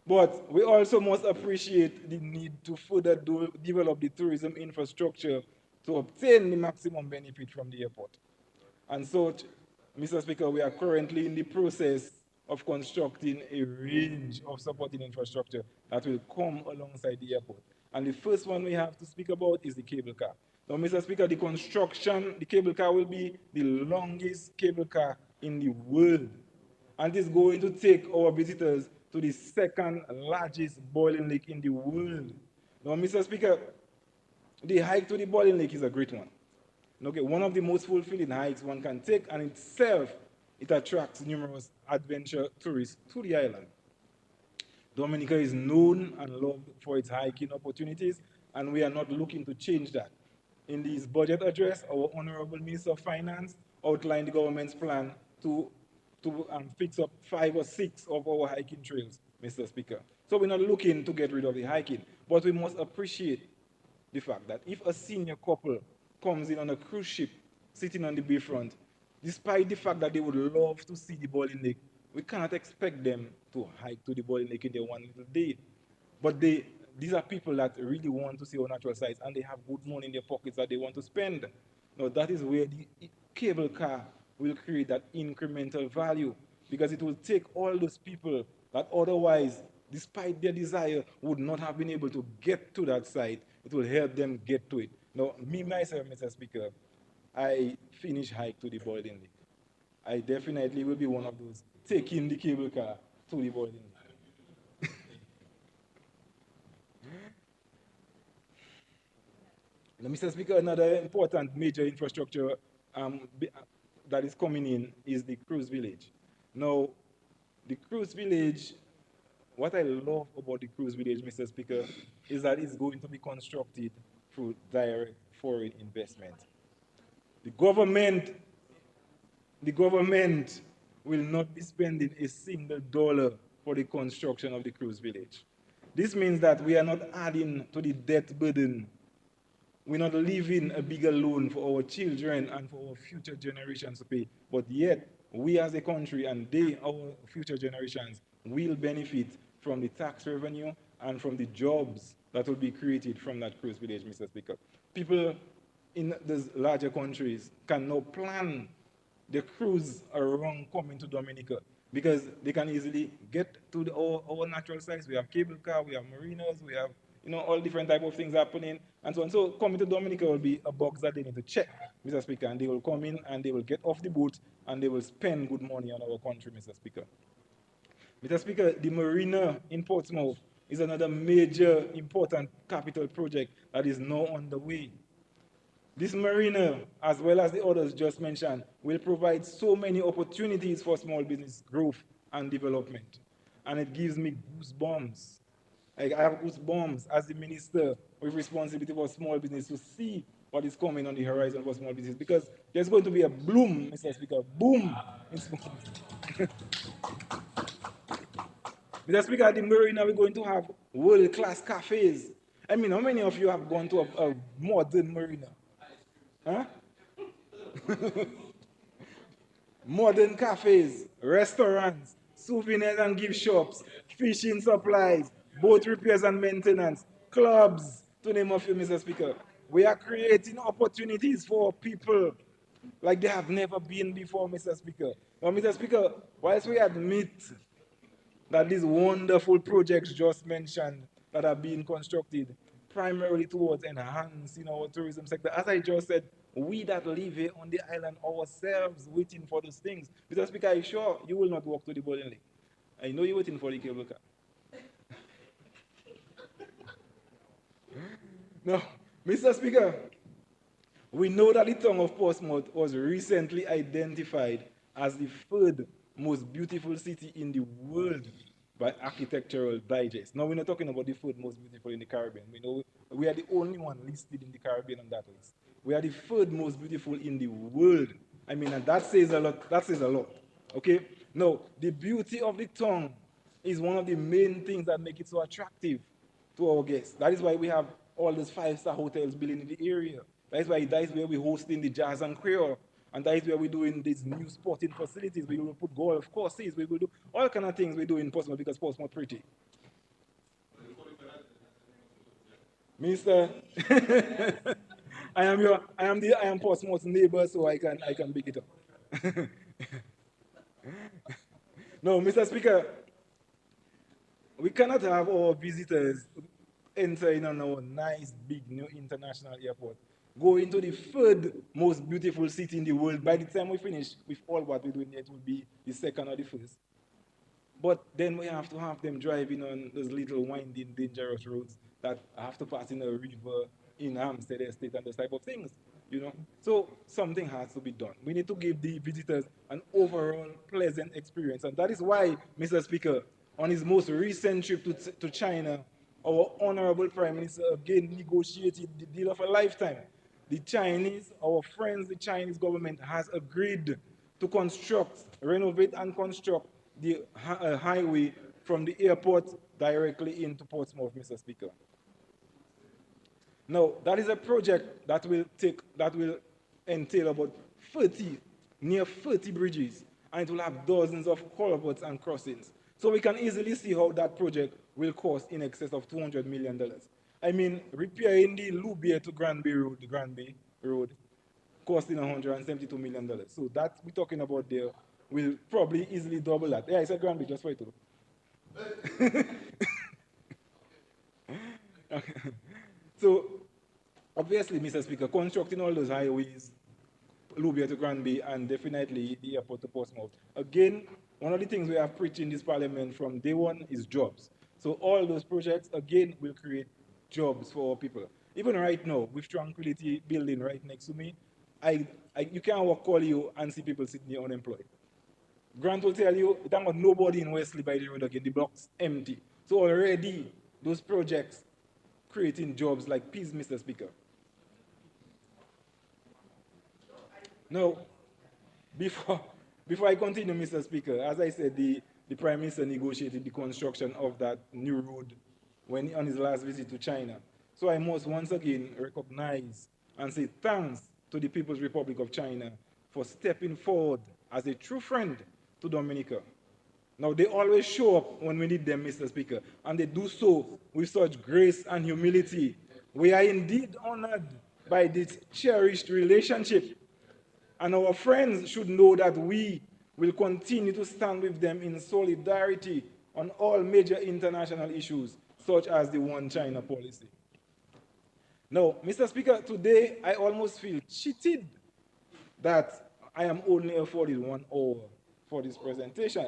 But we also must appreciate the need to further develop the tourism infrastructure to obtain the maximum benefit from the airport. And so, Mr. Speaker, we are currently in the process of constructing a range of supporting infrastructure that will come alongside the airport. And the first one we have to speak about is the cable car. Now, Mr. Speaker, the cable car will be the longest cable car in the world. And it's going to take our visitors to the second largest boiling lake in the world. Now, Mr. Speaker, the hike to the boiling lake is a great one. Okay, one of the most fulfilling hikes one can take, and itself, it attracts numerous adventure tourists to the island. Dominica is known and loved for its hiking opportunities, and we are not looking to change that. In this budget address, our Honorable Minister of Finance outlined the government's plan to fix up 5 or 6 of our hiking trails, Mr. Speaker. So we're not looking to get rid of the hiking, but we must appreciate the fact that if a senior couple comes in on a cruise ship, sitting on the bayfront, despite the fact that they would love to see the boiling lake, we cannot expect them to hike to the boiling lake in their one little day. But these are people that really want to see our natural sites, and they have good money in their pockets that they want to spend. Now, that is where the cable car will create that incremental value, because it will take all those people that otherwise, despite their desire, would not have been able to get to that site. It will help them get to it. Now, me, myself, Mr. Speaker, I finish hike to the boiling lake. I definitely will be one of those taking the cable car to the boiling lake. Now, Mr. Speaker, another important major infrastructure that is coming in is the cruise village. Now, the cruise village, what I love about the cruise village, Mr. Speaker, is that it's going to be constructed through direct foreign investment. The government will not be spending a single dollar for the construction of the cruise village. This means that we are not adding to the debt burden. We're not leaving a bigger loan for our children and for our future generations to pay. But yet, we as a country and our future generations, will benefit from the tax revenue and from the jobs that will be created from that cruise village, Mr. Speaker. People in these larger countries can now plan the cruise around coming to Dominica, because they can easily get to our natural sites. We have cable car, we have marinas, we have all different type of things happening, and so on. So coming to Dominica will be a box that they need to check, Mr. Speaker, and they will come in and they will get off the boat and they will spend good money on our country, Mr. Speaker. Mr. Speaker, the marina in Portsmouth is another major important capital project that is now underway. This marina, as well as the others just mentioned, will provide so many opportunities for small business growth and development. And it gives me goosebumps. I have goosebumps as the minister with responsibility for small business to see what is coming on the horizon for small business, because there's going to be a bloom, Mr. Speaker, boom in small business. Mr. Speaker, at the marina, we're going to have world-class cafes. I mean, how many of you have gone to a modern marina? Huh? Modern cafes, restaurants, souvenirs and gift shops, fishing supplies, boat repairs and maintenance, clubs, to name a few, Mr. Speaker. We are creating opportunities for people like they have never been before, Mr. Speaker. Now, Mr. Speaker, whilst we admit that these wonderful projects just mentioned that are being constructed primarily towards enhancing our tourism sector, as I just said, we that live here on the island ourselves waiting for those things. Mr. Speaker, are you sure you will not walk to the bowling lake? I know you're waiting for the cable car. No, Mr. Speaker, we know that the town of Portsmouth was recently identified as the third most beautiful city in the world by Architectural Digest. Now, we're not talking about the third most beautiful in the Caribbean. We know we are the only one listed in the Caribbean on that list. We are the third most beautiful in the world. I mean, and that says a lot. That says a lot. Okay? Now, the beauty of the town is one of the main things that make it so attractive to our guests. That is why we have all these five-star hotels building in the area. That is where we're hosting the Jazz and Creole. And that is where we're doing these new sporting facilities. We will put golf courses. We will do all kind of things we do in Portsmouth because Portsmouth pretty. Mister, I am Portsmouth's neighbor, so I can pick it up. No, Mr. Speaker, we cannot have our visitors entering on our nice, big, new international airport, go into the third most beautiful city in the world. By the time we finish with all what we're doing, it will be the second or the first. But then we have to have them driving on those little winding, dangerous roads that have to pass in a river, in Hampstead Estate, and those type of things. So something has to be done. We need to give the visitors an overall pleasant experience. And that is why, Mr. Speaker, on his most recent trip to China, our honorable Prime Minister again negotiated the deal of a lifetime. The Chinese, our friends, the Chinese government has agreed to construct, renovate and construct the highway from the airport directly into Portsmouth, Mr. Speaker. Now, that is a project that will entail about 30, near 30 bridges, and it will have dozens of culverts and crossings. So we can easily see how that project will cost in excess of $200 million. I mean, repairing the Loubier to Granby Road, the Granby Road, costing $172 million. So that we're talking about there will probably easily double that. Yeah, I said Granby just for it too. Okay. So, obviously, Mr. Speaker, constructing all those highways, Loubier to Granby, and definitely the airport to Portsmouth. Again, one of the things we have preached in this parliament from day one is jobs. So all those projects, again, will create jobs for our people. Even right now, with Tranquility Building right next to me, you can't walk call you and see people sitting here unemployed. Grant will tell you, there was nobody in Wesley by the road again, the block's empty. So already, those projects creating jobs like peace, Mr. Speaker. Now, before I continue, Mr. Speaker, as I said, the Prime Minister negotiated the construction of that new road when on his last visit to China. So I must once again recognize and say thanks to the People's Republic of China for stepping forward as a true friend to Dominica. Now, they always show up when we need them, Mr. Speaker, and they do so with such grace and humility. We are indeed honored by this cherished relationship, and our friends should know that we will continue to stand with them in solidarity on all major international issues, such as the One China policy. Now, Mr. Speaker, today I almost feel cheated that I am only afforded 1 hour for this presentation.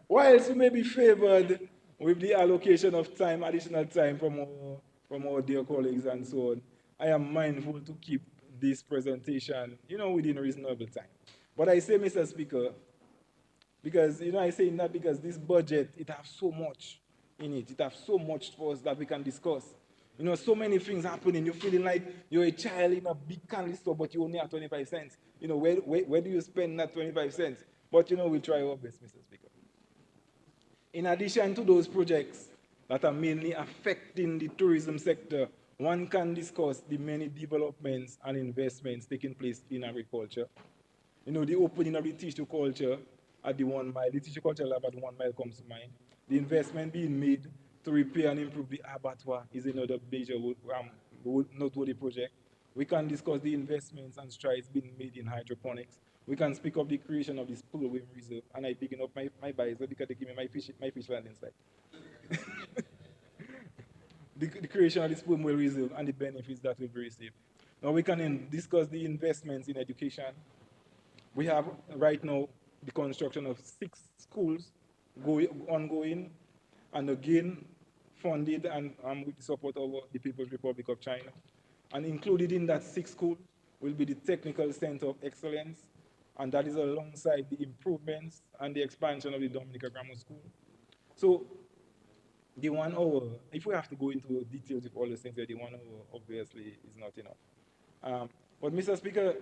Whilst we may be favored with the allocation of time, additional time from our dear colleagues and so on, I am mindful to keep this presentation, within a reasonable time. But I say, Mr. Speaker, because, I say that because this budget, it has so much in it. It has so much for us that we can discuss. So many things happening. You're feeling like you're a child in a big candy store, but you only have 25 cents. Where do you spend that 25 cents? But, we'll try our best, Mr. Speaker. In addition to those projects that are mainly affecting the tourism sector, one can discuss the many developments and investments taking place in agriculture. The opening of the tissue culture at the 1 mile. The Tissue Culture Lab at the 1 mile comes to mind. The investment being made to repair and improve the abattoir is another major noteworthy project. We can discuss the investments and strides being made in hydroponics. We can speak of the creation of this Pearl Reserve, and I picking up my visor because they give me my fish land inside. The creation of this Pearl Reserve and the benefits that will be received. Now we can discuss the investments in education. We have right now the construction of 6 schools ongoing, and again funded and with the support of the People's Republic of China. And included in that 6 schools will be the Technical Center of Excellence, and that is alongside the improvements and the expansion of the Dominica Grammar School. So the 1 hour, if we have to go into details with all the things, the 1 hour obviously is not enough. But Mr. Speaker,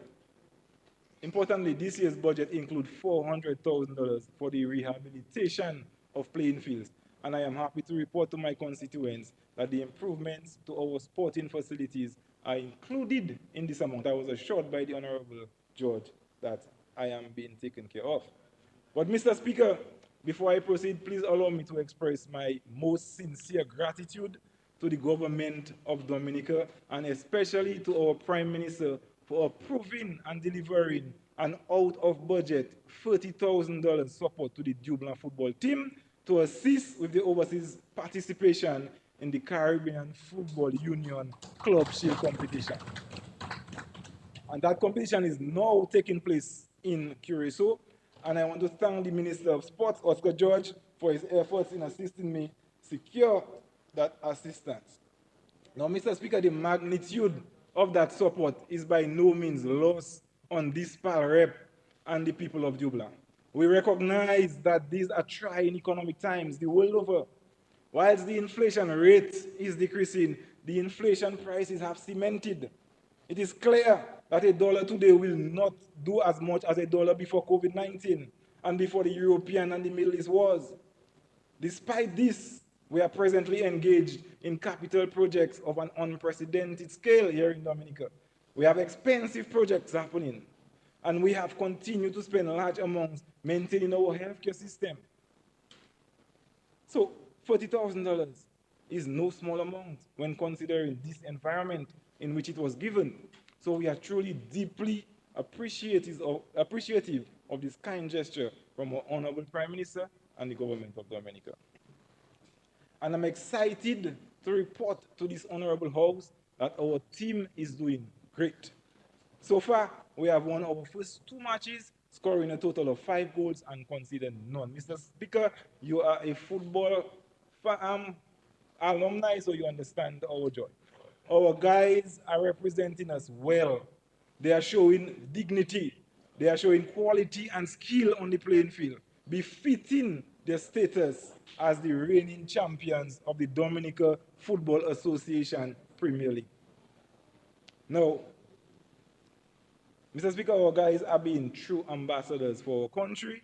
importantly, this year's budget includes $400,000 for the rehabilitation of playing fields. And I am happy to report to my constituents that the improvements to our sporting facilities are included in this amount. I was assured by the Honorable Judge that I am being taken care of. But Mr. Speaker, before I proceed, please allow me to express my most sincere gratitude to the government of Dominica, and especially to our Prime Minister for approving and delivering an out-of-budget $30,000 support to the Dublin football team to assist with the overseas participation in the Caribbean Football Union Club Shield competition. And that competition is now taking place in Curacao, and I want to thank the Minister of Sports, Oscar George, for his efforts in assisting me secure that assistance. Now, Mr. Speaker, the magnitude of that support is by no means lost on this PAL rep and the people of Dublin. We recognize that these are trying economic times the world over. Whilst the inflation rate is decreasing, the inflation prices have cemented. It is clear that a dollar today will not do as much as a dollar before COVID-19 and before the European and the Middle East wars. Despite this, we are presently engaged in capital projects of an unprecedented scale here in Dominica. We have expensive projects happening, and we have continued to spend large amounts maintaining our healthcare system. So $40,000 is no small amount when considering this environment in which it was given. So we are truly deeply appreciative of this kind gesture from our Honorable Prime Minister and the government of Dominica. And I'm excited to report to this Honorable House that our team is doing great. So far, we have won our first 2 matches, scoring a total of 5 goals and conceded none. Mr. Speaker, you are a football alumni, so you understand our joy. Our guys are representing us well. They are showing dignity. They are showing quality and skill on the playing field, befitting their status as the reigning champions of the Dominica Football Association Premier League. Now, Mr. Speaker, our guys are being true ambassadors for our country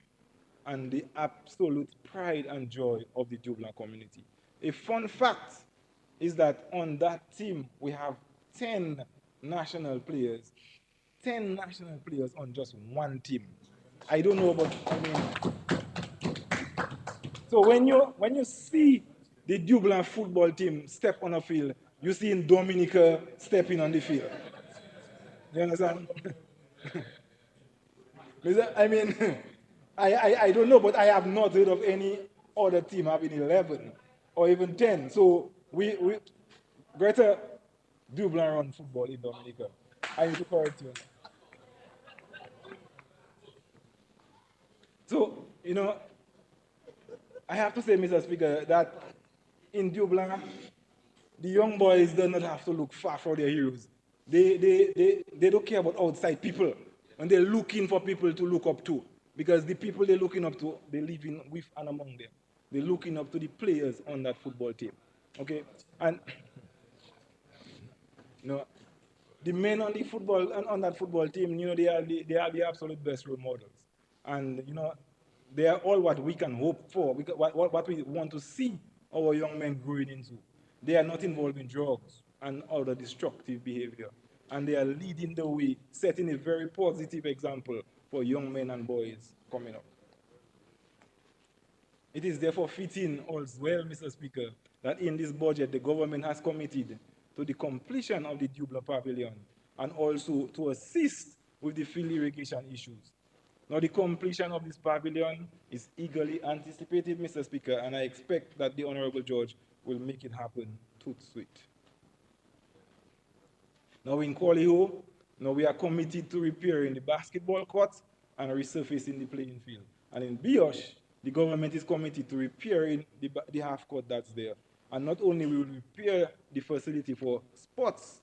and the absolute pride and joy of the Dublin community. A fun fact is that on that team, we have 10 national players. 10 national players on just 1 team. I don't know, but I mean, so when you see the Dublin football team step on the field, you see in Dominica stepping on the field. You understand? I mean, I don't know, but I have not heard of any other team having 11 or even 10. So we greater Dublin run football in Dominica. I need to correct you. So, you know, I have to say, Mr. Speaker, that in Dublin, the young boys do not have to look far for their heroes. They don't care about outside people, and they're looking for people to look up to, because the people they're looking up to, they live in with and among them. They're looking up to the players on that football team. Okay, and you know, the men on the football and on that football team, you know, they are the absolute best role models, and you know, they are all what we can hope for, what we want to see our young men growing into. They are not involved in drugs and other destructive behavior, and they are leading the way, setting a very positive example for young men and boys coming up. It is therefore fitting as well, Mr. Speaker, that in this budget the government has committed to the completion of the Dubla Pavilion and also to assist with the field irrigation issues. Now, the completion of this pavilion is eagerly anticipated, Mr. Speaker, and I expect that the Honorable Judge will make it happen tooth sweet. Now, in Kwaliho, now we are committed to repairing the basketball court and resurfacing the playing field. And in Biosh, the government is committed to repairing the half court that's there. And not only will we repair the facility for sports,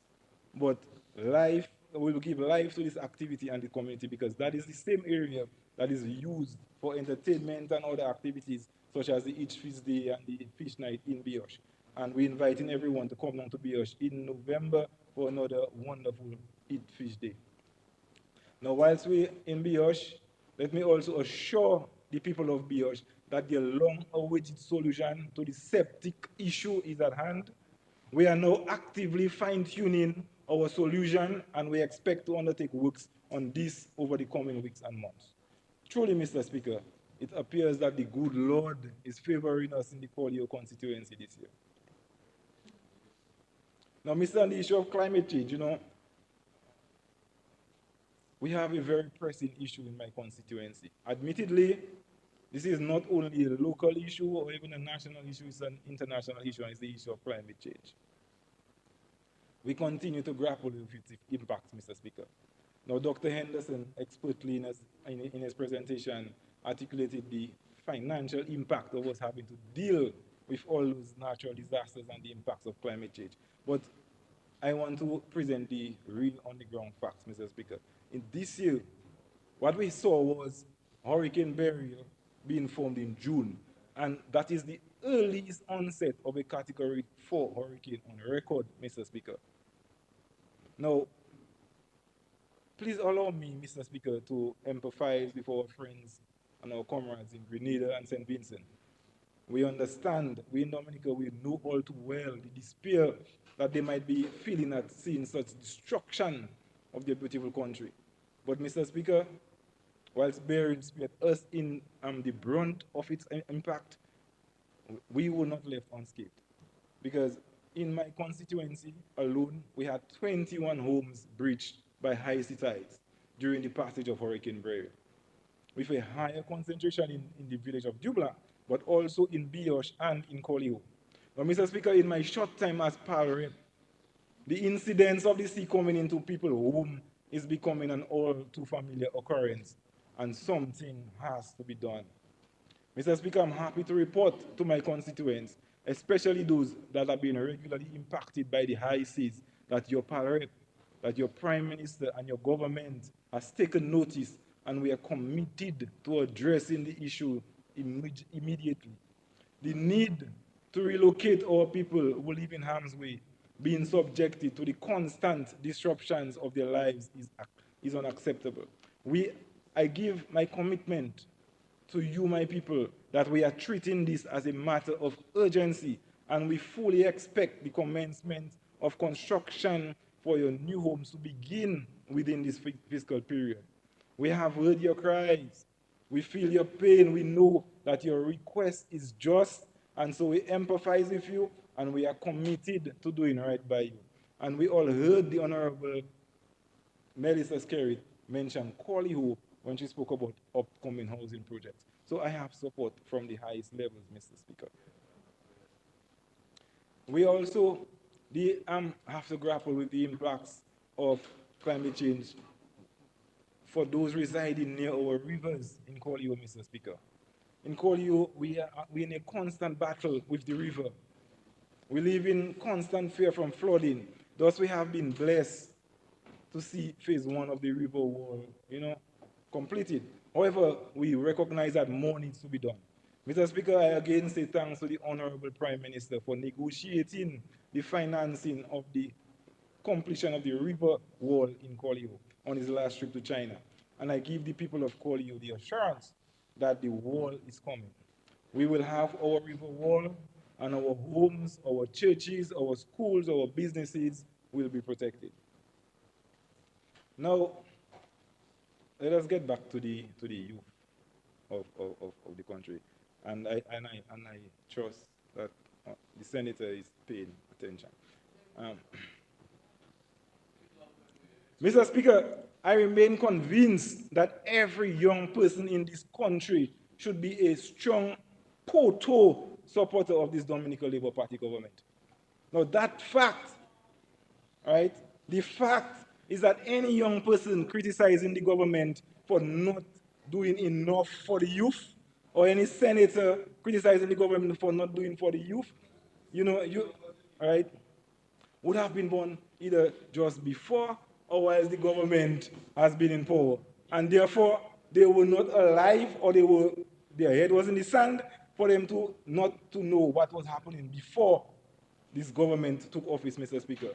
but life, we will give life to this activity and the community, because that is the same area that is used for entertainment and other activities such as the Each Fish Day and the Fish Night in Biosh. And we're inviting everyone to come down to Biosh in November for another wonderful Eat Fish Day. Now, whilst we're in Biosh, let me also assure the people of Biosh that the long-awaited solution to the septic issue is at hand. We are now actively fine-tuning our solution, and we expect to undertake works on this over the coming weeks and months. Truly, Mr. Speaker, it appears that the good Lord is favoring us in the Kwaliho constituency this year. Now, Mr. On the issue of climate change, we have a very pressing issue in my constituency. Admittedly, this is not only a local issue or even a national issue, it's an international issue, and it's the issue of climate change. We continue to grapple with its impacts, Mr. Speaker. Now, Dr. Henderson expertly in his presentation articulated the financial impact of us having to deal with all those natural disasters and the impacts of climate change. But I want to present the real on-the-ground facts, Mr. Speaker. In this year, what we saw was Hurricane Beryl being formed in June, and that is the earliest onset of a Category 4 hurricane on record, Mr. Speaker. Now, please allow me, Mr. Speaker, to empathize with our friends and our comrades in Grenada and St. Vincent. We understand, we in Dominica, we know all too well the despair that they might be feeling at seeing such destruction of their beautiful country. But, Mr. Speaker, whilst bearing spared us in the brunt of its impact, we were not left unscathed. Because in my constituency alone, we had 21 homes breached by high sea tides during the passage of Hurricane Beryl, with a higher concentration in the village of Dubla, but also in Biosh and in Kwaliho. Now, Mr. Speaker, in my short time as PAL rep, the incidence of the sea coming into people's home is becoming an all too familiar occurrence, and something has to be done. Mr. Speaker, I'm happy to report to my constituents, especially those that have been regularly impacted by the high seas, that your PAL rep, that your Prime Minister and your government has taken notice, and we are committed to addressing the issue immediately. The need to relocate our people who live in harm's way, being subjected to the constant disruptions of their lives, is unacceptable. I give my commitment to you, my people, that we are treating this as a matter of urgency, and we fully expect the commencement of construction for your new homes to begin within this fiscal period. We have heard your cries. We feel your pain. We know that your request is just, and so we empathize with you, and we are committed to doing right by you. And we all heard the Honorable Melissa Skerritt mention Kwaliho when she spoke about upcoming housing projects. So I have support from the highest levels, Mr. Speaker. We also have to grapple with the impacts of climate change for those residing near our rivers in Kwaliho, Mr. Speaker. In Kwaliho, we're in a constant battle with the river. We live in constant fear from flooding. Thus, we have been blessed to see phase 1 of the river wall, completed. However, we recognize that more needs to be done. Mr. Speaker, I again say thanks to the Honorable Prime Minister for negotiating the financing of the completion of the river wall in Kwaliho on his last trip to China. And I give the people of Kwaliho the assurance that the wall is coming. We will have our river wall, and our homes, our churches, our schools, our businesses will be protected. Now, let us get back to the youth of the country. And I trust that the senator is paying attention. Um, Mr. Speaker, I remain convinced that every young person in this country should be a strong, total supporter of this Dominican Labour Party government. Now, that fact, right, the fact is that any young person criticizing the government for not doing enough for the youth, or any senator criticizing the government for not doing for the youth, right, would have been born either just before or while the government has been in power. And therefore, they were not alive, or their head was in the sand for them to not to know what was happening before this government took office, Mr. Speaker.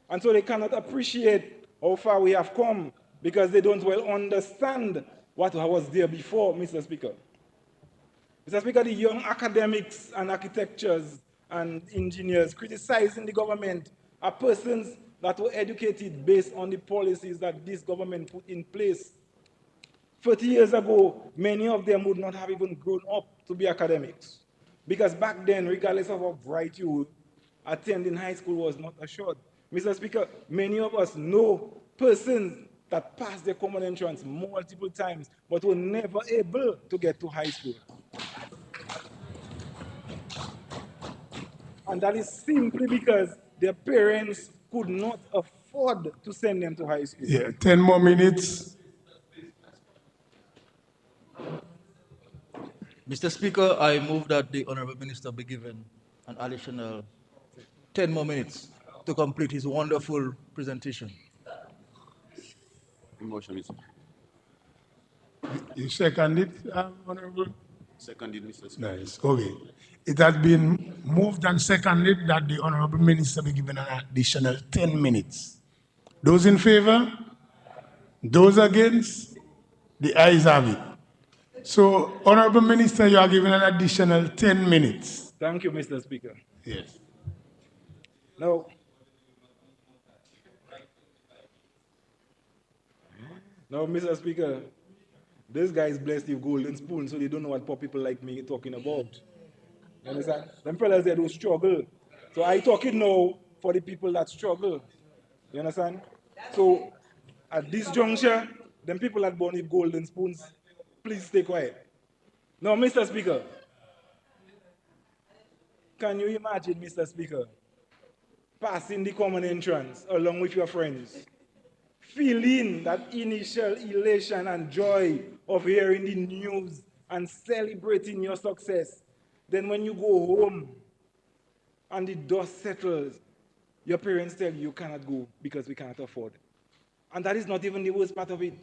And so they cannot appreciate how far we have come because they don't well understand what was there before, Mr. Speaker. Mr. Speaker, the young academics and architects and engineers criticizing the government are persons that were educated based on the policies that this government put in place. 30 years ago, many of them would not have even grown up to be academics. Because back then, regardless of how bright you were, attending high school was not assured. Mr. Speaker, many of us know persons that passed their common entrance multiple times, but were never able to get to high school. And that is simply because their parents could not afford to send them to high school. Yeah, 10 more minutes. Mr. Speaker, I move that the Honorable Minister be given an additional 10 more minutes to complete his wonderful presentation. Motion, Mr. You second it, Honorable? Seconded, Mr. Speaker. Nice. Okay. It has been moved and seconded that the Honorable Minister be given an additional 10 minutes. Those in favor? Those against? The ayes have it. So, Honorable Minister, you are given an additional 10 minutes. Thank you, Mr. Speaker. Yes. Now, Mr. Speaker, this guy is blessed with golden spoon, so they don't know what poor people like me talking about. You understand? Them fellas, they don't struggle. So I talking now for the people that struggle. You understand? So at this juncture, them people that born with golden spoons, please stay quiet. Now, Mr. Speaker, can you imagine, Mr. Speaker, passing the common entrance along with your friends, feeling that initial elation and joy of hearing the news and celebrating your success? Then when you go home and the dust settles, your parents tell you cannot go because we cannot afford. And that is not even the worst part of it.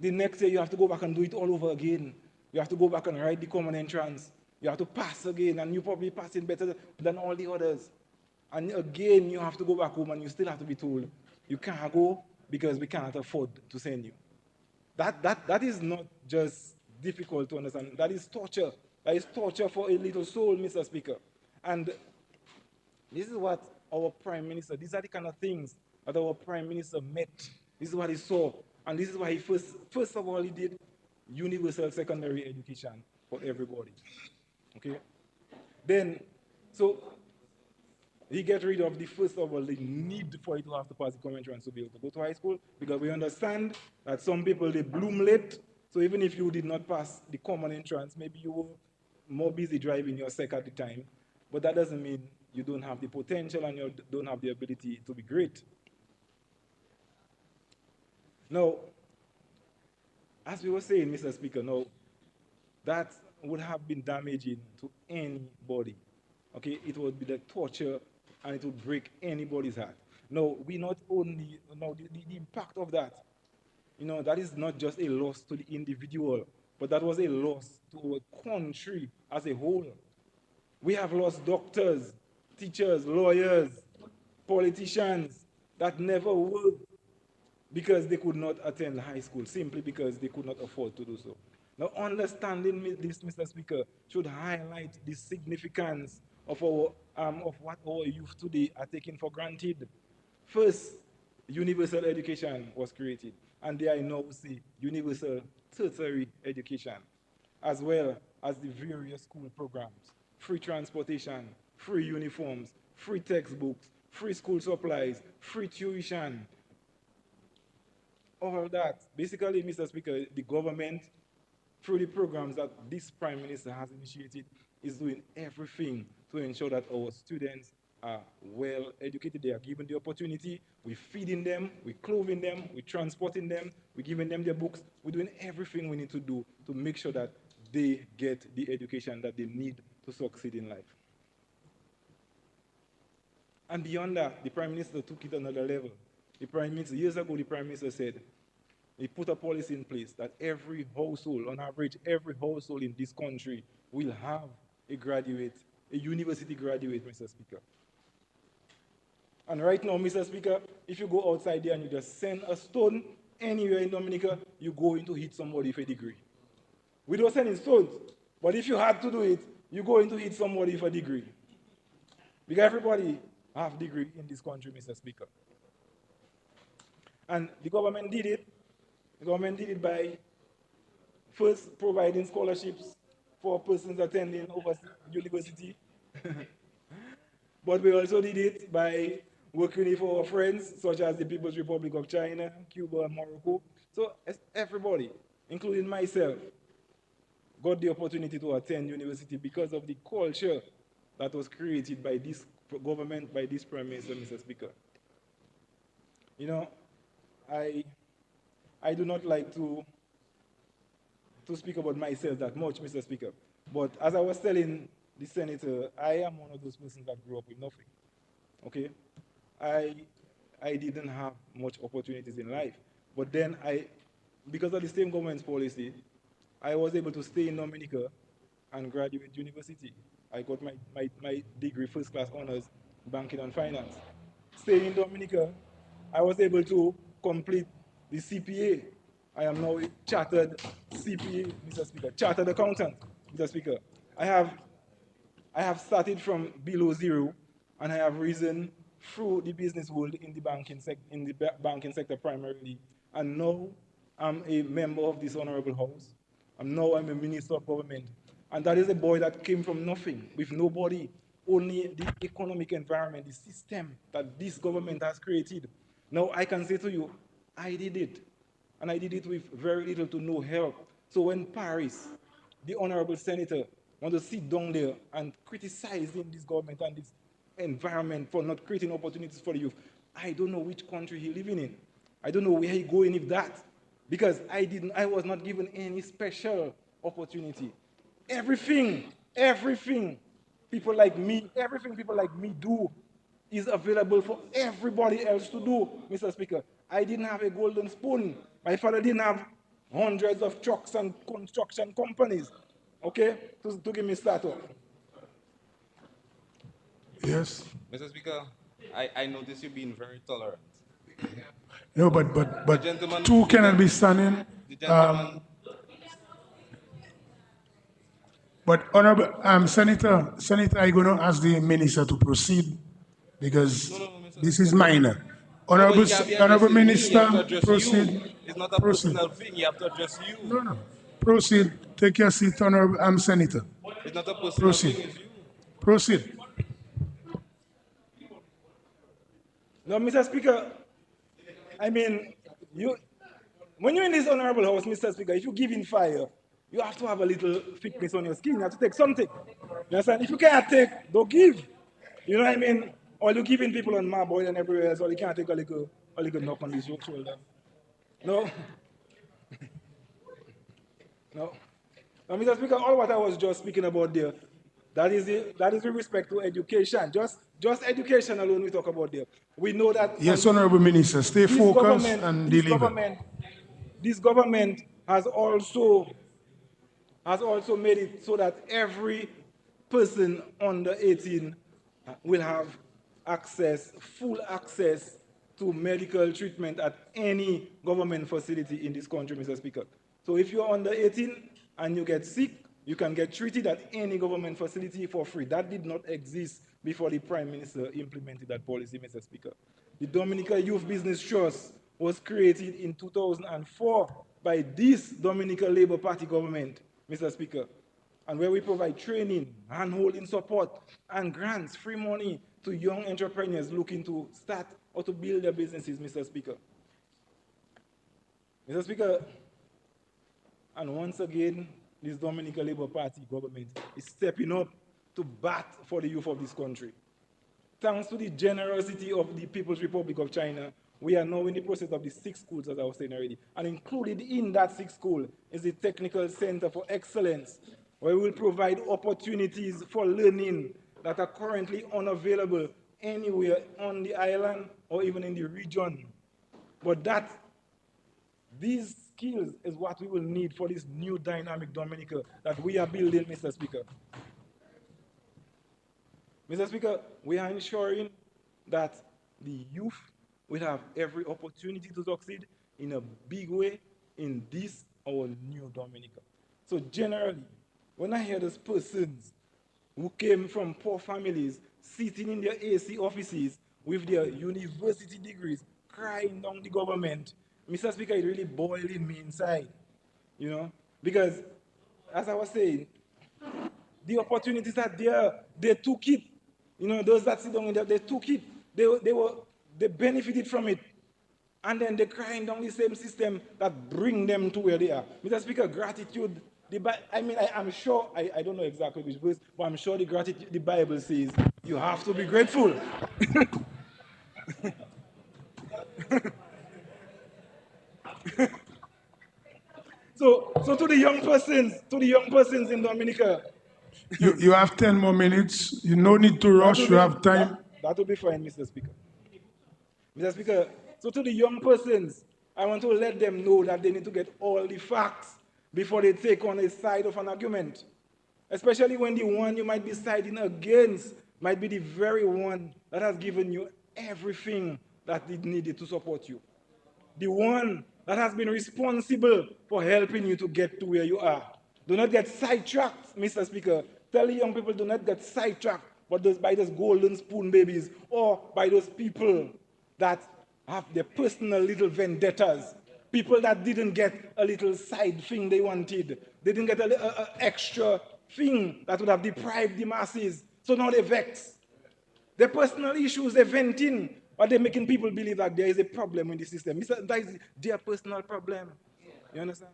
The next year you have to go back and do it all over again. You have to go back and write the common entrance. You have to pass again, and you probably passing better than all the others. And again, you have to go back home, and you still have to be told, you can't go because we cannot afford to send you. That is not just difficult to understand. That is torture. That is torture for a little soul, Mr. Speaker. And this is what our Prime Minister, these are the kind of things that our Prime Minister met. This is what he saw. And this is why he first of all, he did universal secondary education for everybody. Okay? Then, so he get rid of the first of all, the need for you to have to pass the common entrance to be able to go to high school, because we understand that some people, they bloom late. So even if you did not pass the common entrance, maybe you were more busy driving your sec at the time, but that doesn't mean you don't have the potential and you don't have the ability to be great. Now, as we were saying, Mr. Speaker, now, that would have been damaging to anybody. Okay, it would be the torture and it would break anybody's heart. Now, we not only, now the impact of that, that is not just a loss to the individual, but that was a loss to our country as a whole. We have lost doctors, teachers, lawyers, politicians that never worked because they could not attend high school, simply because they could not afford to do so. Now, understanding this, Mr. Speaker, should highlight the significance of what our youth today are taking for granted. First, universal education was created, and there I now see universal tertiary education. As well, as the various school programs: free transportation, free uniforms, free textbooks, free school supplies, free tuition, all that. Basically, Mr. Speaker, the government, through the programs that this Prime Minister has initiated, is doing everything to ensure that our students are well educated. They are given the opportunity. We're feeding them, we're clothing them, we're transporting them, we're giving them their books. We're doing everything we need to do to make sure that they get the education that they need to succeed in life. And beyond that, the Prime Minister took it another level. The Prime Minister, years ago, the Prime Minister said, he put a policy in place that every household, on average, every household in this country will have a graduate, a university graduate, Mr. Speaker. And right now, Mr. Speaker, if you go outside there and you just send a stone anywhere in Dominica, you're going to hit somebody with a degree. We don't send in stones, but if you had to do it, you're going to hit somebody with a degree. Because everybody have a degree in this country, Mr. Speaker. And the government did it. The government did it by first providing scholarships for persons attending overseas university. But we also did it by working with our friends, such as the People's Republic of China, Cuba, and Morocco. So everybody, including myself, got the opportunity to attend university because of the culture that was created by this government, by this Prime Minister, Mr. Speaker. You know, I do not like to speak about myself that much, Mr. Speaker. But as I was telling the senator, I am one of those persons that grew up with nothing. Okay? I didn't have much opportunities in life. But then because of the same government's policy, I was able to stay in Dominica and graduate university. I got my degree, first class honors, banking and finance. Staying in Dominica, I was able to complete the CPA. I am now a chartered CPA, Mr. Speaker, chartered accountant, Mr. Speaker. I have started from below zero, and I have risen through the business world in the banking sector primarily. And now I'm a member of this honorable house. Now I'm a minister of government. And that is a boy that came from nothing, with nobody, only the economic environment, the system that this government has created. Now I can say to you, I did it. And I did it with very little to no help. So when Paris, the honorable senator, want to sit down there and criticizing this government and this environment for not creating opportunities for the youth, I don't know which country he's living in. I don't know where he's going with that. Because I was not given any special opportunity. Everything people like me do is available for everybody else to do, Mr. Speaker. I didn't have a golden spoon. My father didn't have hundreds of trucks and construction companies, okay, to give me startup. Yes. Mr. Speaker, I notice you being very tolerant. No, but two cannot be standing. The gentleman, But Honorable Senator, I'm going to ask the minister to proceed because no, Mr. this is minor. No, but Honorable, you can't be Honorable addressing me. You have to Minister, address proceed. you. It's not a Proceed. personal thing. You have to address you. No. Proceed. Take your seat, Honorable Senator. It's not a personal Proceed. thing. It's you. Proceed. No, Mr. Speaker, I mean, when you're in this honorable house, Mr. Speaker, if you give in fire, you have to have a little thickness on your skin. You have to take something. You understand? If you can't take, don't give. You know what I mean? Or you giving people on my boy and everywhere else, or you can't take a little knock on the shoulder. No. No. Now, Mr. Speaker, all what I was just speaking about there, that is with respect to education. Just education alone we talk about there. We know that. Yes, Honorable Minister, stay focused and deliver. This government has also made it so that every person under 18 will have full access to medical treatment at any government facility in this country, Mr. Speaker. So if you're under 18 and you get sick, you can get treated at any government facility for free. That did not exist before the Prime Minister implemented that policy, Mr. Speaker. The Dominica Youth Business Trust was created in 2004 by this Dominica Labour Party government, Mr. Speaker. and where we provide training, hand-holding support, and grants, free money to young entrepreneurs looking to start or to build their businesses, Mr. Speaker. Mr. Speaker, and once again, this Dominican Labour Party government is stepping up to bat for the youth of this country. Thanks to the generosity of the People's Republic of China, we are now in the process of the 6 schools, as I was saying already. And included in that 6 school is the Technical Center for Excellence, where we will provide opportunities for learning that are currently unavailable anywhere on the island or even in the region. But these skills is what we will need for this new dynamic Dominica that we are building, Mr. Speaker. Mr. Speaker, we are ensuring that the youth will have every opportunity to succeed in a big way in this, our new Dominica. So generally, when I hear those persons who came from poor families sitting in their AC offices with their university degrees, crying down the government, Mr. Speaker, it really boiling me inside, you know, because as I was saying, the opportunities are there. They took it. You know, those that sit down in there, they took it. They benefited from it. And then they're crying down the same system that bring them to where they are. Mr. Speaker, gratitude. I'm sure, I don't know exactly which verse, but I'm sure the Bible says you have to be grateful. So to the young persons in Dominica, You have 10 more minutes. You no need to rush. You have time. That will be fine, Mr. Speaker. Mr. Speaker, so to the young persons, I want to let them know that they need to get all the facts before they take on a side of an argument. Especially when the one you might be siding against might be the very one that has given you everything that it needed to support you. The one that has been responsible for helping you to get to where you are. Do not get sidetracked, Mr. Speaker. Tell the young people, do not get sidetracked by those golden spoon babies or by those people that have their personal little vendettas. People that didn't get a little side thing they wanted. They didn't get an extra thing that would have deprived the masses. So now they vex. Their personal issues, they're venting, but they're making people believe that there is a problem in the system. That is their personal problem. You understand?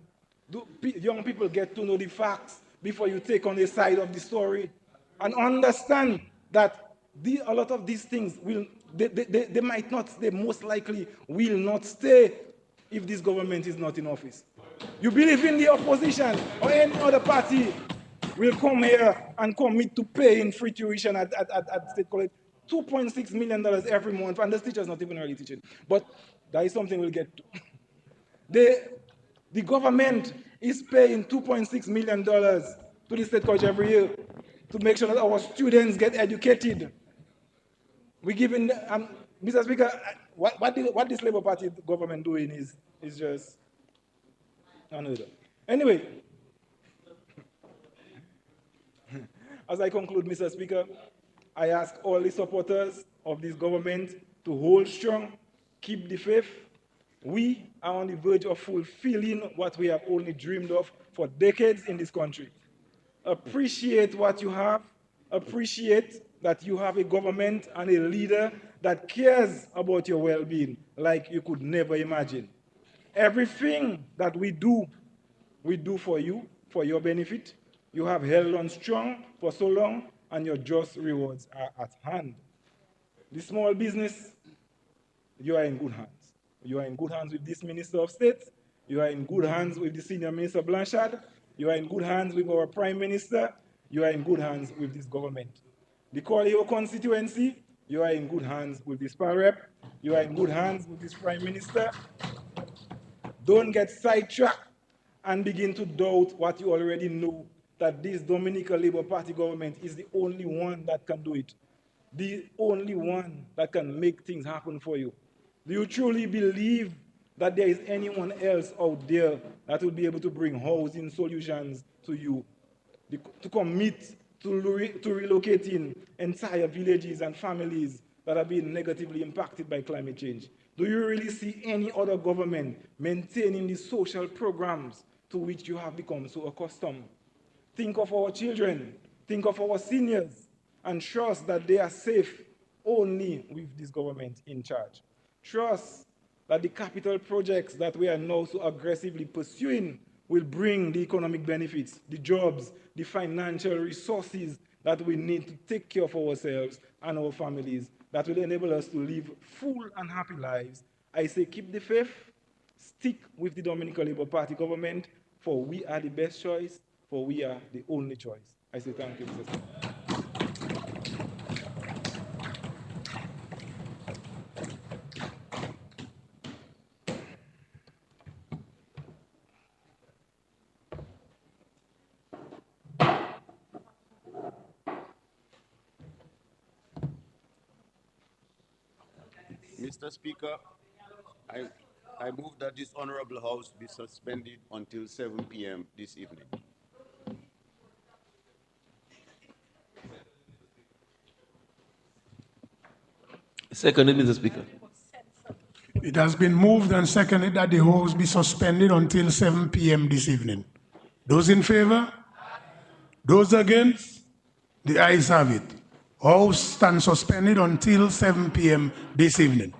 Young people get to know the facts before you take on the side of the story and understand that a lot of these things they might not, they most likely will not stay if this government is not in office. You believe in the opposition or any other party will come here and commit to paying free tuition at state college, $2.6 million every month, and the teacher's not even really teaching. But that is something we'll get to. The government is paying $2.6 million to the state college every year to make sure that our students get educated. We're giving, Mr. Speaker, what this Labour Party government doing is just unheard of. Anyway, as I conclude, Mr. Speaker, I ask all the supporters of this government to hold strong, keep the faith. We are on the verge of fulfilling what we have only dreamed of for decades in this country. Appreciate what you have. Appreciate that you have a government and a leader that cares about your well-being like you could never imagine. Everything that we do for you, for your benefit. You have held on strong for so long, and your just rewards are at hand. The small business, you are in good hands. You are in good hands with this Minister of State. You are in good hands with the Senior Minister Blanchard. You are in good hands with our Prime Minister. You are in good hands with this government. The Corleo constituency, you are in good hands with this Rep. You are in good hands with this Prime Minister. Don't get sidetracked and begin to doubt what you already know, that this Dominican Labour Party government is the only one that can do it. The only one that can make things happen for you. Do you truly believe that there is anyone else out there that will be able to bring housing solutions to you, to commit to relocating entire villages and families that are being negatively impacted by climate change? Do you really see any other government maintaining the social programs to which you have become so accustomed? Think of our children, think of our seniors, and trust that they are safe only with this government in charge. Trust that the capital projects that we are now so aggressively pursuing will bring the economic benefits, the jobs, the financial resources that we need to take care of ourselves and our families, that will enable us to live full and happy lives. I say keep the faith, stick with the Dominican Labour Party government, for we are the best choice, for we are the only choice. I say thank you, Mr. Speaker. Mr. Speaker, I move that this honorable house be suspended until 7 p.m. this evening. Seconded, Mr. Speaker. It has been moved and seconded that the House be suspended until 7 p.m. this evening. Those in favor? Those against? The ayes have it. House stands suspended until 7 p.m. this evening.